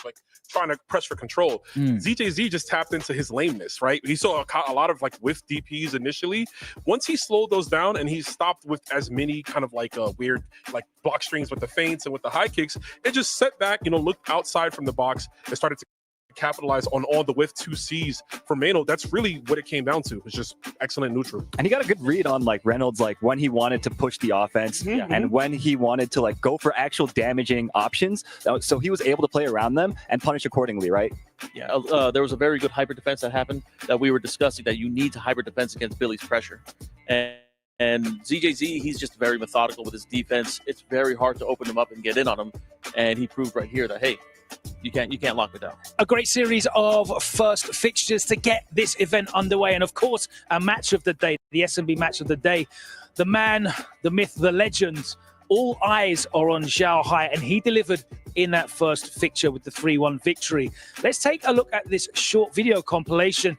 Speaker 10: trying to press for control. ZJZ just tapped into his lameness, right? He saw a lot of like whiff DPs initially. Once he slowed those down and he stopped with as many kind of like weird like block strings with the feints and with the high kicks, it just set back, looked outside from the box and started to capitalize on all the whiff 2Cs for Mano. That's really what it came down to. It's just excellent neutral.
Speaker 2: And he got a good read on like Reynolds, like when he wanted to push the offense and when he wanted to like go for actual damaging options. So he was able to play around them and punish accordingly, right?
Speaker 9: Yeah, there was a very good hyper defense that happened that we were discussing, that you need to hyper defense against Billy's pressure. And ZJZ, he's just very methodical with his defense. It's very hard to open him up and get in on him. And he proved right here that, hey, you can't lock me down.
Speaker 7: A great series of first fixtures to get this event underway. And of course, a match of the day, the SMB match of the day. The man, the myth, the legend, all eyes are on Xiao Hai, and he delivered in that first fixture with the 3-1 victory. Let's take a look at this short video compilation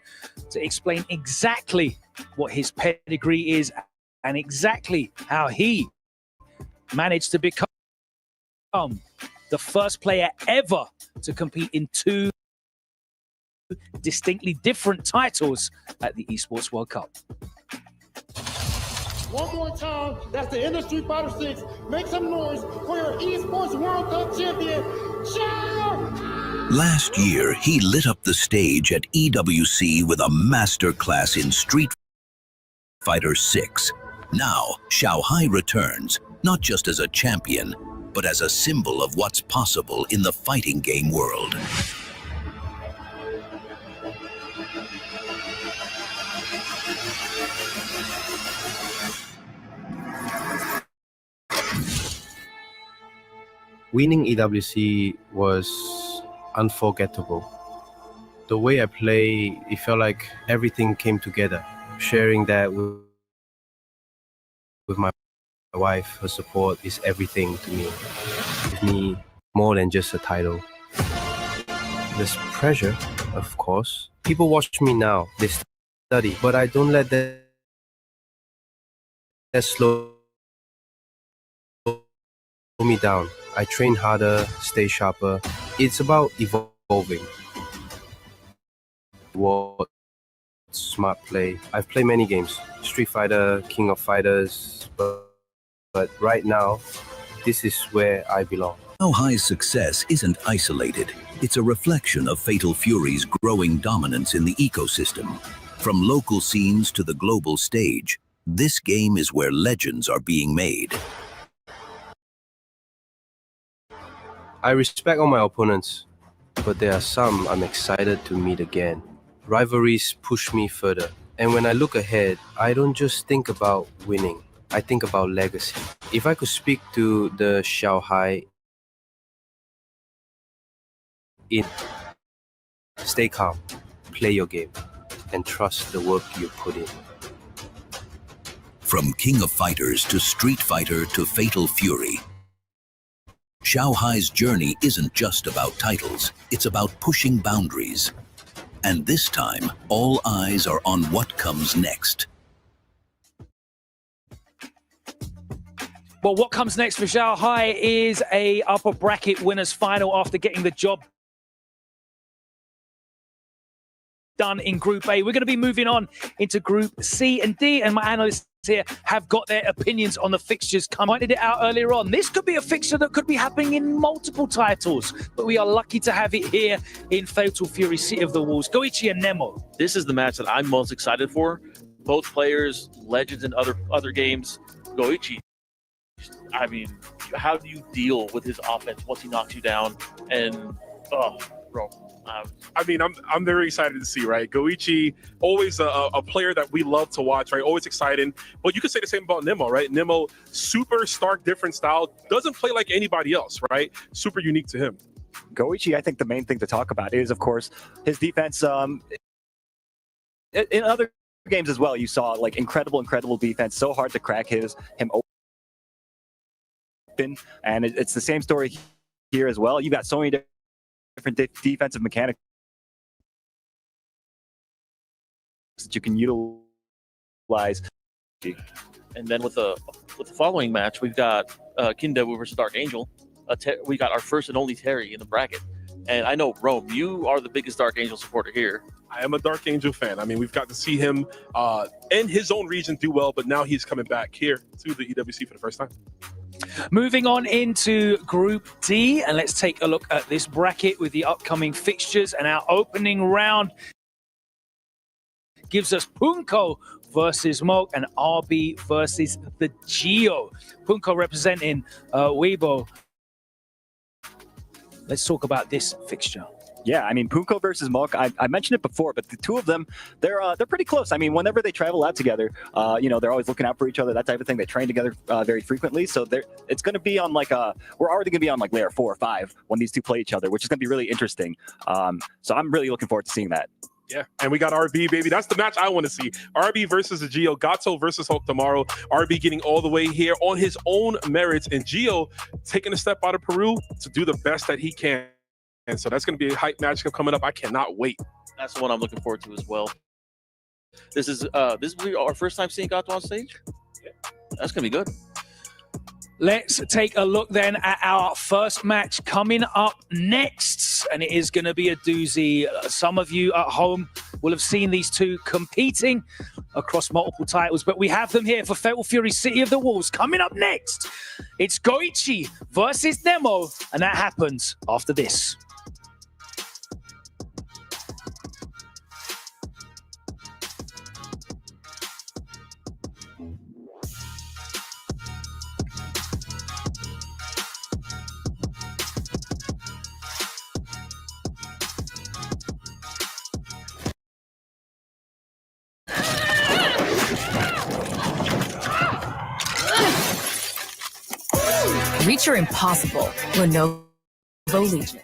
Speaker 7: to explain exactly what his pedigree is and exactly how he managed to become the first player ever to compete in two distinctly different titles at the Esports World Cup.
Speaker 17: One more time, that's the Industry Fighter 6. Make some noise for your Esports World Cup champion, Xiao!
Speaker 20: Last year, he lit up the stage at EWC with a masterclass in Street Fighter 6. Now, Xiao Hai returns, not just as a champion, but as a symbol of what's possible in the fighting game world.
Speaker 5: Winning EWC was unforgettable. The way I play, it felt like everything came together. Sharing that with my wife, her support is everything to me. It's me more than just a title. There's pressure, of course. People watch me now, they study, but I don't let that slow me down. I train harder, stay sharper. It's about evolving. What smart play. I've played many games. Street Fighter, King of Fighters, but right now, this is where I belong.
Speaker 20: Xiao Hai's success isn't isolated. It's a reflection of Fatal Fury's growing dominance in the ecosystem. From local scenes to the global stage, this game is where legends are being made.
Speaker 5: I respect all my opponents, but there are some I'm excited to meet again. Rivalries push me further, and when I look ahead, I don't just think about winning. I think about legacy. If I could speak to the Xiao Hai, stay calm, play your game, and trust the work you put in.
Speaker 20: From King of Fighters to Street Fighter to Fatal Fury, Xiaohai's journey isn't just about titles, it's about pushing boundaries. And this time, all eyes are on what comes next.
Speaker 7: Well, what comes next for Xiaohai is a upper bracket winners final after getting the job done in Group A. We're going to be moving on into Group C and D, and my analysts here have got their opinions on the fixtures. I pointed it out earlier on. This could be a fixture that could be happening in multiple titles, but we are lucky to have it here in Fatal Fury City of the Wolves. Goichi and Nemo.
Speaker 9: This is the match that I'm most excited for. Both players, legends in other games. Goichi, I mean, how do you deal with his offense once he knocks you down? And, bro.
Speaker 10: I mean, I'm very excited to see, right? Goichi, always a player that we love to watch, right? Always exciting. But you could say the same about Nemo, right? Nemo, super stark, different style, doesn't play like anybody else, right? Super unique to him.
Speaker 2: Goichi, I think the main thing to talk about is, of course, his defense. In other games as well, you saw like incredible defense. So hard to crack him open, and it's the same story here as well. You got so many different defensive mechanics that you can utilize.
Speaker 9: And then with the following match, we've got Kindewu versus Dark Angel. We got our first and only Terry in the bracket. And I know, Rome, you are the biggest Dark Angel supporter here.
Speaker 10: I am a Dark Angel fan. I mean, we've got to see him in his own region do well, but now he's coming back here to the EWC for the first time.
Speaker 7: Moving on into Group D, and let's take a look at this bracket with the upcoming fixtures. And our opening round gives us Punko versus Moke and RB versus the Geo. Punko representing Weibo. Let's talk about this fixture.
Speaker 2: Yeah, I mean, Punko versus Moke, I mentioned it before, but the two of them, they're pretty close. I mean, whenever they travel out together, they're always looking out for each other, that type of thing. They train together very frequently. So it's going to be on we're already going to be on like layer 4 or 5 when these two play each other, which is going to be really interesting. So I'm really looking forward to seeing that.
Speaker 10: Yeah, and we got RB, baby. That's the match I want to see. RB versus the Geo. Gato versus Hulk tomorrow. RB getting all the way here on his own merits, and Geo taking a step out of Peru to do the best that he can. And so that's going to be a hype match coming up. I cannot wait.
Speaker 9: That's the one I'm looking forward to as well. This is our first time seeing Gato on stage. Yeah. That's going to be good.
Speaker 7: Let's take a look then at our first match coming up next. And it is going to be a doozy. Some of you at home will have seen these two competing across multiple titles, but we have them here for Fatal Fury City of the Wolves. Coming up next, it's Goichi versus Nemo, and that happens after this.
Speaker 21: Reach your impossible. Lenovo Legion.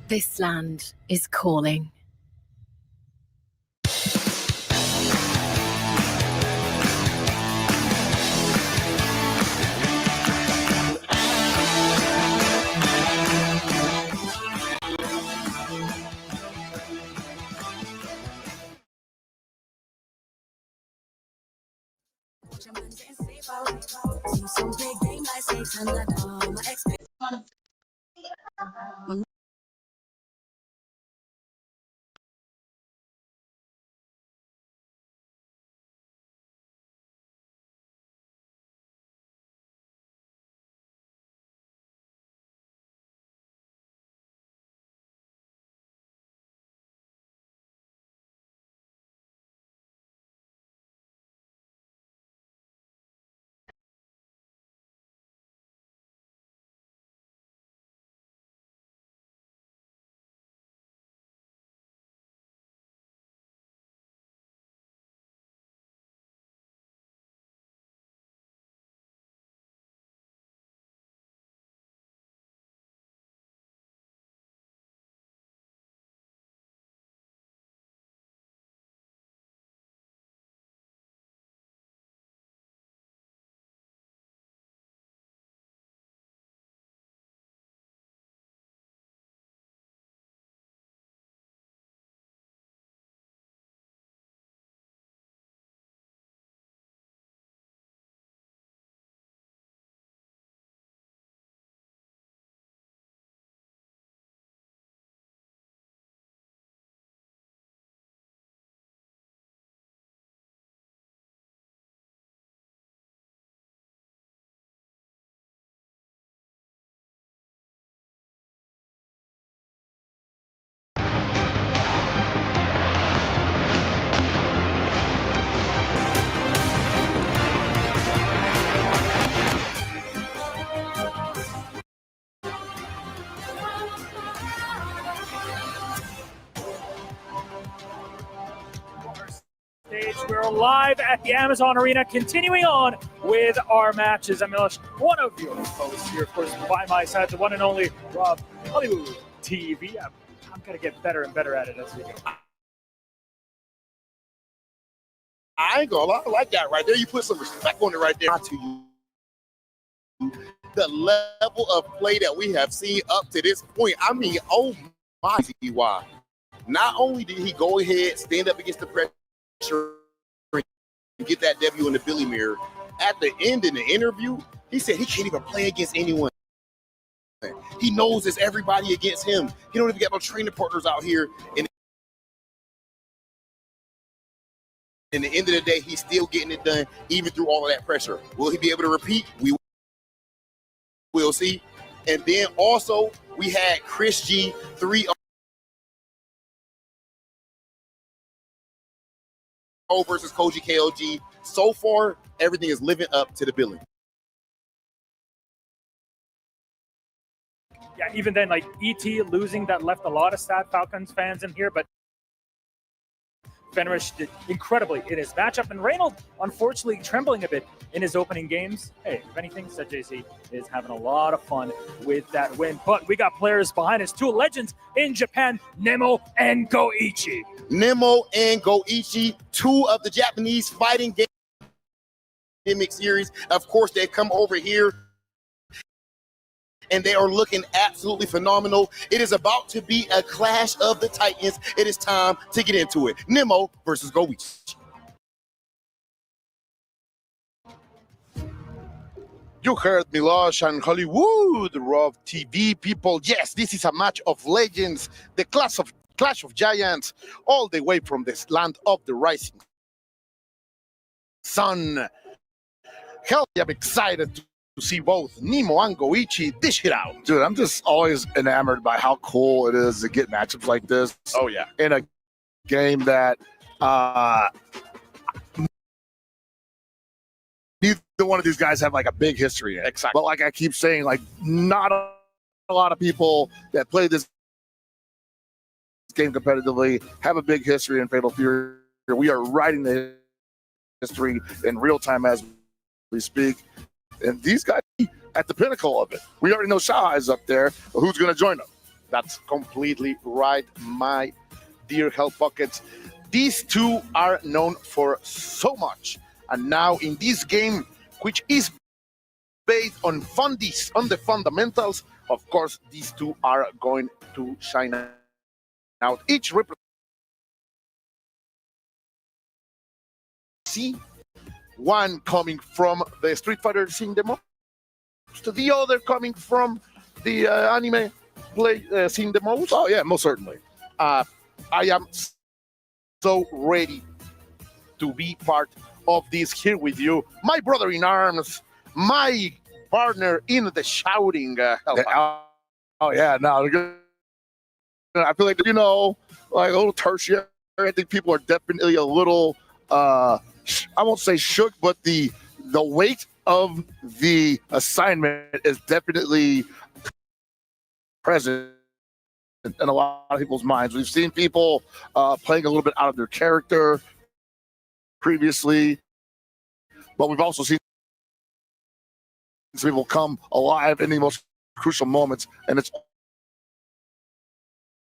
Speaker 21: This land is calling.
Speaker 3: We're live at the Amazon Arena, continuing on with our matches. I'm Milosh, one of your hosts here, of course, by my side, the one and only Rob Hollywood TV. I'm going to get better and better at it as we go.
Speaker 17: I ain't gonna lie, I like that right there. You put some respect on it right there. To you, the level of play that we have seen up to this point. I mean, oh my why. Not only did he go ahead, stand up against the pressure, and get that W in the Billy mirror, at the end in the interview, he said he can't even play against anyone. He knows it's everybody against him. He don't even get no training partners out here. And in the end of the day, he's still getting it done, even through all of that pressure. Will he be able to repeat? We will see. And then also, we had Chris G 3-0 versus Koji KOG. So far, everything is living up to the billing.
Speaker 3: Yeah, even then, like ET losing that left a lot of sad Falcons fans in here, but Fenrish did incredibly in his matchup, and Reynolds, unfortunately, trembling a bit in his opening games. Hey, if anything, said JC is having a lot of fun with that win. But we got players behind us, two legends in Japan, Nemo and Goichi.
Speaker 17: Nemo and Goichi, two of the Japanese fighting game gimmick series. Of course, they come over here and they are looking absolutely phenomenal. It is about to be a clash of the Titans. It is time to get into it. Nemo versus Goichi. You heard Milosh and Hollywood, Rob TV people. Yes, this is a match of legends, the Clash of Giants, all the way from this land of the rising sun. Hell, I'm excited to see both Nemo and Goichi dish it out.
Speaker 16: Dude, I'm just always enamored by how cool it is to get matchups like this.
Speaker 17: Oh, yeah.
Speaker 16: In a game that neither one of these guys have like a big history in.
Speaker 17: Exactly.
Speaker 16: But like I keep saying, like not a lot of people that play this game competitively have a big history in Fatal Fury. We are writing the history in real time as we speak. And these guys at the pinnacle of it. We already know Shahai is up there, but who's going to join them?
Speaker 17: That's completely right, my dear Hell Pockets. These two are known for so much. And now in this game, which is based on the fundamentals, of course, these two are going to shine out. Each represents one coming from the Street Fighter scene demo, to the other coming from the anime play scene demos.
Speaker 16: Oh yeah, most certainly.
Speaker 17: I am so ready to be part of this here with you, my brother in arms, my partner in the shouting.
Speaker 16: Oh yeah, no, I feel like, you know, like a little tertiary. I think people are definitely a little I won't say shook, but the weight of the assignment is definitely present in a lot of people's minds. We've seen people playing a little bit out of their character previously, but we've also seen people come alive in the most crucial moments, and it's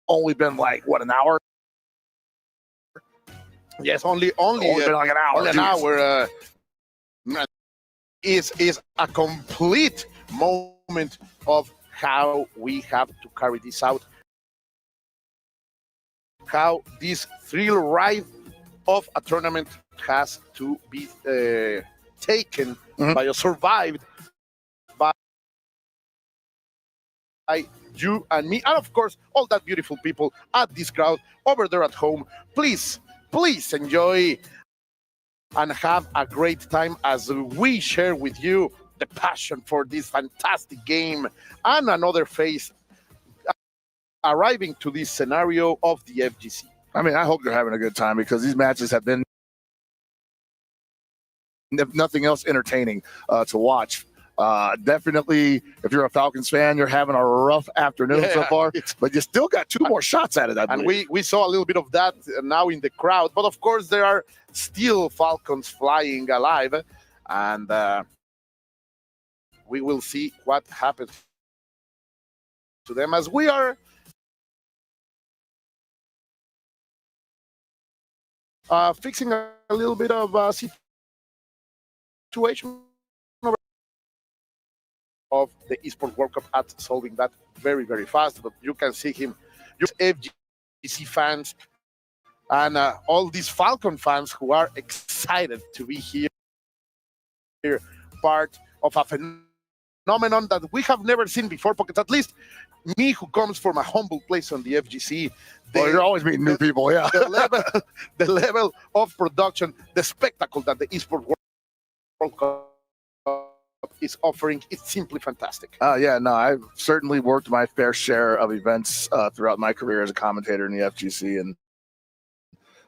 Speaker 16: only been like what, an hour?
Speaker 17: Yes, only
Speaker 16: been like an hour.
Speaker 17: Only an hour. Is a complete moment of how we have to carry this out. How this thrill ride of a tournament has to be taken by or survived by you and me, and of course all that beautiful people at this crowd over there at home. Please enjoy and have a great time as we share with you the passion for this fantastic game and another phase arriving to this scenario of the FGC.
Speaker 16: I mean, I hope you're having a good time, because these matches have been, if nothing else, entertaining to watch. Definitely, if you're a Falcons fan, you're having a rough afternoon so far, but you still got 2 more shots at it, I believe.
Speaker 4: And we saw a little bit of that now in the crowd. But, of course, there are still Falcons flying alive. And we will see what happens to them as we are fixing a little bit of situation of the Esports World Cup at solving that very, very fast. But you can see him, FGC fans, and all these Falcon fans who are excited to be here, part of a phenomenon that we have never seen before, Pockets. At least me, who comes from a humble place on the FGC.
Speaker 16: You're always meeting new people, yeah.
Speaker 4: the level of production, the spectacle that the Esports World Cup is offering, it's simply fantastic.
Speaker 16: Yeah, no, I've certainly worked my fair share of events throughout my career as a commentator in the FGC, and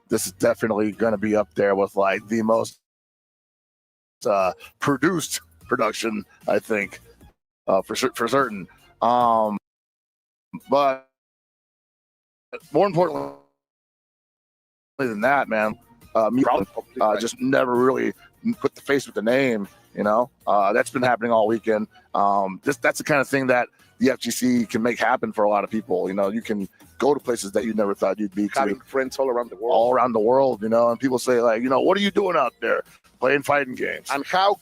Speaker 16: this is definitely going to be up there with like the most produced production, I think, for certain. But more importantly than that, man, me just never really put the face with the name. You know, that's been happening all weekend. That's the kind of thing that the FGC can make happen for a lot of people. You know, you can go to places that you never thought you'd be
Speaker 4: having
Speaker 16: to.
Speaker 4: Friends all around the world.
Speaker 16: You know, and people say like, you know, what are you doing out there? Playing fighting games.
Speaker 4: And how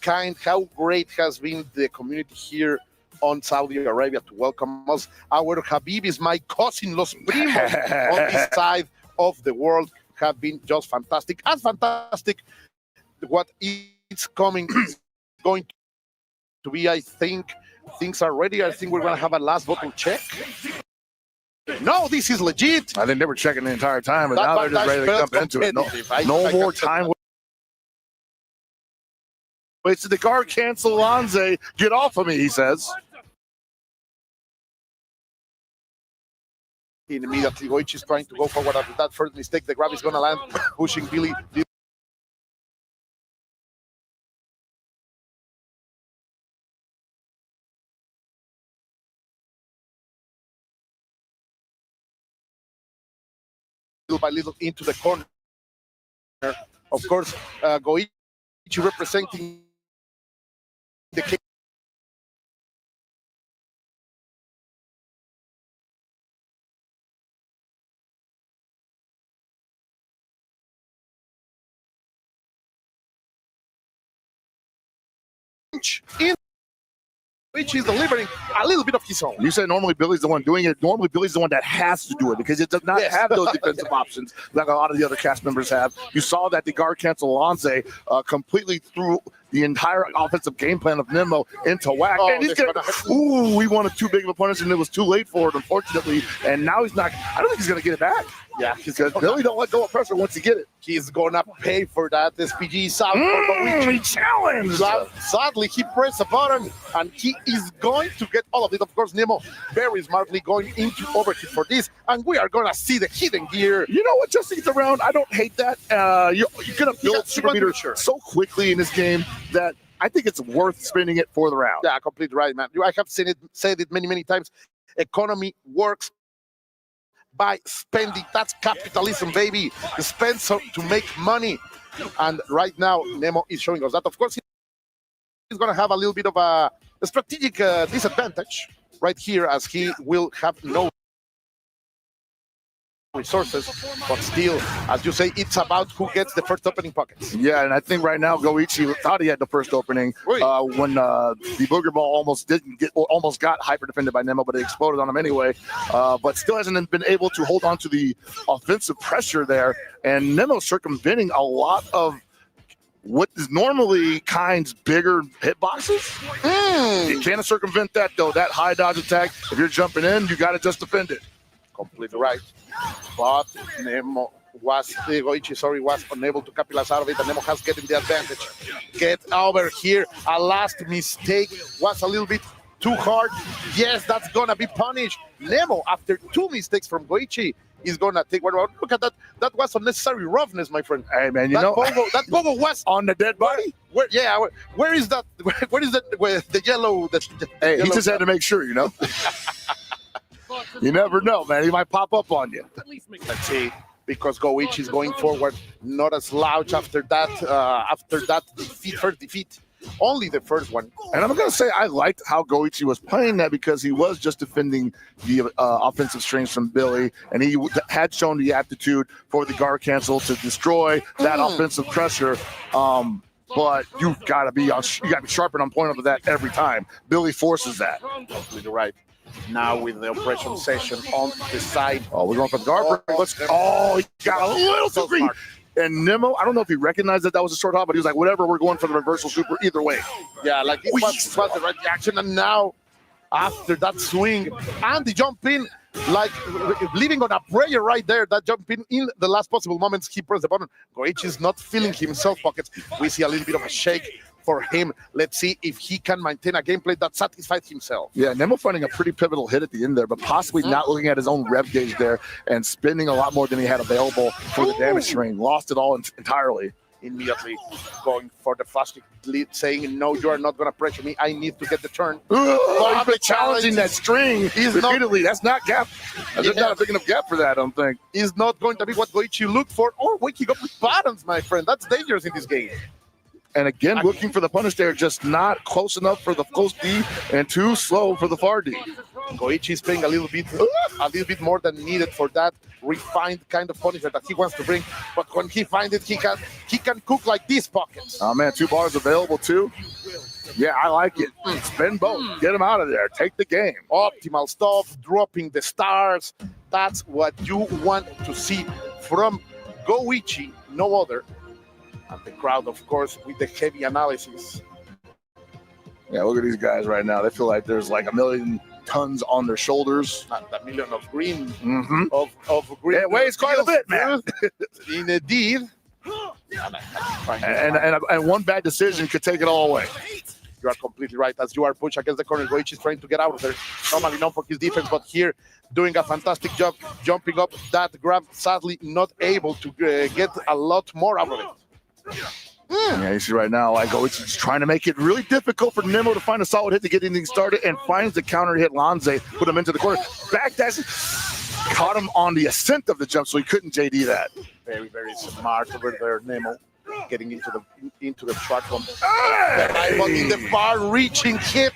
Speaker 4: great has been the community here on Saudi Arabia to welcome us. Our Habibis, my cousin, Los Primos, on this side of the world have been just fantastic. As fantastic what is coming is going to be, I think, things are ready. I think we're going to have a last bottle check. No, this is legit.
Speaker 16: I think they were checking the entire time, but now they're just ready to jump into it. No more time. It's the guard cancel Lanze. Get off of me, he says.
Speaker 4: Immediately, Goichi is trying to go forward after that first mistake. The grab is going to land, pushing Billy. Little by little into the corner. Of course, Goichi representing the king. In which is delivering a little bit of his own.
Speaker 16: You said normally Billy's the one doing it. Normally Billy's the one that has to do it because it does not have those defensive options like a lot of the other cast members have. You saw that the guard cancel Lanze completely threw the entire offensive game plan of Nemo into whack. And he's we wanted too big of a punish, and it was too late for it, unfortunately. And now he's not. I don't think he's going to get it back.
Speaker 4: Yeah,
Speaker 16: because Billy don't let go of pressure once you get it.
Speaker 4: He's going to pay for that. SPG is out.
Speaker 16: He challenged.
Speaker 4: Sadly, he pressed a button, and he is going to get all of it. Of course, Nemo very smartly going into overheat for this, and we are going to see the hidden gear.
Speaker 16: You know what? Just to get around, I don't hate that. You're going to build super meter so quickly in this game that I think it's worth spending it for the round.
Speaker 4: Yeah, completely right, man. I have said it many times. Economy works by spending. That's capitalism, baby. Spend to make money. And right now, Nemo is showing us that. Of course, he's going to have a little bit of a strategic disadvantage right here, as he will have no resources, but still, as you say, it's about who gets the first opening pockets.
Speaker 16: Yeah, and I think right now Goichi thought he had the first opening when the booger ball almost got hyper defended by Nemo, but it exploded on him anyway. But still hasn't been able to hold on to the offensive pressure there, and Nemo circumventing a lot of what is normally Kind's bigger hitboxes. You can't circumvent that though. That high dodge attack, if you're jumping in, you got to just defend it.
Speaker 4: Completely right. But Nemo was unable to capitalize out of it, and Nemo has getting the advantage. Get over here. A last mistake was a little bit too hard. Yes, that's gonna be punished. Nemo, after two mistakes from Goichi, is gonna take one. Look at that. That was unnecessary roughness, my friend.
Speaker 6: Hey man,
Speaker 4: that pogo was
Speaker 6: on the dead body.
Speaker 4: Where is that? Where is that? Where the yellow?
Speaker 6: Hey,
Speaker 4: yellow
Speaker 6: he just had to make sure, you know. You never know, man. He might pop up on you.
Speaker 4: Let's see, because Goichi is going forward, not a slouch after that first defeat. Only the first one.
Speaker 16: And I'm going to say I liked how Goichi was playing that because he was just defending the offensive strengths from Billy, and he had shown the aptitude for the guard cancel to destroy that offensive pressure. But you've got to be sharp and on point of that every time. Billy forces that.
Speaker 4: Absolutely right. Now with the oppression session on the side.
Speaker 16: Oh, we're going for the guard break. He got a little too green. And Nemo, I don't know if he recognized that was a short hop, but he was like, whatever, we're going for the reversal super either way.
Speaker 4: Yeah, like it was the right reaction. And now, after that swing and the jump in, like leaving on a prayer right there, that jump in the last possible moments, he pressed the button. Goichi is not feeling himself, Pockets. We see a little bit of a shake for him. Let's see if he can maintain a gameplay that satisfies himself.
Speaker 16: Yeah, Nemo finding a pretty pivotal hit at the end there, but possibly not looking at his own rev gauge there and spending a lot more than he had available for the damage string. Lost it all entirely.
Speaker 4: Immediately going for the fast lead, saying, no, you are not going to pressure me. I need to get the turn.
Speaker 16: He's been challenging that string repeatedly. That's not gap. There's not a big enough gap for that, I don't think.
Speaker 4: Is not going to be what Goichi looked for, or waking up with buttons, my friend. That's dangerous in this game.
Speaker 16: And again, looking for the punish there, just not close enough for the close D and too slow for the far D.
Speaker 4: Goichi is playing a little bit more than needed for that refined kind of punishment that he wants to bring. But when he finds it, he can cook like these Pockets.
Speaker 16: Oh man, 2 bars available too. Yeah, I like it. Spin both. Get him out of there. Take the game.
Speaker 4: Optimal stuff, dropping the stars. That's what you want to see from Goichi, no other. And the crowd, of course, with the heavy analysis.
Speaker 16: Yeah, look at these guys right now. They feel like there's like a million tons on their shoulders.
Speaker 4: Not a million of green.
Speaker 16: Mm-hmm.
Speaker 4: Of green.
Speaker 16: It weighs quite a bit, man.
Speaker 4: Indeed.
Speaker 16: And one bad decision could take it all away.
Speaker 4: You are completely right. As you are pushed against the corner, Goichi is trying to get out of there. Normally known for his defense, but here doing a fantastic job jumping up that grab. Sadly, not able to get a lot more out of it.
Speaker 16: Yeah, you see right now, like Goichi's trying to make it really difficult for Nemo to find a solid hit to get anything started, and finds the counter hit Lanze, put him into the corner. Backdash, caught him on the ascent of the jump, so he couldn't JD that.
Speaker 4: Very, very smart over there, Nemo. Getting into the track from but in the far-reaching hit,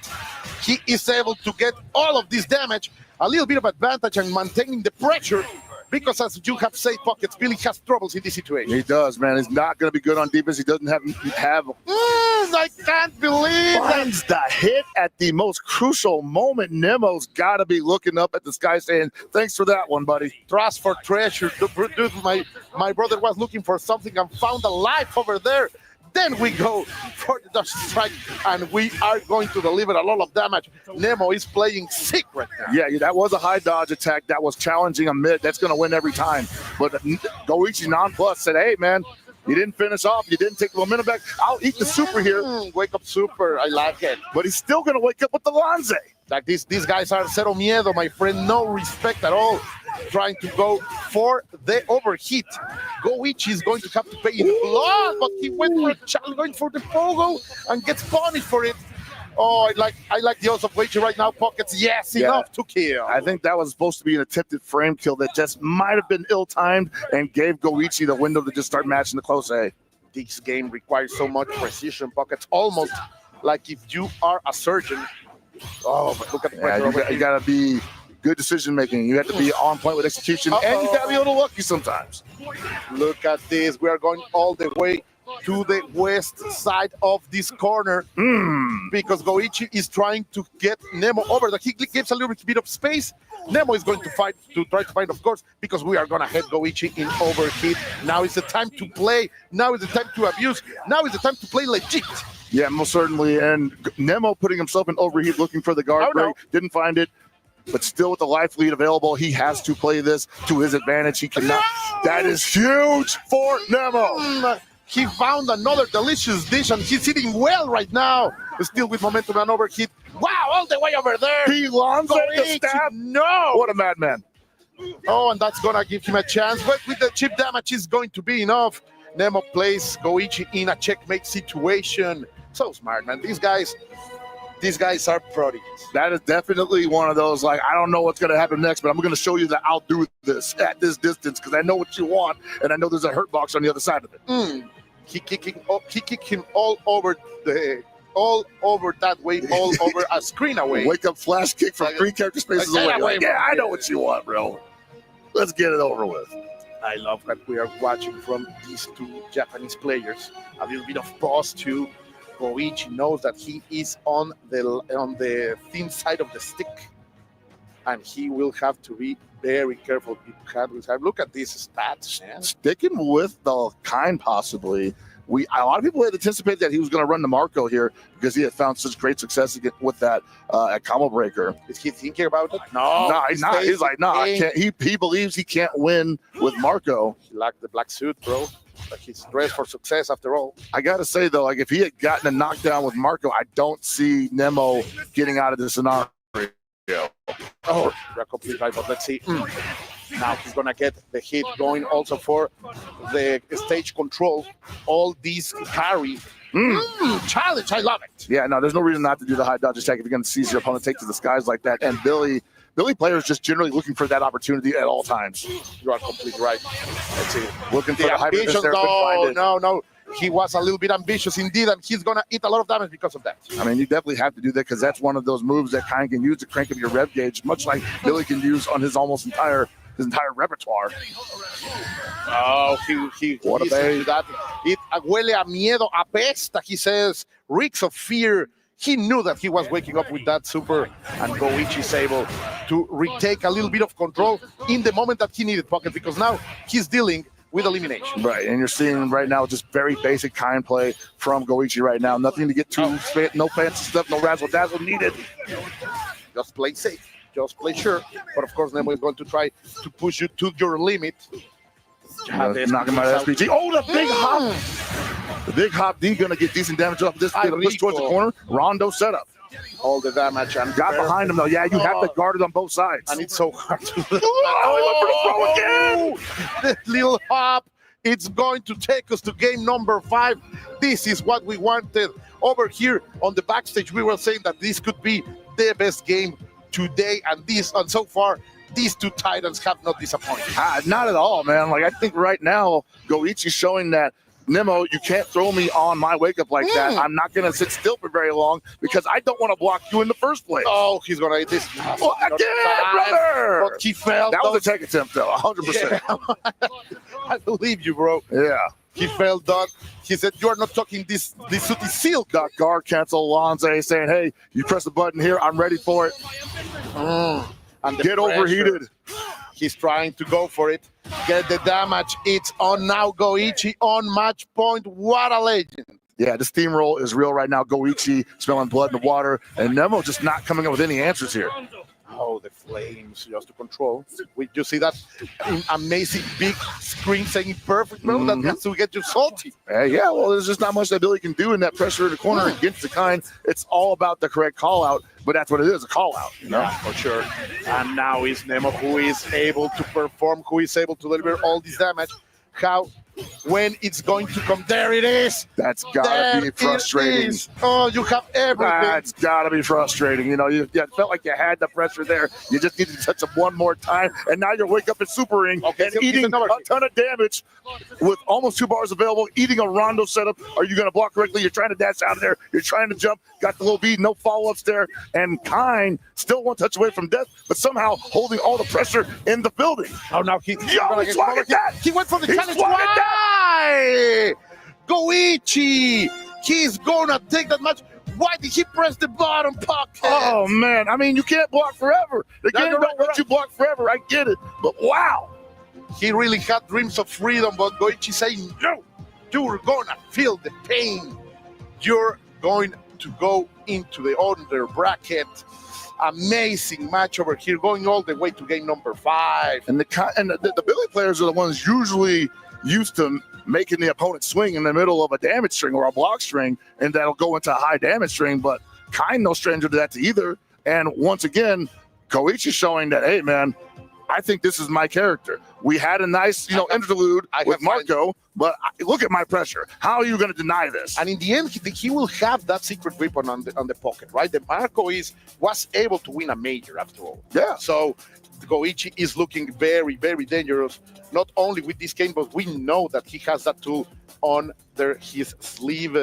Speaker 4: he is able to get all of this damage, a little bit of advantage, and maintaining the pressure. Because as you have said, Pockets, Billy has troubles in this situation.
Speaker 16: He does, man. He's not going to be good on defense. He doesn't have
Speaker 4: I can't believe
Speaker 16: finds the hit at the most crucial moment. Nemo's got to be looking up at the sky saying, thanks for that one, buddy.
Speaker 4: Trust for treasure. Dude, my brother was looking for something and found a life over there. Then we go for the dodge strike, and we are going to deliver a lot of damage. Nemo is playing sick right now.
Speaker 16: Yeah, that was a high dodge attack. That was challenging a mid. That's going to win every time. But Goichi non-plus said, hey, man, you didn't finish off. You didn't take the momentum back. I'll eat the super here.
Speaker 4: Wake up super. I like it.
Speaker 16: But he's still going to wake up with the Lanze.
Speaker 4: Like these guys are cero miedo, my friend. No respect at all. Trying to go for the overheat. Goichi is going to have to pay in blood, but he went for a challenge, going for the pogo, and gets punished for it. Oh, I like the odds of Goichi right now, Pockets. Yes, enough to kill.
Speaker 16: I think that was supposed to be an attempted frame kill that just might have been ill-timed and gave Goichi the window to just start matching the close A.
Speaker 4: This game requires so much precision, Pockets. Almost like if you are a surgeon. Oh, but look at the pressure.
Speaker 16: You got to be good decision making. You have to be on point with execution, and you got to be a little lucky sometimes.
Speaker 4: Look at this. We are going all the way to the west side of this corner because Goichi is trying to get Nemo over. He gives a little bit of space. Nemo is going to try to find, of course, because we are going to head Goichi in overheat. Now is the time to play. Now is the time to abuse. Now is the time to play legit.
Speaker 16: Yeah, most certainly. And Nemo putting himself in overheat, looking for the guard break, didn't find it. But still with the life lead available, he has to play this to his advantage. He cannot. That is huge for Nemo.
Speaker 4: He found another delicious dish, and he's eating well right now. Still with momentum and overheat. Wow, all the way over there.
Speaker 16: He launched the stab.
Speaker 4: No.
Speaker 16: What a madman.
Speaker 4: Oh, and that's gonna give him a chance, but with the chip damage is going to be enough. Nemo plays Goichi in a checkmate situation. So smart, man. These guys are prodigies.
Speaker 16: That is definitely one of those, like, I don't know what's going to happen next, but I'm going to show you that I'll do this at this distance because I know what you want, and I know there's a hurt box on the other side of it.
Speaker 4: He kicked him all over that way, all over a screen away.
Speaker 16: Wake up flash kick from 3 character spaces away. Like, yeah, I know what you want, bro. Let's get it over with.
Speaker 4: I love that we are watching from these two Japanese players. A little bit of pause too. Goichi knows that he is on the thin side of the stick, and he will have to be very careful. Look at these stats, man.
Speaker 16: Sticking with the kind, possibly. A lot of people had anticipated that he was going to run to Marco here because he had found such great success with that at Combo Breaker.
Speaker 4: Is he thinking about it?
Speaker 16: No, he's not. He's like, no, I can't. He believes he can't win with Marco.
Speaker 4: He lacked the black suit, bro. Like he's dressed for success after all.
Speaker 16: I gotta say though, like if he had gotten a knockdown with Marco, I don't see Nemo getting out of this scenario.
Speaker 4: Oh, you're completely right, but let's see. Now he's gonna get the hit going also for the stage control. All these carry. Challenge, I love it.
Speaker 16: Yeah, no, there's no reason not to do the high dodge attack if you're gonna seize your opponent, take to the skies like that. And Billy players just generally looking for that opportunity at all times.
Speaker 4: You are completely right. Let's see.
Speaker 16: Looking for
Speaker 4: the
Speaker 16: the hyper
Speaker 4: ambition, no. He was a little bit ambitious indeed, and he's going to eat a lot of damage because of that.
Speaker 16: I mean, you definitely have to do that because that's one of those moves that kind can use to crank up your rev gauge, much like Billy can use on his almost entire repertoire.
Speaker 4: Oh, he
Speaker 16: what a bait.
Speaker 4: That. It huele a miedo, apesta, he says, reeks of fear. He knew that he was waking up with that super, and Goichi is able to retake a little bit of control in the moment that he needed Pocket, because now he's dealing with elimination.
Speaker 16: Right, and you're seeing right now just very basic kind play from Goichi right now. Nothing to get too no fancy stuff, no razzle dazzle needed.
Speaker 4: Just play safe, just play sure. But of course, Nemo is going to try to push you to your limit.
Speaker 16: Knock him out of SPG. Oh, the big hop! The big hop D gonna get decent damage off this. Push towards the corner. Rondo setup.
Speaker 4: All the damage and
Speaker 16: got behind him though. Yeah, you have to guard it on both sides.
Speaker 4: And it's so hard to.
Speaker 16: Oh,
Speaker 4: the little hop. It's going to take us to game number 5. This is what we wanted. Over here on the backstage, we were saying that this could be the best game today, and so far, these two titans have not disappointed.
Speaker 16: Not at all, man. Like I think right now, Goichi's showing that Nemo, you can't throw me on my wake up like that. I'm not going to sit still for very long because I don't want to block you in the first place.
Speaker 4: Oh, he's going to eat this.
Speaker 16: Brother!
Speaker 4: But he failed.
Speaker 16: That was a tech attempt, though, 100%.
Speaker 4: Yeah. I believe you, bro.
Speaker 16: Yeah.
Speaker 4: He failed, Doc. He said, you are not talking this suit is sealed.
Speaker 16: Got guard cancel Lonze saying, hey, you press the button here. I'm ready for it.
Speaker 4: And
Speaker 16: get overheated.
Speaker 4: He's trying to go for it. Get the damage. It's on now. Goichi on match point. What a legend.
Speaker 16: Yeah, the steamroll is real right now. Goichi smelling blood in the water. And Nemo just not coming up with any answers here.
Speaker 4: Oh, the flames just to control. You see that amazing big screen saying perfect, bro? That has to get you salty.
Speaker 16: Yeah, well, there's just not much that Billy can do in that pressure in the corner against the kind. It's all about the correct call out, but that's what it is, a call out. You know?
Speaker 4: Yeah, for sure. And now is Nemo who is able to perform, who is able to deliver all this damage. When it's going to come, there it is.
Speaker 16: That's gotta be frustrating.
Speaker 4: Oh, you have everything.
Speaker 16: That's gotta be frustrating. You know, you felt like you had the pressure there. You just needed to touch him one more time, and now you wake up in Super Ring and eating a ton of damage with almost 2 bars available, eating a Rondo setup. Are you going to block correctly? You're trying to dash out of there. You're trying to jump. Got the little bead, no follow-ups there, and Kine still 1 touch away from death, but somehow holding all the pressure in the building.
Speaker 4: Oh, now he
Speaker 16: swung at that.
Speaker 4: He went for the challenge. Why? Goichi, he's gonna take that match. Why did he press the bottom pocket?
Speaker 16: Oh man, I mean you can't block forever. The game don't let you block forever. I get it, but wow,
Speaker 4: he really had dreams of freedom. But Goichi saying no, you're gonna feel the pain. You're going to go into the under bracket. Amazing match over here, going all the way to game number 5.
Speaker 16: And the Billy players are the ones usually used to making the opponent swing in the middle of a damage string or a block string, and that'll go into a high damage string. But Kine no stranger to that either. And once again, Koichi showing that, hey man, I think this is my character. We had a nice, interlude with Marco, but look at my pressure. How are you going to deny this?
Speaker 4: And in the end, he will have that secret weapon on the pocket, right? The Marco was able to win a major after all.
Speaker 16: Yeah.
Speaker 4: So Goichi is looking very, very dangerous, not only with this game, but we know that he has that tool on his sleeve.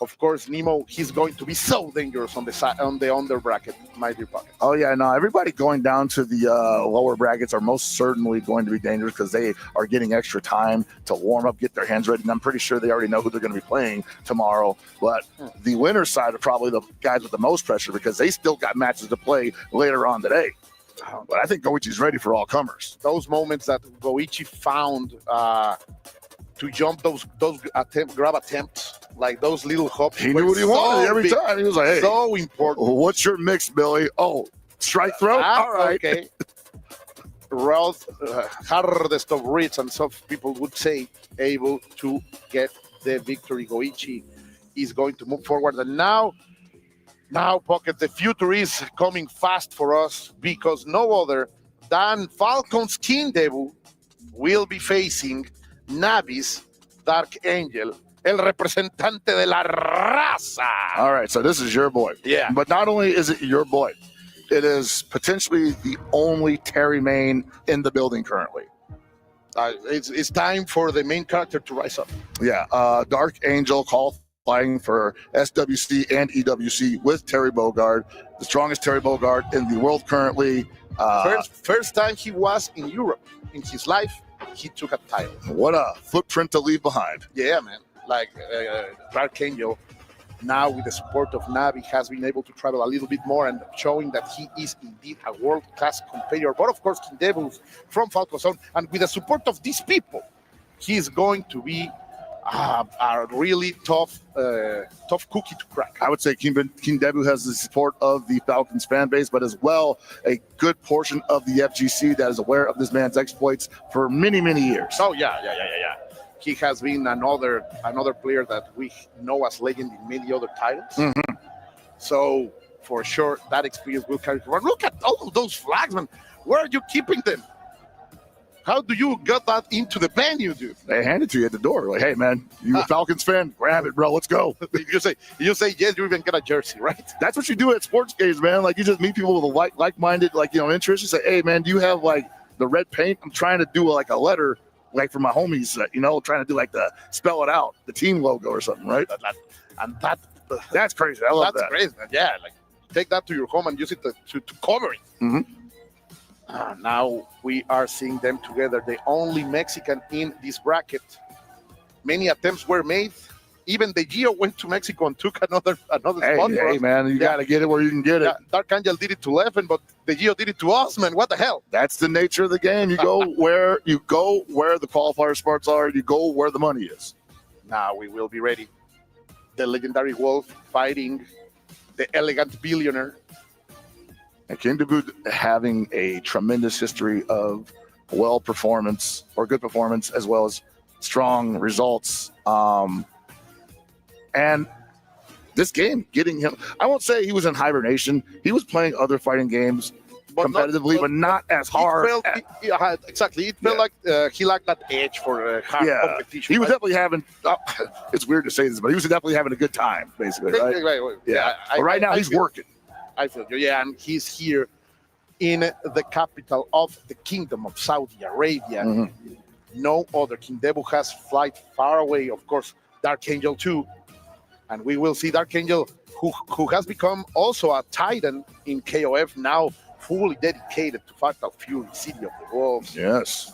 Speaker 4: Of course, Nemo, he's going to be so dangerous on the side, on the under bracket, my dear pocket.
Speaker 16: Oh, yeah, no, everybody going down to the lower brackets are most certainly going to be dangerous because they are getting extra time to warm up, get their hands ready, and I'm pretty sure they already know who they're going to be playing tomorrow. But the winner's side are probably the guys with the most pressure because they still got matches to play later on today. But I think Goichi's ready for all comers.
Speaker 4: Those moments that Goichi found to jump those grab attempts, like those little hops.
Speaker 16: He knew what he wanted every time. He was like, hey,
Speaker 4: so important.
Speaker 16: What's your mix, Billy? Oh, strike throw? All right.
Speaker 4: Okay. Ralph, hardest of reads, and some people would say, able to get the victory. Goichi is going to move forward. And now, Pocket, the future is coming fast for us because no other than Falcon's King Debu will be facing Navi's Dark Angel, el representante de la raza.
Speaker 16: All right, so this is your boy.
Speaker 4: Yeah.
Speaker 16: But not only is it your boy, it is potentially the only Terry main in the building currently.
Speaker 4: It's time for the main character to rise up.
Speaker 16: Yeah, Dark Angel qualifying for SWC and EWC with Terry Bogard, the strongest Terry Bogard in the world currently.
Speaker 4: First time he was in Europe in his life, he took a title.
Speaker 16: What a footprint to leave behind.
Speaker 4: Yeah, man. Like Dark Angel, now with the support of Navi, has been able to travel a little bit more and showing that he is indeed a world-class competitor. But of course, King Debu from Falcon Zone, and with the support of these people, he's going to be a really tough cookie to crack.
Speaker 16: I would say King Debu has the support of the Falcons fan base, but as well a good portion of the FGC that is aware of this man's exploits for many, many years.
Speaker 4: Oh yeah. He has been another player that we know as legend in many other titles.
Speaker 16: Mm-hmm.
Speaker 4: So for sure, that experience will carry forward. Look at all of those flags, man. Where are you keeping them? How do you get that into the venue, dude?
Speaker 16: They hand it to you at the door. Like, hey, man, you a Falcons fan? Grab it, bro. Let's go.
Speaker 4: You say yes, you even get a jersey, right?
Speaker 16: That's what you do at sports games, man. Like, you just meet people with a like-minded, interests. You say, hey, man, do you have, the red paint? I'm trying to do, a letter, for my homies, trying to do, spell it out, the team logo or something, right? That's crazy. I love that.
Speaker 4: That's crazy, man. Yeah, take that to your home and use it to cover it.
Speaker 16: Mm-hmm.
Speaker 4: Now we are seeing them together. The only Mexican in this bracket. Many attempts were made. Even the Geo went to Mexico and took another spot.
Speaker 16: Hey, man, you got to get it where you can get it.
Speaker 4: Dark Angel did it to Leven, but the Geo did it to us, man. What the hell?
Speaker 16: That's the nature of the game. You go where the qualifier spots are. You go where the money is.
Speaker 4: Now we will be ready. The legendary Wolf fighting the elegant billionaire.
Speaker 16: And King Debu having a tremendous history of good performance, as well as strong results. And this game, getting him, I won't say he was in hibernation. He was playing other fighting games competitively, but not as hard.
Speaker 4: Exactly. It felt like he lacked that edge for hard competition.
Speaker 16: He was definitely having, it's weird to say this, but he was definitely having a good time, basically. Right?
Speaker 4: Yeah.
Speaker 16: But right now, he's working.
Speaker 4: I feel you. Yeah, and he's here in the capital of the Kingdom of Saudi Arabia.
Speaker 16: Mm-hmm.
Speaker 4: No other. King Debu has flight far away. Of course, Dark Angel too. And we will see Dark Angel, who has become also a titan in KOF, now fully dedicated to Fatal Fury, City of the Wolves.
Speaker 16: Yes.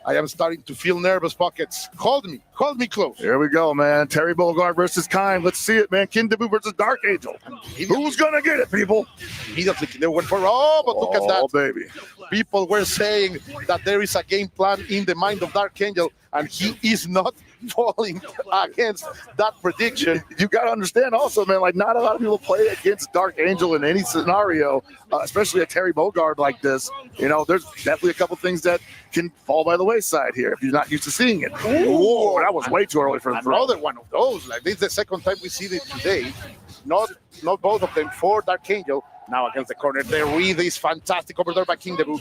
Speaker 4: I am starting to feel nervous, Pockets. Hold me close.
Speaker 16: Here we go, man. Terry Bogard versus Kime. Let's see it, man. King Debu versus Dark Angel. Who's going to get it, people?
Speaker 4: Immediately, they went for but look at that.
Speaker 16: Oh, baby.
Speaker 4: People were saying that there is a game plan in the mind of Dark Angel, and he is not falling against that prediction.
Speaker 16: You got to understand also, man, not a lot of people play against Dark Angel in any scenario, especially a Terry Bogard like this. There's definitely a couple things that can fall by the wayside here if you're not used to seeing it. Whoa, that was way too early for the throw.
Speaker 4: Another one of those. This is the second time we see it today. Not both of them for Dark Angel. Now against the corner. The read is fantastic over there by King Debu.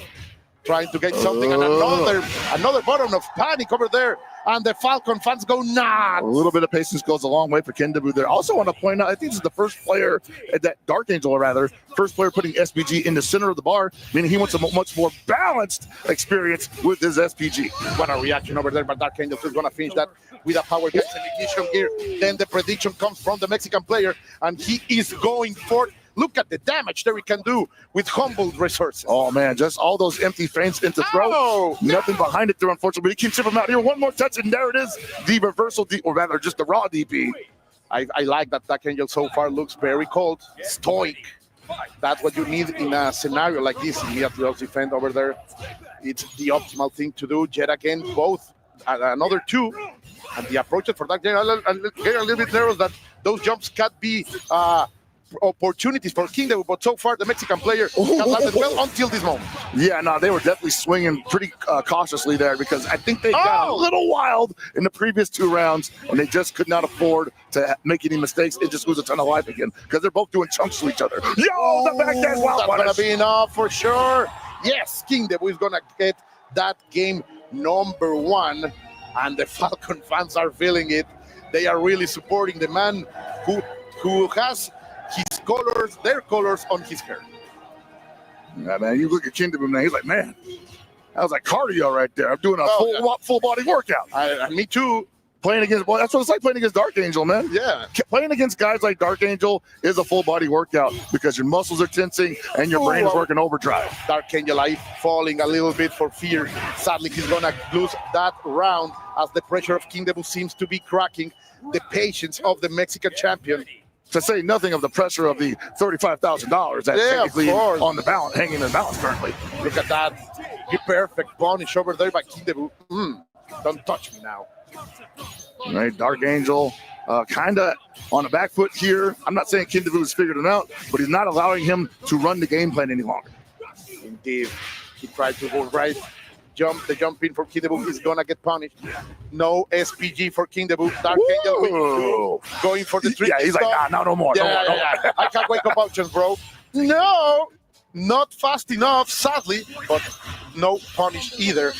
Speaker 4: trying to get something, and another button of panic over there. And the Falcon fans go nuts.
Speaker 16: A little bit of patience goes a long way for Kindabu there. Also want to point out, I think this is the first player, that Dark Angel rather, first player putting SPG in the center of the bar, meaning he wants a much more balanced experience with his SPG.
Speaker 4: What a reaction over there, but Dark Angel is going to finish that with a power gas and ignition gear. Then the prediction comes from the Mexican player, and he is going for. Look at the damage that we can do with humble resources.
Speaker 16: Oh, man, just all those empty feints into throw.
Speaker 4: Oh,
Speaker 16: nothing behind it there, unfortunately. But he can chip him out here. One more touch, and there it is. The reversal, or rather, just the raw DP.
Speaker 4: I like that Dark Angel so far looks very cold, stoic. That's what you need in a scenario like this. In the defend over there, it's the optimal thing to do. Yet again, both another two, and the approaches for Dark Angel are a little bit narrow. That those jumps can't be opportunities for Kingdom, but so far the Mexican player has landed well until this moment.
Speaker 16: Yeah, no, they were definitely swinging pretty cautiously there, because I think they got a little wild in the previous 2 rounds, and they just could not afford to make any mistakes. It just lose a ton of life again, because they're both doing chunks to each other. Yo, the back dash wild
Speaker 4: That's going to be enough for sure. Yes, Kingdom is going to get that game number 1, and the Falcon fans are feeling it. They are really supporting the man who has his colors, their colors on his hair.
Speaker 16: Yeah, man, you look at Kingdom, man, he's like, man, that was like cardio right there. I'm doing a full body workout.
Speaker 4: Me too.
Speaker 16: Playing against, well, that's what it's like playing against Dark Angel, man.
Speaker 4: Yeah.
Speaker 16: Playing against guys like Dark Angel is a full body workout, because your muscles are tensing and your brain is working overdrive.
Speaker 4: Dark Angel life falling a little bit for fear. Sadly, he's going to lose that round as the pressure of Kingdom seems to be cracking the patience of the Mexican champion.
Speaker 16: To say nothing of the pressure of the $35,000 that's technically on the balance, hanging in the balance currently.
Speaker 4: Look at that. The perfect punish over there by Kingdom. Don't touch me now.
Speaker 16: All right, Dark Angel kind of on the back foot here. I'm not saying Kingdom has figured it out, but he's not allowing him to run the game plan any longer.
Speaker 4: Indeed. He tried to go right. The jump in for Kingdom is gonna get punished. No SPG for Kingdom. Dark Angel going for the trick.
Speaker 16: Yeah, he's like, no more.
Speaker 4: Yeah. I can't wake up options, bro. No, not fast enough, sadly, but no punish either.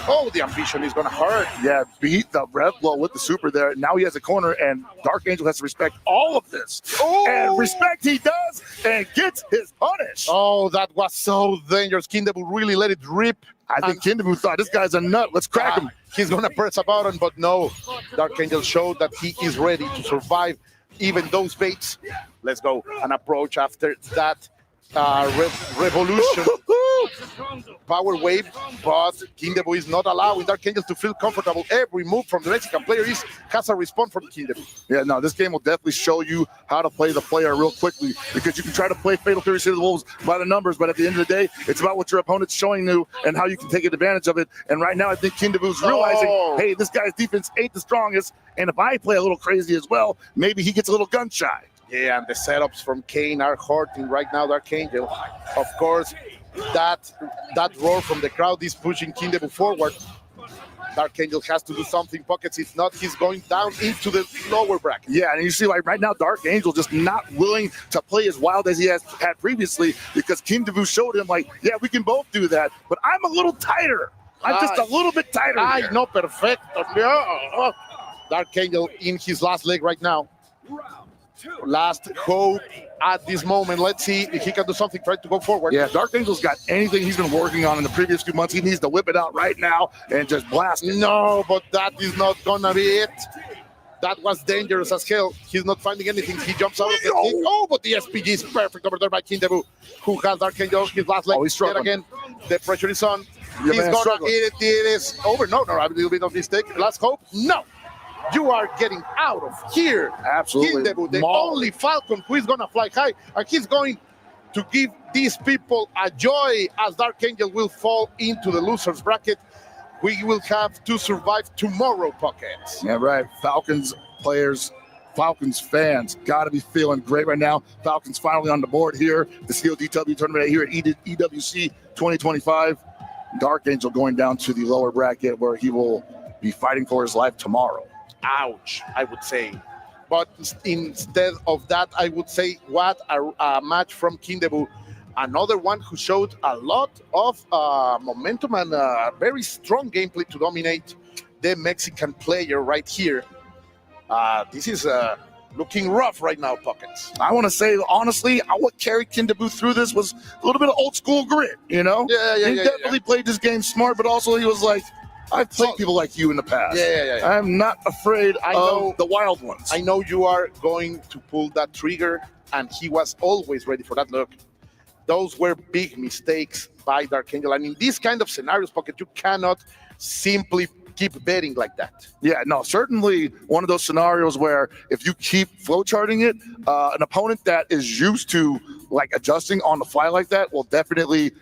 Speaker 4: Oh, the ambition is gonna hurt.
Speaker 16: Yeah, beat the red blow with the super there. Now he has a corner, and Dark Angel has to respect all of this. And respect he does, and gets his punish.
Speaker 4: Oh, that was so dangerous. Kingdom really let it rip.
Speaker 16: I think Kingdom thought, this guy's a nut. Let's crack him.
Speaker 4: He's going to press a button, but no. Dark Angel showed that he is ready to survive even those baits. Let's go. An approach after that revolution. Power wave, but Kingdom is not allowing Dark Angel to feel comfortable. Every move from the Mexican player has a response from Kingdom.
Speaker 16: Yeah, no, this game will definitely show you how to play the player real quickly, because you can try to play Fatal Fury City of the Wolves by the numbers, but at the end of the day, it's about what your opponent's showing you and how you can take advantage of it. And right now, I think Kingdom's realizing, hey, this guy's defense ain't the strongest, and if I play a little crazy as well, maybe he gets a little gun shy.
Speaker 4: Yeah, and the setups from Kane are hurting right now, Dark Angel. Of course, that roar from the crowd is pushing Kingdom forward. Dark Angel has to do something, Pockets. If not, he's going down into the lower bracket.
Speaker 16: Yeah, and you see, like right now, Dark Angel just not willing to play as wild as he has had previously, because Kingdom showed him, like, yeah, we can both do that, but I'm a little tighter. I'm just a little bit tighter.
Speaker 4: Ay, no, perfecto. Dark Angel in his last leg right now. Last hope at this moment. Let's see if he can do something, try to go forward.
Speaker 16: Yeah, Dark Angel's got anything he's been working on in the previous few months. He needs to whip it out right now and just blast it.
Speaker 4: No, but that is not gonna be it. That was dangerous as hell. He's not finding anything. He jumps out of the thing. Oh, but the SPG is perfect over there by Kingdom, who has Dark Angel his last leg.
Speaker 16: He's
Speaker 4: yet again. The pressure is on. He's gonna eat it. It is over. No, a little bit of mistake. Last hope. No. You are getting out of here.
Speaker 16: Absolutely.
Speaker 4: Kingdom, the only Falcon who is going to fly high, and he's going to give these people a joy as Dark Angel will fall into the loser's bracket. We will have to survive tomorrow, Pockets.
Speaker 16: Yeah, right. Falcons players, Falcons fans, got to be feeling great right now. Falcons finally on the board here. The COTW tournament here at EWC 2025. Dark Angel going down to the lower bracket where he will be fighting for his life tomorrow.
Speaker 4: Ouch, I would say. But instead of that, I would say what a match from Kingdom. another one who showed a lot of momentum and very strong gameplay to dominate the Mexican player right here. This is looking rough right now, Pockets.
Speaker 16: I want to say, honestly, what carried Kindabu through this was a little bit of old school grit, you know? He definitely played this game smart, but also he was like, I've played people like you in the past. I'm not afraid of the wild ones.
Speaker 4: I know you are going to pull that trigger, and he was always ready for that. Look, those were big mistakes by Dark Angel. And in these kind of scenarios, Pocket, you cannot simply keep betting like that.
Speaker 16: Yeah, no, certainly one of those scenarios where if you keep flowcharting it, an opponent that is used to like adjusting on the fly like that will definitely,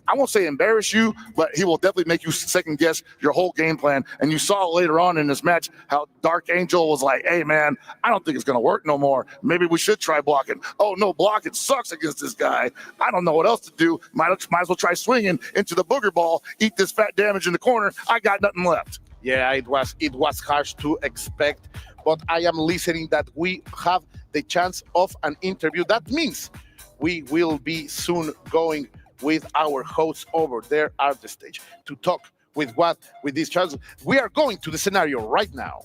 Speaker 16: I won't say embarrass you, but he will definitely make you second guess your whole game plan. And you saw later on in this match how Dark Angel was like, hey man, I don't think it's gonna work no more. Maybe we should try blocking. Oh no, blocking sucks against this guy. I don't know what else to do. Might as well try swinging into the booger ball, eat this fat damage in the corner. I got nothing left.
Speaker 4: Yeah, it was harsh to expect, but I am listening that we have the chance of an interview. That means we will be soon going with our hosts over there at the stage to talk with these charts. We are going to the scenario right now.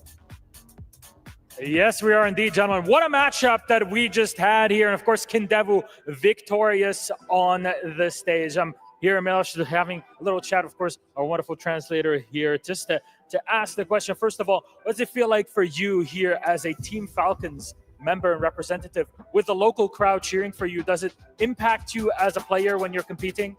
Speaker 3: Yes, we are indeed, gentlemen. What a matchup that we just had here. And of course, Kindevu victorious on the stage. I'm here in Milosh having a little chat, of course, our wonderful translator here, just to ask the question. First of all, what does it feel like for you here as a Team Falcons member and representative with the local crowd cheering for you? Does it impact you as a player when you're competing?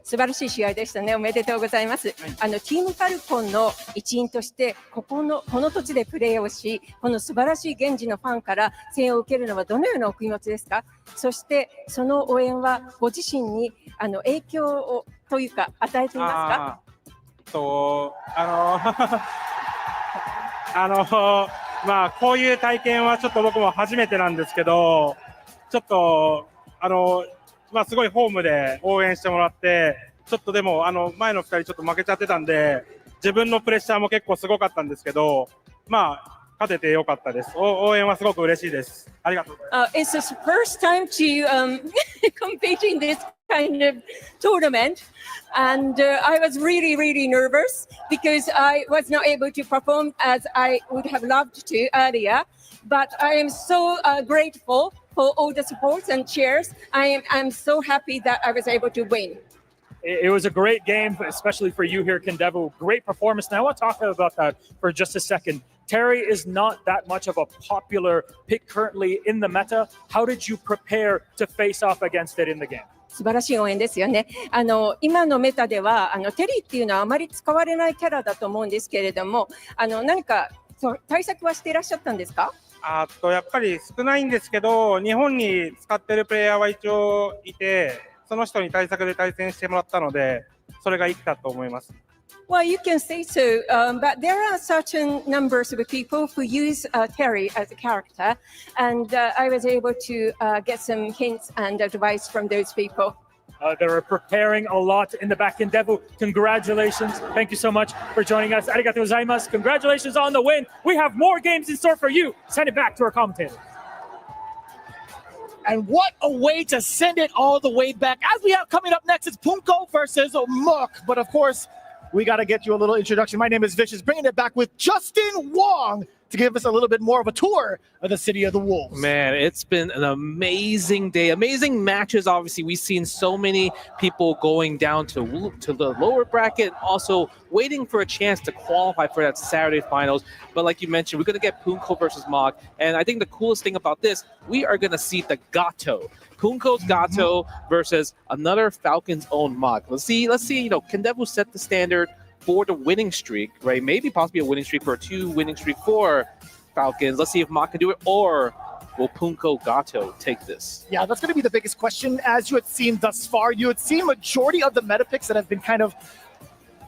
Speaker 1: 素晴らしい試合でしたね。おめでとうございます。チームファルコンの一員としてこの土地でプレーをし、この素晴らしい現地のファンから声援を受けるのはどのようなお気持ちですか？そしてその応援はご自身に影響をというか与えていますか？
Speaker 22: まあこういう体験はちょっと僕も初めてなんですけど、ちょっとまあすごいホームで応援してもらって、ちょっとでも前の2人ちょっと負けちゃってたんで、自分のプレッシャーも結構すごかったんですけど、まあ勝ててよかったです。応援はすごく嬉しいです。ありがとうございます。
Speaker 1: It's the first time to compete in this kind of tournament, and I was really nervous because I was not able to perform as I would have loved to earlier. But I am so grateful for all the supports and cheers. I'm so happy that I was able to win.
Speaker 3: It was a great game, especially for you here, Kindevu. Great performance. Now I want to talk about that for just a second. Terry is not that much of a popular pick currently in the meta. How did you prepare to face off against it in the game?
Speaker 1: 素晴らしい応援ですよね。今のメタではテリーっていうのはあまり使われないキャラだと思うんですけれども、何か対策はしていらっしゃったんですか？
Speaker 22: やっぱり少ないんですけど、日本に使ってるプレイヤーは一応いて、その人に対策で対戦してもらったので、それが生きたと思います。
Speaker 1: Well, you can say so, but there are certain numbers of people who use Terry as a character, and I was able to get some hints and advice from those people.
Speaker 3: They're preparing a lot in the back. Kindevu, congratulations. Thank you so much for joining us. Arigatou gozaimasu. Congratulations on the win. We have more games in store for you. Send it back to our commentator.
Speaker 23: And what a way to send it all the way back. As we have coming up next, it's Punko versus Mook. But of course, we got to get you a little introduction. My name is Vicious, bringing it back with Justin Wong to give us a little bit more of a tour of the City of the Wolves.
Speaker 24: Man, it's been an amazing day. Amazing matches, obviously. We've seen so many people going down to the lower bracket, also waiting for a chance to qualify for that Saturday finals. But like you mentioned, we're going to get Punko versus Mog. And I think the coolest thing about this, we are going to see the Gato. Punko's Gato versus another Falcons own Mog. Let's see, Kindevu set the standard for the winning streak, right? Maybe possibly a winning streak for a 2-winning streak for Falcons. Let's see if Mach can do it, or will Punko Gato take this?
Speaker 23: Yeah, that's going to be the biggest question. As you had seen thus far, you had seen majority of the meta picks that have been kind of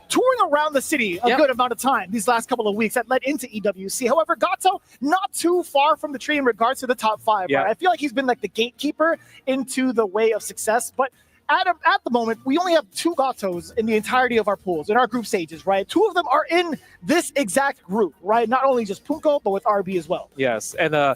Speaker 23: touring around the city a good amount of time these last couple of weeks that led into EWC. However, Gato, not too far from the tree in regards to the top 5.
Speaker 24: Yeah.
Speaker 23: Right? I feel like he's been like the gatekeeper into the way of success, but at the moment, we only have 2 Gatos in the entirety of our pools, in our group stages, right? 2 of them are in this exact group, right? Not only just Punko, but with RB as well.
Speaker 24: Yes, and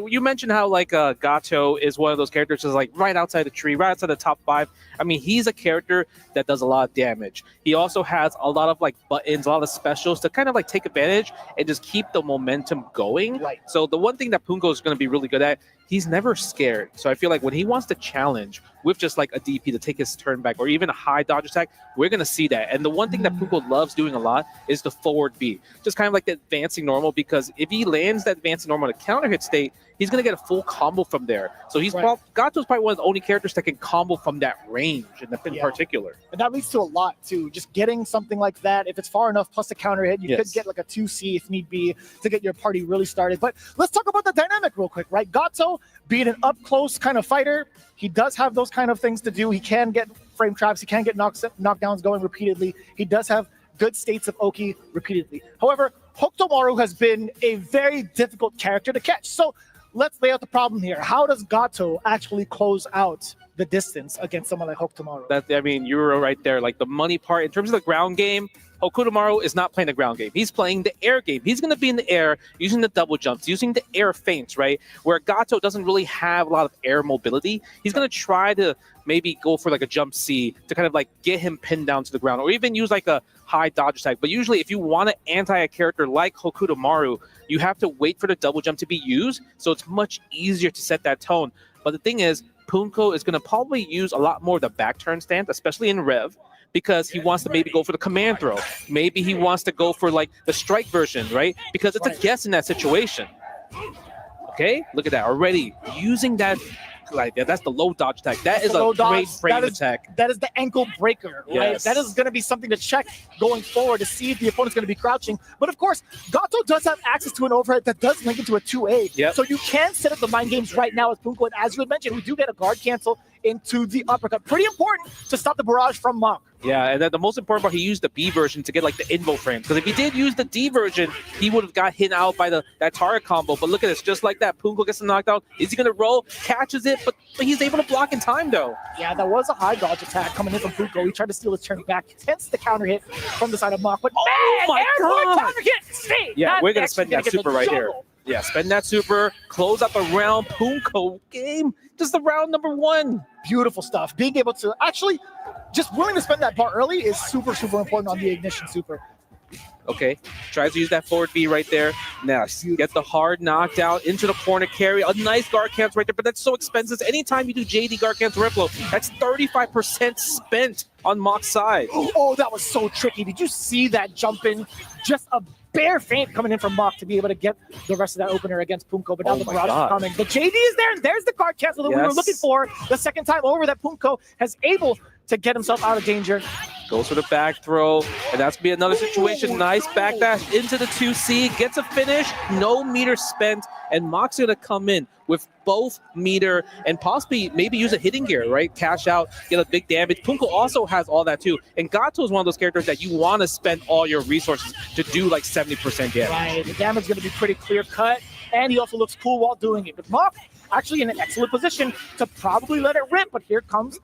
Speaker 24: you mentioned how like Gato is one of those characters that's like right outside the tree, right outside the top 5. I mean, he's a character that does a lot of damage. He also has a lot of like buttons, a lot of specials to kind of like take advantage and just keep the momentum going.
Speaker 23: Right.
Speaker 24: So the one thing that Punko is going to be really good at, he's never scared. So I feel like when he wants to challenge with just like a DP to take his turn back or even a high dodge attack, we're going to see that. And the one thing that Punko loves doing a lot is the forward B, just kind of like the advancing normal, because if he lands that advancing normal in a counter hit state, he's going to get a full combo from there. So he's Gato's probably one of the only characters that can combo from that range in particular.
Speaker 23: And that leads to a lot too. Just getting something like that, if it's far enough, plus a counter hit, you could get like a 2C if need be to get your party really started. But let's talk about the dynamic real quick, right? Gato, being an up-close kind of fighter, he does have those kind of things to do. He can get frame traps. He can get knockdowns going repeatedly. He does have good states of Oki repeatedly. However, Hokutomaru has been a very difficult character to catch. So let's lay out the problem here. How does Gato actually close out the distance against someone like Hokutomaru?
Speaker 24: I mean, you were right there. Like the money part, in terms of the ground game, Hokutomaru is not playing the ground game. He's playing the air game. He's going to be in the air using the double jumps, using the air feints, right? Where Gato doesn't really have a lot of air mobility. He's going to try to maybe go for like a jump C to kind of like get him pinned down to the ground, or even use like a high dodge attack. But usually if you want to anti a character like Hokutomaru, you have to wait for the double jump to be used. So it's much easier to set that tone. But the thing is, Punko is going to probably use a lot more of the back turn stance, especially in Rev, because he wants to maybe go for the command throw. Maybe he wants to go for like the strike version, right? Because it's a guess in that situation. Okay, look at that already. Using that, like that's the low dodge attack. That is a great frame attack.
Speaker 23: That is the ankle breaker, right?
Speaker 24: Yes.
Speaker 23: That is going to be something to check going forward to see if the opponent's going to be crouching. But of course, Gato does have access to an overhead that does link into a 2A.
Speaker 24: Yep.
Speaker 23: So you can set up the mind games right now with Punko. And as you had mentioned, we do get a guard cancel into the uppercut. Pretty important to stop the barrage from Monk.
Speaker 24: Yeah, and then the most important part, he used the B version to get like the invo frame. Because if he did use the D version, he would have got hit out by that target combo. But look at this, just like that, Punko gets knocked out. Is he going to roll? Catches it, but he's able to block in time though.
Speaker 23: Yeah, that was a high dodge attack coming in from Punko. He tried to steal his turn back, hence the counter hit from the side of Monk. But
Speaker 24: my God!
Speaker 23: Counter hit! Stay!
Speaker 24: Yeah, we're going to spend that super right here. Yeah, spend that super, close up a round. Punko game, just the round number 1.
Speaker 23: Beautiful stuff. Being able to actually just willing to spend that bar early is super, super important on the ignition super.
Speaker 24: Okay, tries to use that forward B right there. Now, get the hard knockdown into the corner carry. A nice guard cancel right there, but that's so expensive. Anytime you do JD guard cancel Riplo, that's 35% spent on Mock's side.
Speaker 23: Oh, that was so tricky. Did you see that jump in? Just a bare feint coming in from Mock to be able to get the rest of that opener against Punko, but now the barrage is coming. The JD is there, and there's the guard cancel that we were looking for the second time over that Punko has able to get himself out of danger.
Speaker 24: Goes for the back throw, and that's going to be another situation. Nice backdash into the 2C, gets a finish, no meter spent, and Mock's going to come in with both meter and possibly maybe use a hitting gear, right? Cash out, get a big damage. Punko also has all that too. And Gato is one of those characters that you want to spend all your resources to do like 70% damage.
Speaker 23: Right, the damage is going to be pretty clear cut, and he also looks cool while doing it. But Mock actually in an excellent position to probably let it rip, but here comes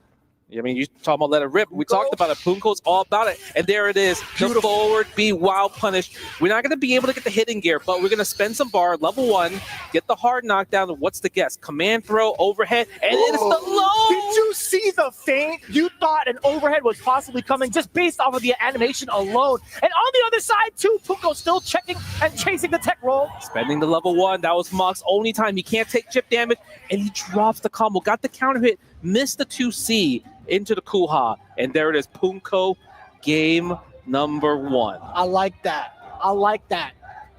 Speaker 24: I mean, you talking about let it rip. We talked about it. Punko's all about it. And there it is. The forward B, wild punish. We're not going to be able to get the hitting gear, but we're going to spend some bar, level 1, get the hard knockdown. What's the guess? Command throw, overhead, and it's the low.
Speaker 23: Did you see the feint? You thought an overhead was possibly coming just based off of the animation alone. And on the other side, too, Punko still checking and chasing the tech roll.
Speaker 24: Spending the level 1. That was Mock's only time. He can't take chip damage, and he drops the combo. Got the counter hit, missed the 2C. Into the Kuha, and there it is. Punko game number 1.
Speaker 23: I like that. I like that.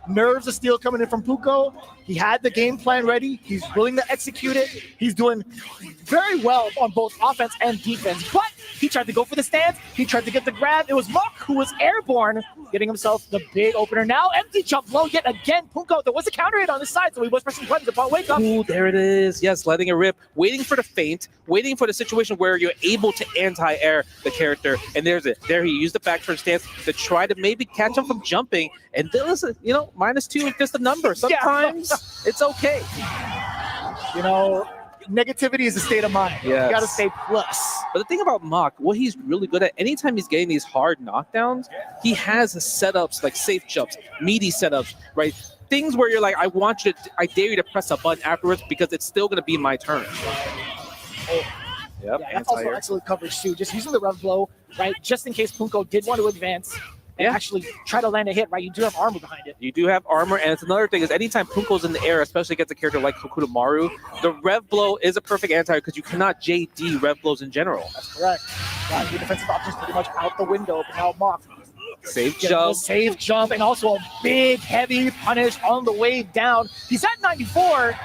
Speaker 23: Nerves of steel coming in from Punko. He had the game plan ready. He's willing to execute it. He's doing very well on both offense and defense. But he tried to go for the stance. He tried to get the grab. It was Mock who was airborne, getting himself the big opener. Now empty jump low yet again. Punko, there was a counter hit on the side, so he was pressing buttons upon wake up.
Speaker 24: Ooh, there it is. Yes, letting it rip. Waiting for the feint. Waiting for the situation where you're able to anti-air the character. And there's it. There he used the back turn stance to try to maybe catch him from jumping. And then listen, you know, -2 is just a number. Sometimes it's okay.
Speaker 23: You know, negativity is a state of mind.
Speaker 24: Yes.
Speaker 23: You got to stay plus.
Speaker 24: But the thing about Mach, what he's really good at, anytime he's getting these hard knockdowns, he has setups like safe jumps, meaty setups, right? Things where you're like, I dare you to press a button afterwards because it's still going to be my turn. Yep.
Speaker 23: Yeah, that's also excellent coverage too. Just using the rev blow, right? Just in case Punko did want to advance and actually try to land a hit, right? You do have armor behind it.
Speaker 24: You do have armor, and it's another thing is anytime Punko's in the air, especially against a character like Hokuto Maru, the rev blow is a perfect anti because you cannot JD rev blows in general.
Speaker 23: That's correct. Your defensive options pretty much out the window, but now Mach.
Speaker 24: Safe jump.
Speaker 23: Safe jump, and also a big, heavy punish on the way down. He's at 94.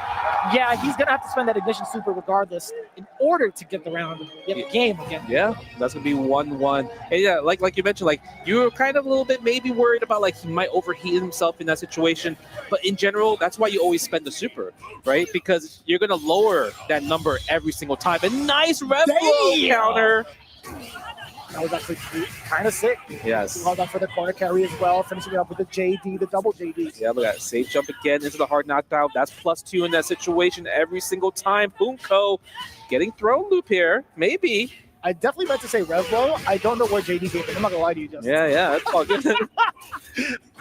Speaker 23: Yeah, he's going to have to spend that ignition super regardless in order to get the round, get the game again.
Speaker 24: Yeah, that's going to be 1-1. And yeah, like you mentioned, like you were kind of a little bit maybe worried about like he might overheat himself in that situation. But in general, that's why you always spend the super, right? Because you're going to lower that number every single time. A nice rev blow counter.
Speaker 23: That was actually kind of sick.
Speaker 24: Yes.
Speaker 23: Held on for the corner carry as well, finishing it up with the JD, the double JD.
Speaker 24: Yeah, look at that. Safe jump again into the hard knockdown. That's +2 in that situation every single time. Punko getting thrown loop here. Maybe.
Speaker 23: I definitely meant to say rev blow. I don't know where JD came from. I'm not going to lie to you, Justin.
Speaker 24: Yeah, that's all good.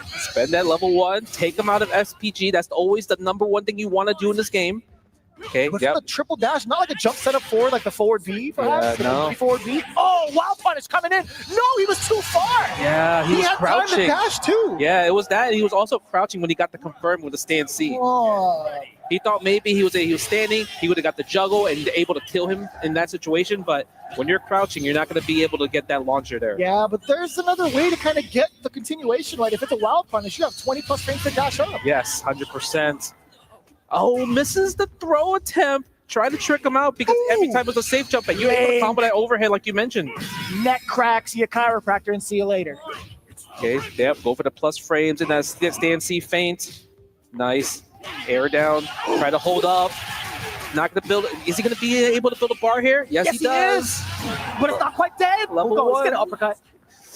Speaker 24: Spend that level 1. Take him out of SPG. That's always the number one thing you want to do in this game. Okay,
Speaker 23: With the triple dash, not like a jump setup forward, like the forward V, perhaps?
Speaker 24: Yeah, no.
Speaker 23: Forward V. Oh, wild punish coming in. No, he was too far.
Speaker 24: Yeah, he was
Speaker 23: had
Speaker 24: crouching.
Speaker 23: time to dash too.
Speaker 24: Yeah, it was that. He was also crouching when he got the confirm with the stand C.
Speaker 23: Oh.
Speaker 24: He thought maybe he was standing, he would have got the juggle and able to kill him in that situation. But when you're crouching, you're not going to be able to get that launcher there.
Speaker 23: Yeah, but there's another way to kind of get the continuation right. If it's a wild punish, you have 20 plus frames to dash up.
Speaker 24: Yes, 100%. Oh, misses the throw attempt. Try to trick him out because every time it was a safe jump, and you're able to combo that overhead like you mentioned.
Speaker 23: Neck crack, see a chiropractor, and see you later.
Speaker 24: Okay, yep, go for the plus frames in that stand C feint. Nice. Air down, try to hold up. Not going to build. Is he going to be able to build a bar here? Yes, he does.
Speaker 23: Is. But it's not quite dead.
Speaker 24: Level 1.
Speaker 23: Let's get an uppercut.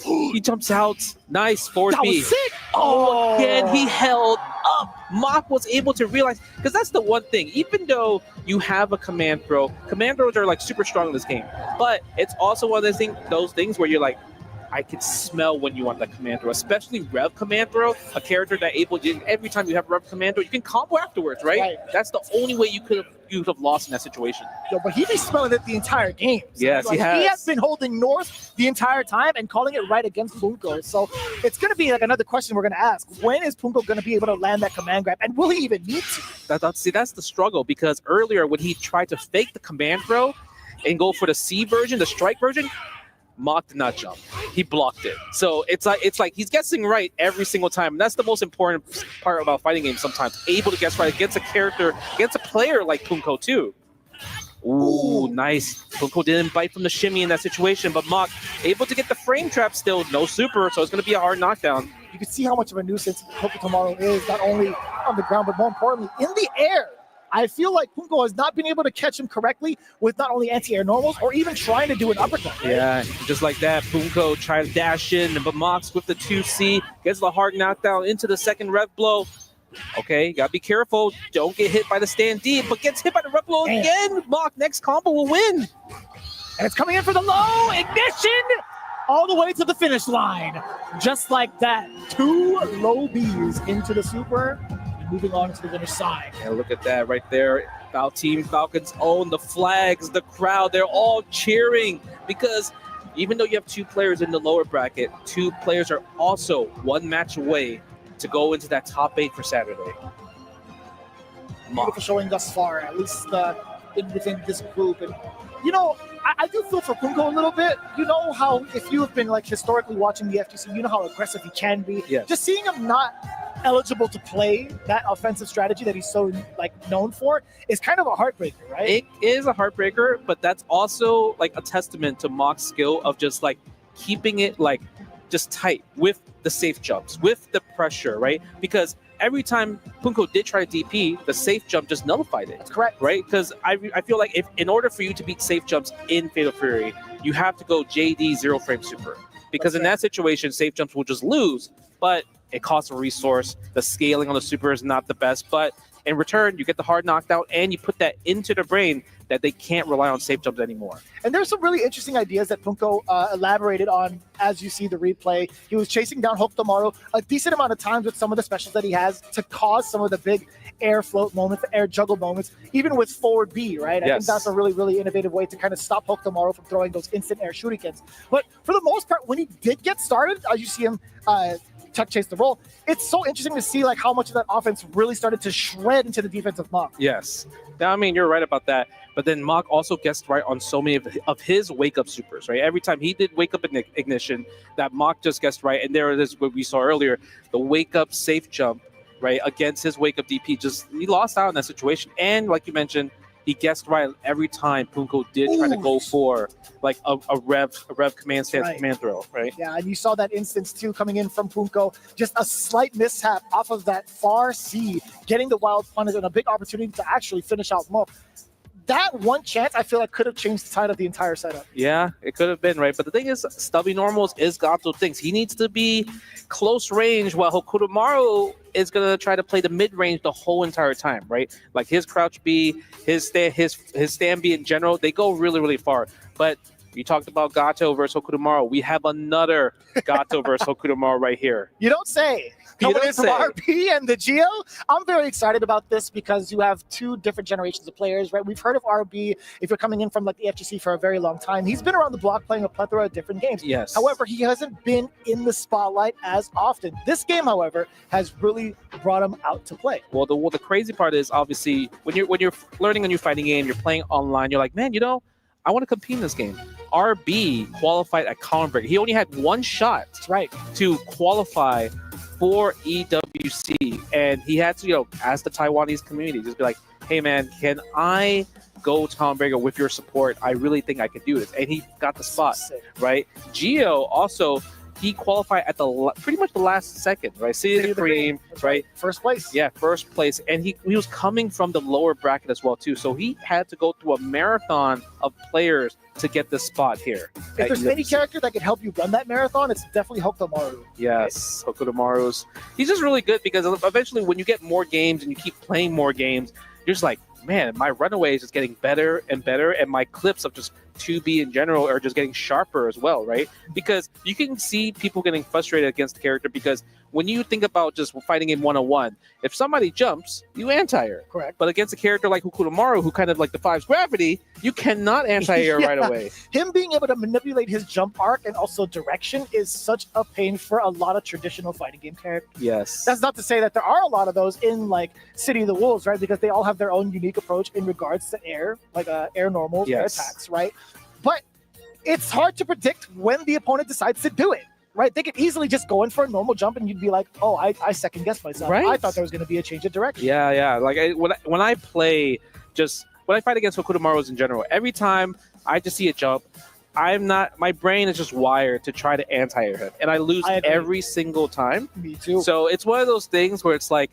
Speaker 24: He jumps out. Nice. Forward
Speaker 23: That
Speaker 24: B.
Speaker 23: was sick.
Speaker 24: Oh, again, he held up. Mach was able to realize, because that's the one thing. Even though you have a command throws are like super strong in this game. But it's also one of those things where you're like, I can smell when you want that command throw, especially Rev command throw, a character that every time you have Rev command throw, you can combo afterwards, right? That's the only way you could have lost in that situation.
Speaker 23: Yo, but he's been smelling it the entire game. So
Speaker 24: yes, he has.
Speaker 23: He has been holding North the entire time and calling it right against Punko. So it's going to be like another question we're going to ask. When is Punko going to be able to land that command grab? And will he even need to?
Speaker 24: That's the struggle, because earlier when he tried to fake the command throw and go for the C version, the strike version, Mach did not jump. He blocked it. So it's like he's guessing right every single time. And that's the most important part about fighting games sometimes. Able to guess right against a character, against a player like Punko too. Ooh, nice. Punko didn't bite from the shimmy in that situation, but Mach able to get the frame trap still. No super, so it's going to be a hard knockdown.
Speaker 23: You can see how much of a nuisance Hokuto Maru is, not only on the ground, but more importantly, in the air. I feel like Punko has not been able to catch him correctly with not only anti-air normals or even trying to do an uppercut. Right?
Speaker 24: Yeah, just like that, Punko trying to dash in, but Mox with the 2C gets the hard knockdown into the second rev blow. Okay, gotta be careful. Don't get hit by the stand D, but gets hit by the rev blow again. Mox, next combo will win.
Speaker 23: And it's coming in for the low ignition all the way to the finish line. Just like that, 2 low Bs into the super. Moving on to the winner's side.
Speaker 24: And look at that right there. Team Falcons own the flags, the crowd. They're all cheering because even though you have 2 players in the lower bracket, 2 players are also 1 match away to go into that top 8 for Saturday.
Speaker 23: Beautiful showing thus far, at least within this group. And you know, I do feel for Punko a little bit. You know how if you have been like historically watching the FGC, you know how aggressive he can be.
Speaker 24: Yes.
Speaker 23: Just seeing him not eligible to play that offensive strategy that he's so like known for is kind of a heartbreaker, right?
Speaker 24: It is a heartbreaker, but that's also like a testament to Mock's skill of just like keeping it like just tight with the safe jumps, with the pressure, right? Because every time Punko did try to DP, the safe jump just nullified it.
Speaker 23: That's correct.
Speaker 24: Right? Because I feel like if in order for you to beat safe jumps in Fatal Fury, you have to go JD 0 frame super. Because in that situation, safe jumps will just lose, but it costs a resource. The scaling on the super is not the best, but In return, you get the hard knockdown, and you put that into the brain that they can't rely on safe jumps anymore.
Speaker 23: And there's some really interesting ideas that Punko elaborated on as you see the replay. He was chasing down Hokutomaru a decent amount of times with some of the specials that he has to cause some of the big air float moments, the air juggle moments, even with forward B, right? I think that's a really, really innovative way to kind of stop Hokutomaru from throwing those instant air shurikens. But for the most part, when he did get started, as you see him Chuck chase the roll, it's so interesting to see like how much of that offense really started to shred into the defense of Mach.
Speaker 24: Yes. Now, I mean, you're right about that. But then Mach also guessed right on so many of his wake-up supers, right? Every time he did wake-up ignition, that Mach just guessed right. And there it is, what we saw earlier, the wake-up safe jump, right, against his wake-up DP. Just he lost out in that situation. And like you mentioned, he guessed right every time Punko did try to go for like a rev command stance command throw, right?
Speaker 23: Yeah, and you saw that instance too coming in from Punko. Just a slight mishap off of that far C, getting the wild punish and a big opportunity to actually finish out Mok. That one chance, I feel like could have changed the tide of the entire setup.
Speaker 24: Yeah, it could have been, right? But the thing is, stubby normals is Gato things. He needs to be close range while Hokutomaru is going to try to play the mid-range the whole entire time, right? Like his crouch B, his stand B in general, they go really, really far. But you talked about Gato versus Hokutomaru. We have another Gato versus Hokutomaru right here.
Speaker 23: You don't say. Coming in from RB and the Geo, I'm very excited about this because you have two different generations of players, right? We've heard of RB if you're coming in from like the FGC for a very long time. He's been around the block playing a plethora of different games.
Speaker 24: Yes.
Speaker 23: However, he hasn't been in the spotlight as often. This game, however, has really brought him out to play.
Speaker 24: Well, the crazy part is obviously when you're learning a new fighting game, you're playing online, you're like, man, you know, I want to compete in this game. RB qualified at Common Breaker. He only had one shot to qualify for EWC, and he had to, you know, ask the Taiwanese community, just be like, hey man, can I go to Common Breaker with your support? I really think I can do this. And he got the spot, right? Geo also, he qualified at the pretty much the last second, right? City of the Cream, right?
Speaker 23: First place.
Speaker 24: Yeah, first place. And he was coming from the lower bracket as well, too. So he had to go through a marathon of players to get this spot here.
Speaker 23: If there's any character that can help you run that marathon, it's definitely Hokutomaru.
Speaker 24: Yes, Hokutomaru's. He's just really good because eventually when you get more games and you keep playing more games, you're just like, man, my runaway is just getting better and better, and my clips of just 2B in general are just getting sharper as well, right? Because you can see people getting frustrated against the character because when you think about just fighting in 101, if somebody jumps, you anti-air.
Speaker 23: Correct.
Speaker 24: But against a character like Hokutomaru, who kind of like defies gravity, you cannot anti-air right away.
Speaker 23: Him being able to manipulate his jump arc and also direction is such a pain for a lot of traditional fighting game characters.
Speaker 24: Yes.
Speaker 23: That's not to say that there are a lot of those in like City of the Wolves, right? Because they all have their own unique approach in regards to air, like air normals, air attacks, right? But it's hard to predict when the opponent decides to do it, right? They could easily just go in for a normal jump and you'd be like, oh, I second guessed myself.
Speaker 24: Right.
Speaker 23: I thought there was going to be a change of direction.
Speaker 24: Yeah. Like when I play, just when I fight against Hokutomaru's in general, every time I just see a jump, my brain is just wired to try to anti-air him. And I lose every single time.
Speaker 23: Me too.
Speaker 24: So it's one of those things where it's like,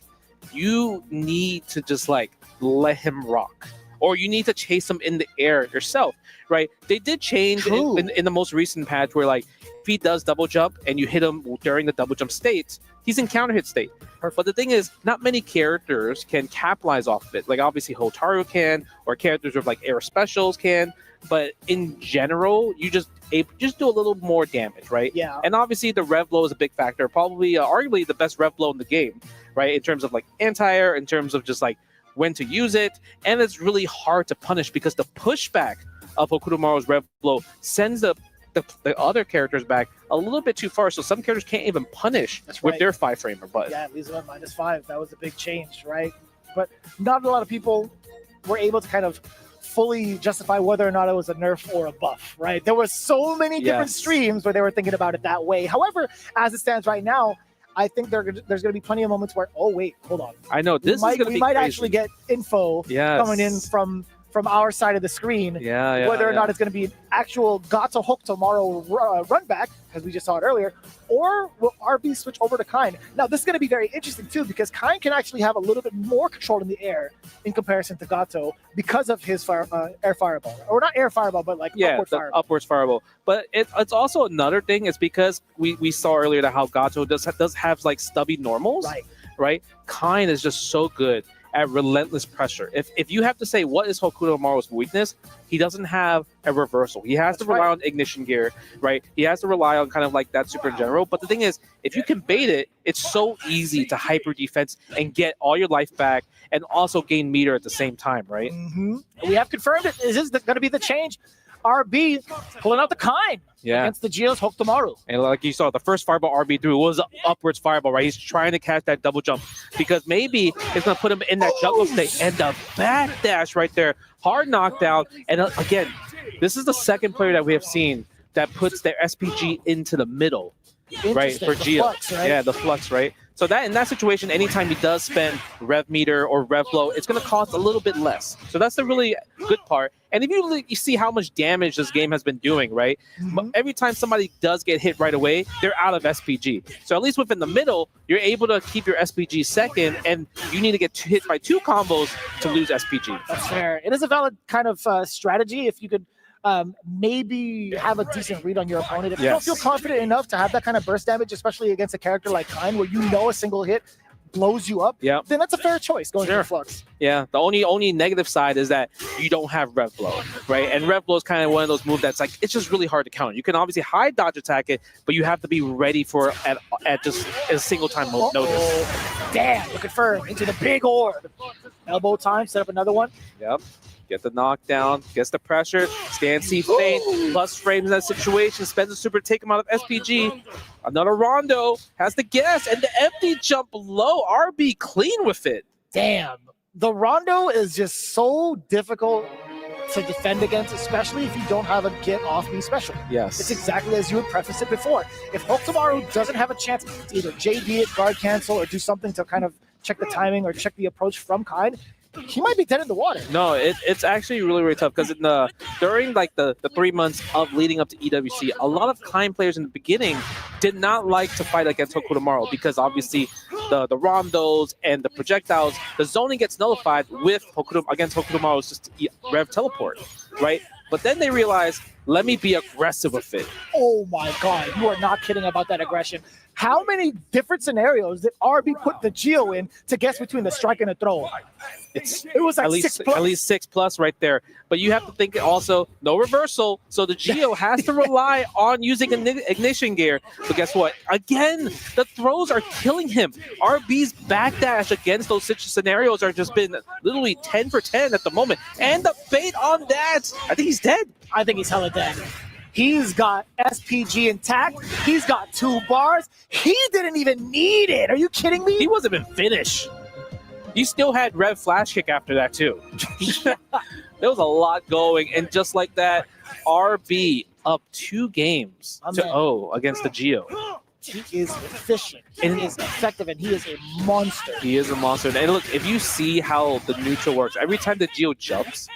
Speaker 24: you need to just like let him rock. Or you need to chase him in the air yourself, right? They did change in the most recent patch where like, if he does double jump and you hit him during the double jump state, he's in counter hit state. But the thing is, not many characters can capitalize off of it. Like obviously Hotaru can, or characters with like air specials can. But in general, you just do a little more damage, right?
Speaker 23: Yeah.
Speaker 24: And obviously the rev blow is a big factor. Probably, arguably the best rev blow in the game, right? In terms of like anti-air, in terms of just like when to use it, and it's really hard to punish because the pushback of Hokutomaru's rev blow sends the other characters back a little bit too far, so some characters can't even punish with their 5-framer button.
Speaker 23: Yeah, it leaves them at -5. That was a big change, right? But not a lot of people were able to kind of fully justify whether or not it was a nerf or a buff, right? There were so many different streams where they were thinking about it that way. However, as it stands right now, I think there's going to be plenty of moments where, oh wait, hold on.
Speaker 24: I know this is going to be
Speaker 23: we might
Speaker 24: crazy.
Speaker 23: actually get info coming in from our side of the screen. Whether or not it's going to be an actual Gato Hokutomaru run back, because we just saw it earlier, or will RB switch over to Kine? Now, this is going to be very interesting too, because Kine can actually have a little bit more control in the air in comparison to Gato because of his air fireball, or not air fireball, but like
Speaker 24: upwards fireball. But it's also another thing is because we saw earlier that how Gato does have like stubby normals, right? Kine is just so good at relentless pressure. If you have to say what is Hokuto Maru's weakness, he doesn't have a reversal. He has to rely on ignition gear, right? He has to rely on kind of like that super in general. But the thing is, if you can bait it, it's so easy to hyper defense and get all your life back and also gain meter at the same time, right?
Speaker 23: We have confirmed it. Is this going to be the change? RB pulling out the kind against the Geo's Hokuto Maru.
Speaker 24: And like you saw, the first fireball RB threw was an upwards fireball, right? He's trying to catch that double jump because maybe it's going to put him in that juggle state. And the backdash right there, hard knockdown. And again, this is the second player that we have seen that puts their SPG into the middle, right? For Geo.
Speaker 23: Flux, right?
Speaker 24: Yeah, the flux, right? So that in that situation, anytime he does spend rev meter or rev flow, it's going to cost a little bit less. So that's the really good part. And if you see how much damage this game has been doing, right? Every time somebody does get hit right away, they're out of SPG. So at least within the middle, you're able to keep your SPG second, and you need to get hit by 2 combos to lose SPG.
Speaker 23: That's fair. It is a valid kind of strategy if you could maybe have a decent read on your opponent. If you don't feel confident enough to have that kind of burst damage, especially against a character like Kind, where you know a single hit blows you up, then that's a fair choice going for Flux.
Speaker 24: Yeah, the only negative side is that you don't have rev blow, right? And rev blow is kind of one of those moves that's like, it's just really hard to counter. You can obviously high dodge attack it, but you have to be ready for it at just a single time notice.
Speaker 23: Damn, looking for into the big orb. Elbow time, set up another one.
Speaker 24: Yep. Get the knockdown, gets the pressure, stand C feint, plus frames in that situation, spends a super to take him out of SPG. Another Rondo, has the guess, and the empty jump low. RB clean with it.
Speaker 23: Damn. The Rondo is just so difficult to defend against, especially if you don't have a get off me special.
Speaker 24: Yes.
Speaker 23: It's exactly as you would preface it before. If Hokuto Maru doesn't have a chance to either JD it, guard cancel, or do something to kind of check the timing or check the approach from Kind, he might be dead in the water.
Speaker 24: No, it's actually really, really tough because during like the 3 months of leading up to EWC, a lot of Kind players in the beginning did not like to fight against Hokuto Maru because obviously the rondos and the projectiles, the zoning gets nullified with against Hokuto Maru's just rev teleport, right? But then they realize, let me be aggressive with it.
Speaker 23: Oh my God, you are not kidding about that aggression. How many different scenarios did RB put the Geo in to guess between the strike and the throw? It was like
Speaker 24: at least 6+ right there. But you have to think also no reversal, so the Geo has to rely on using ignition gear. But guess what? Again, the throws are killing him. RB's backdash against those scenarios are just been literally 10 for 10 at the moment. And the bait on that, I think he's dead.
Speaker 23: I think he's hella dead. He's got SPG intact. He's got 2 bars. He didn't even need it. Are you kidding me?
Speaker 24: He wasn't even finished. You still had Rev Flash Kick after that, too. There was a lot going. And just like that, RB up 2 games to 0 against the Geo.
Speaker 23: He is efficient. And he is effective, and he is a monster.
Speaker 24: He is a monster. And look, if you see how the neutral works, every time the Geo jumps,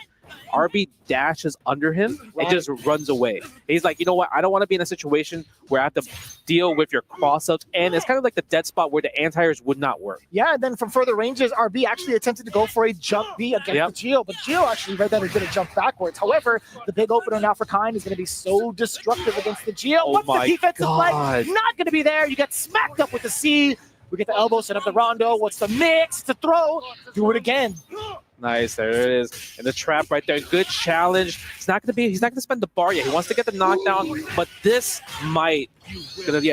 Speaker 24: RB dashes under him and just runs away. He's like, you know what? I don't want to be in a situation where I have to deal with your cross-ups. And it's kind of like the dead spot where the anti-airs would not work.
Speaker 23: Yeah, and then from further ranges, RB actually attempted to go for a jump B against the Geo, but Geo actually read that and did a jump backwards. However, the big opener now for Kind is going to be so destructive against the Geo. What's the defensive play? Not going to be there. You get smacked up with the C. We get the elbow, set up the Rondo. What's the mix? To throw. Do it again.
Speaker 24: Nice, there it is. And the trap right there. Good challenge. He's not gonna spend the bar yet. He wants to get the knockdown, but this might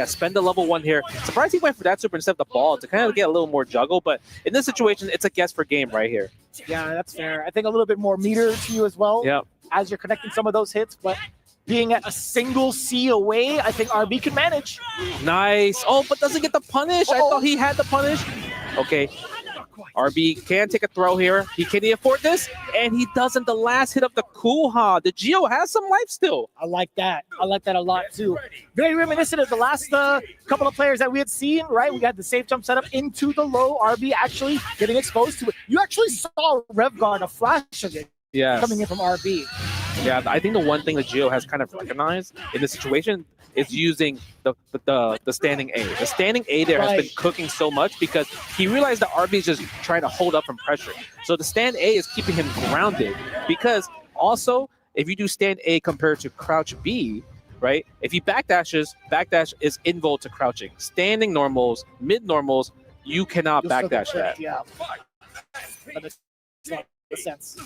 Speaker 24: spend the level 1 here. Surprised he went for that super instead of the ball to kind of get a little more juggle, but in this situation, it's a guess for game right here.
Speaker 23: Yeah, that's fair. I think a little bit more meter to you as well.
Speaker 24: Yep.
Speaker 23: As you're connecting some of those hits, but being at a single C away, I think RB can manage.
Speaker 24: Nice. Oh, but doesn't get the punish. I thought he had the punish. Okay. RB can take a throw here. Can he afford this? And he doesn't. The last hit of the Kuha. The Geo has some life still.
Speaker 23: I like that. I like that a lot too. Very reminiscent of the last couple of players that we had seen, right? We got the safe jump setup into the low. RB actually getting exposed to it. You actually saw Rev Guard, a flash of it coming in from RB.
Speaker 24: Yeah, I think the one thing that Geo has kind of recognized in this situation is using the standing A. The standing A there has been cooking so much because he realized that RB is just trying to hold up from pressure. So the stand A is keeping him grounded because also if you do stand A compared to crouch B, right? If he backdash is involved to crouching. Standing normals, mid normals, you cannot backdash that.
Speaker 23: Yeah. But it's not the sense.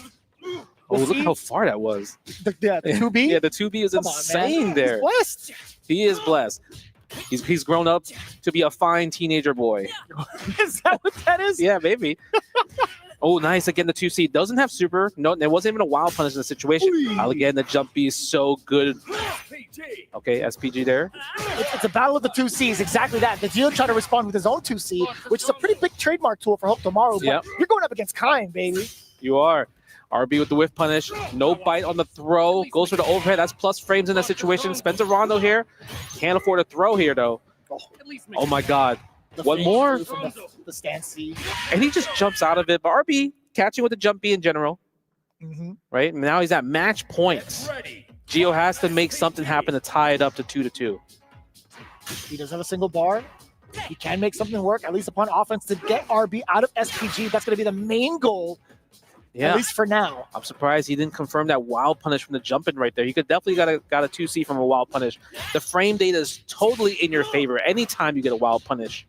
Speaker 24: Oh, look how far that was.
Speaker 23: The 2B?
Speaker 24: Yeah, the 2B is insane there.
Speaker 23: He's blessed.
Speaker 24: He is blessed. He's grown up to be a fine teenager boy.
Speaker 23: Is that what that is?
Speaker 24: Yeah, maybe. Oh, nice. Again, the 2C doesn't have super. No, there wasn't even a wild punish in the situation. Again, the jump B is so good. Okay, SPG there.
Speaker 23: It's a battle of the 2Cs, exactly that. The Geo tried to respond with his own 2C, which is a pretty big trademark tool for Hope tomorrow. But
Speaker 24: Yep.
Speaker 23: you're going up against Kine, baby.
Speaker 24: You are. RB with the whiff punish. No bite on the throw. Goes for the overhead. That's plus frames in that situation. Spends a Rondo here. Can't afford a throw here, though. Oh, my God. One more.
Speaker 23: From the stand C.
Speaker 24: And he just jumps out of it. But RB catching with the jump B in general. Right? Now he's at match points. Gio has to make something happen to tie it up to 2-2.
Speaker 23: He does have a single bar. He can make something work, at least upon offense, to get RB out of SPG. That's going to be the main goal,
Speaker 24: Yeah.
Speaker 23: at least for now.
Speaker 24: I'm surprised he didn't confirm that wild punish from the jump in right there. He could definitely got a 2C from a wild punish. The frame data is totally in your favor anytime you get a wild punish.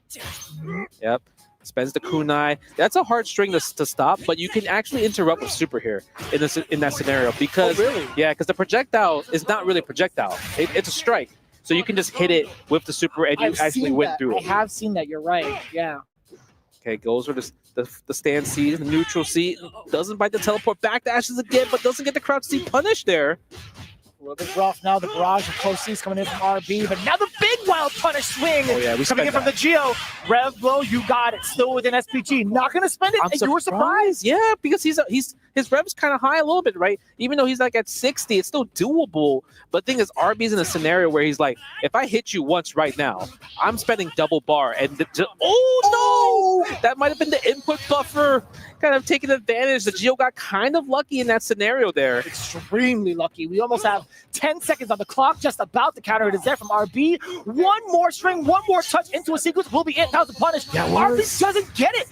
Speaker 24: Yep. Spends the kunai. That's a hard string to stop, but you can actually interrupt with super here in that scenario because because the projectile is not really a projectile. It's a strike. So you can just hit it with the super and you actually went through it.
Speaker 23: I have seen that. You're right. Yeah.
Speaker 24: Okay, goes for the stand C, the neutral C. Doesn't bite the teleport back dashes again, but doesn't get the crouch C punish there.
Speaker 23: A little bit rough now. The barrage of close C's coming in from RB, but now the big wild punish swing coming in from the Geo. Rev low, you got it. Still within SPG. Not going to spend it. And you were surprised?
Speaker 24: Yeah, because his rev's kind of high a little bit, right? Even though he's like at 60, it's still doable. But the thing is, RB's in a scenario where he's like, if I hit you once right now, I'm spending double bar. And that might have been the input buffer kind of taking advantage. The Geo got kind of lucky in that scenario there.
Speaker 23: Extremely lucky. We almost have 10 seconds on the clock, just about to counter. It is there from RB. One more string, one more touch into a sequence will be it. Now's the punish. RB doesn't get it.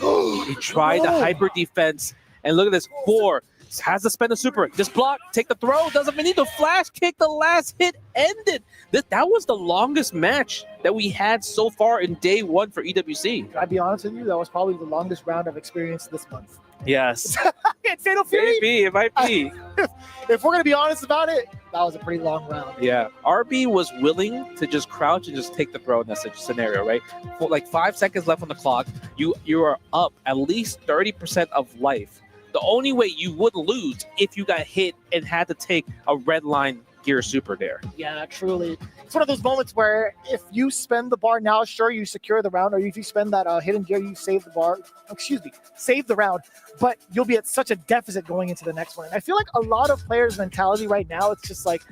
Speaker 24: He tried the hyper defense. And look at this. 4 has to spend a super. Just block, take the throw. Doesn't even need the flash kick. The last hit ended. That was the longest match that we had so far in day 1 for EWC.
Speaker 23: I'll be honest with you, that was probably the longest round I've experienced this month.
Speaker 24: Yes.
Speaker 23: It's Fatal Fury.
Speaker 24: Maybe, it might be.
Speaker 23: If we're going to be honest about it, that was a pretty long round.
Speaker 24: Yeah. RB was willing to just crouch and just take the throw in that scenario, right? For like 5 seconds left on the clock, you are up at least 30% of life. The only way you would lose if you got hit and had to take a red line gear super there.
Speaker 23: Yeah, truly. It's one of those moments where if you spend the bar now, sure, you secure the round, or if you spend that hidden gear, you save the bar. Save the round. But you'll be at such a deficit going into the next one. And I feel like a lot of players' mentality right now, it's just like,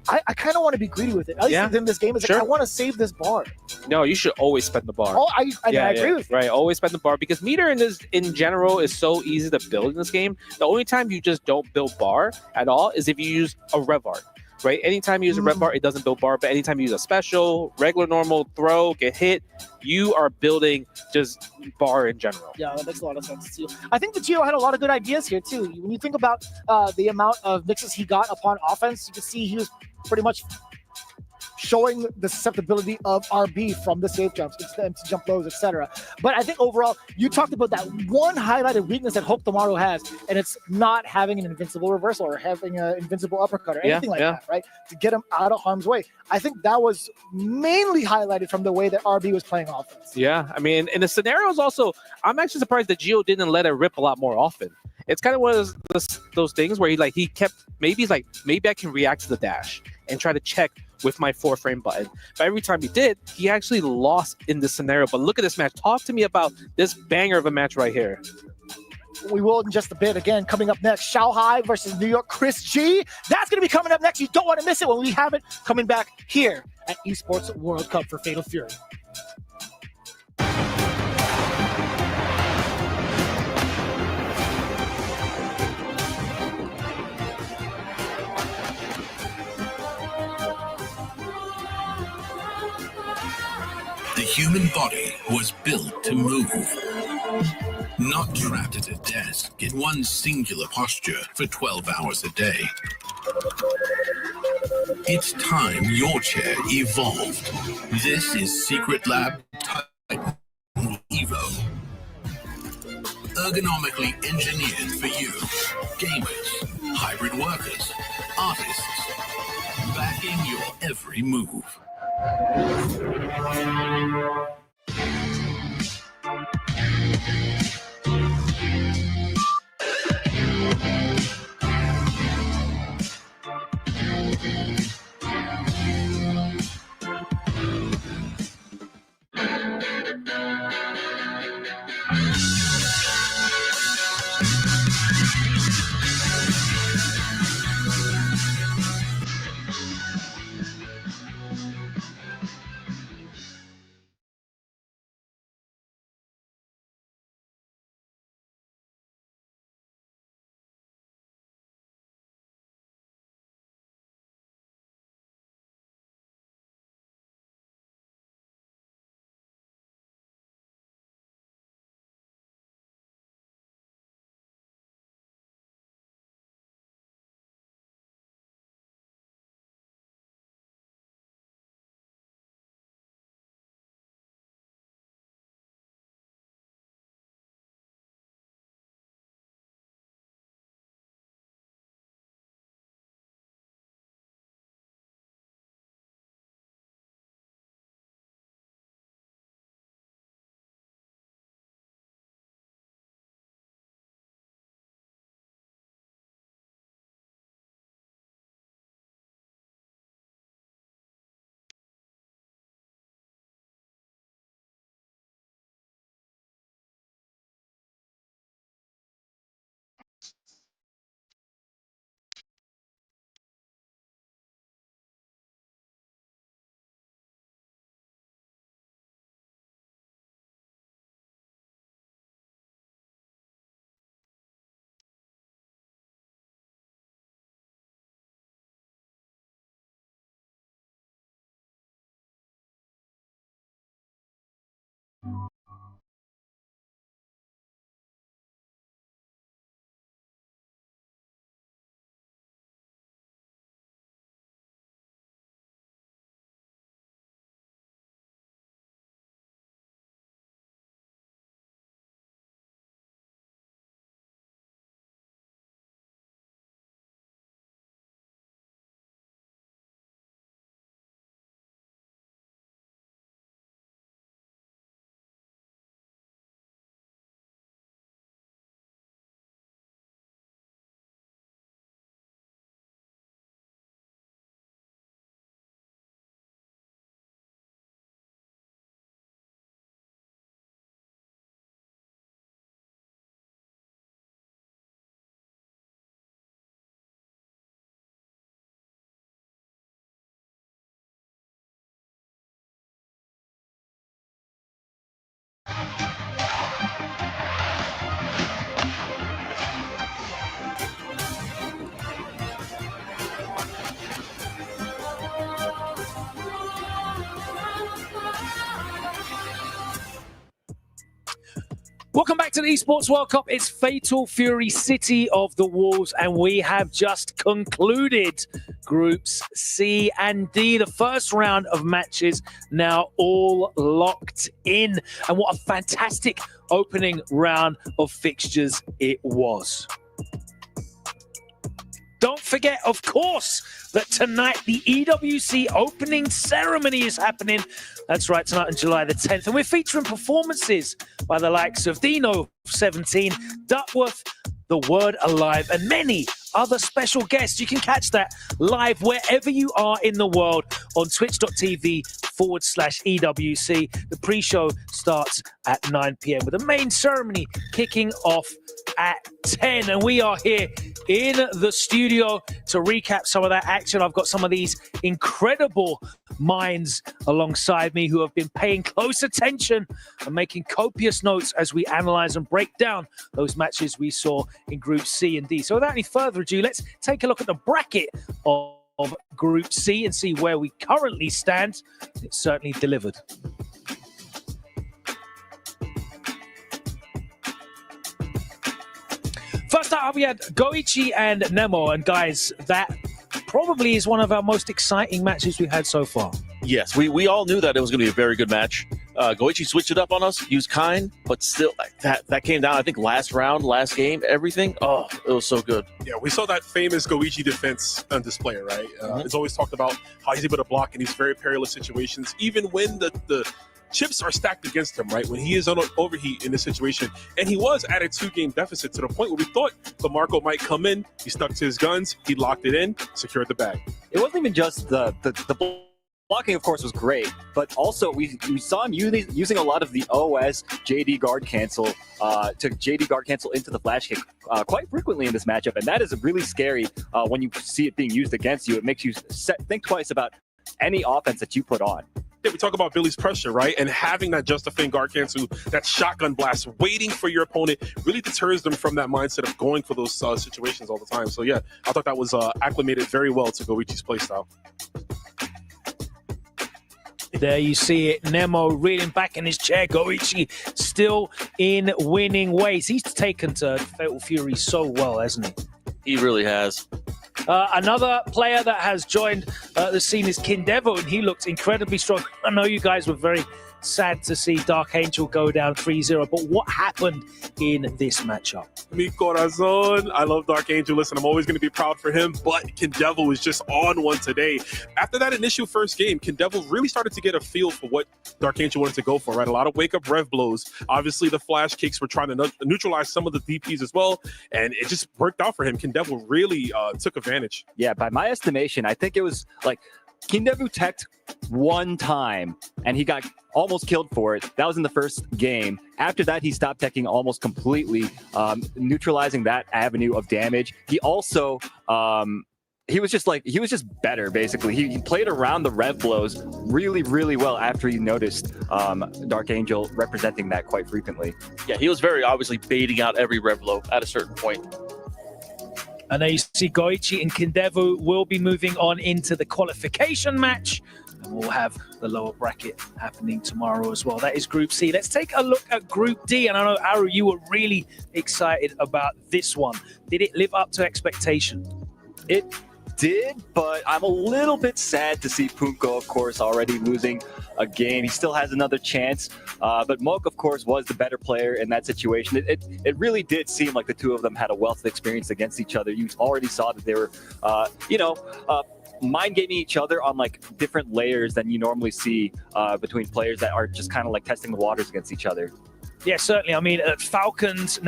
Speaker 23: I kind of want to be greedy with it. At least within this game, it's like, I want to save this bar.
Speaker 24: No, you should always spend the bar.
Speaker 23: Oh, I agree with you.
Speaker 24: Right, always spend the bar because meter in general is so easy to build in this game. The only time you just don't build bar at all is if you use a rev art. Right? Anytime you use a rev bar, it doesn't build bar, but anytime you use a special, regular, normal, throw, get hit, you are building just bar in general.
Speaker 23: Yeah, that makes a lot of sense too. I think the Geo had a lot of good ideas here too. When you think about the amount of mixes he got upon offense, you can see he was pretty much showing the susceptibility of RB from the safe jumps, instant jump lows, etc. But I think overall, you talked about that one highlighted weakness that Hope tomorrow has, and it's not having an invincible reversal or having an invincible uppercut or anything like that, right? To get him out of harm's way. I think that was mainly highlighted from the way that RB was playing offense.
Speaker 24: Yeah, I mean, in the scenarios also, I'm actually surprised that Gio didn't let it rip a lot more often. It's kind of one of those things where he kept, maybe I can react to the dash and try to check with my 4-frame button. But every time he did, he actually lost in this scenario. But look at this match. Talk to me about this banger of a match right here.
Speaker 23: We will in just a bit. Again, coming up next, Shanghai versus New York Chris G. That's going to be coming up next. You don't want to miss it when we have it coming back here at Esports World Cup for Fatal Fury.
Speaker 20: The human body was built to move, not trapped at a desk in one singular posture for 12 hours a day. It's time your chair evolved. This is Secret Lab Titan Evo. ergonomically engineered for you. Gamers, hybrid workers, artists, backing your every move.
Speaker 7: Welcome back to the Esports World Cup. It's Fatal Fury City of the Wolves, and we have just concluded Groups C and D. The first round of matches now all locked in. And what a fantastic opening round of fixtures it was. Don't forget, of course, that tonight the EWC opening ceremony is happening. That's right, tonight on July the 10th. And we're featuring performances by the likes of Dino 17, Duckworth, The Word Alive, and many other special guests. You can catch that live wherever you are in the world on twitch.tv/EWC. The pre-show starts at 9 p.m. with the main ceremony kicking off at 10. And we are here in the studio to recap some of that action. I've got some of these incredible minds alongside me who have been paying close attention and making copious notes as we analyze and break down those matches we saw in Group C and D. So without any further ado, let's take a look at the bracket of Group C and see where we currently stand. It's certainly delivered. First up, we had Goichi and Nemo. And guys, that probably is one of our most exciting matches we've had so far.
Speaker 9: Yes, we all knew that it was going to be a very good match. Goichi switched it up on us, used kind, but still that came down. I think last round, last game, everything. Oh, it was so good.
Speaker 10: Yeah, we saw that famous Goichi defense on display, right? It's always talked about how he's able to block in these very perilous situations, even when the chips are stacked against him, right? When he is on an overheat in this situation. And he was at a 2-game deficit to the point where we thought DeMarco might come in. He stuck to his guns. He locked it in, secured the bag.
Speaker 2: It wasn't even just the blocking, of course, was great, but also we saw him using a lot of the OS JD guard cancel to JD guard cancel into the flash kick quite frequently in this matchup. And that is really scary when you see it being used against you. It makes you think twice about any offense that you put on.
Speaker 10: Yeah, we talk about Billy's pressure, right? And having that justifying guard cancel, that shotgun blast, waiting for your opponent really deters them from that mindset of going for those situations all the time. So yeah, I thought that was acclimated very well to Goichi's playstyle.
Speaker 7: There you see it, Nemo reeling back in his chair. Goichi still in winning ways. He's taken to Fatal Fury so well, hasn't he?
Speaker 9: He really has.
Speaker 7: Another player that has joined the scene is Kindevo, and he looked incredibly strong. I know you guys were very sad to see Dark Angel go down 3-0, but what happened in this matchup?
Speaker 10: Mi corazón. I love Dark Angel. Listen, I'm always going to be proud for him, but Kindevo is just on one today. After that initial first game, Kindevo really started to get a feel for what Dark Angel wanted to go for, right? A lot of wake-up rev blows. Obviously, the flash kicks were trying to neutralize some of the DPs as well, and it just worked out for him. Kindevo really took advantage.
Speaker 2: Yeah, by my estimation, I think it was like Kindevu teched one time and he got almost killed for it. That was in the first game. After that, he stopped teching almost completely, neutralizing that avenue of damage. He also he was just better, basically. He played around the rev blows really, really well after he noticed Dark Angel representing that quite frequently.
Speaker 9: Yeah, he was very obviously baiting out every rev blow at a certain point.
Speaker 7: And there you see Goichi and Kindevu will be moving on into the qualification match. And we'll have the lower bracket happening tomorrow as well. That is Group C. Let's take a look at Group D. And I know, Aru, you were really excited about this one. Did it live up to expectation?
Speaker 2: It did, but I'm a little bit sad to see Punko, of course, already losing a game. He still has another chance, but Moke, of course, was the better player in that situation. It really did seem like the two of them had a wealth of experience against each other. You already saw that they were, mind gaming each other on like different layers than you normally see between players that are just kind of like testing the waters against each other.
Speaker 7: Yeah, certainly. I mean, Falcons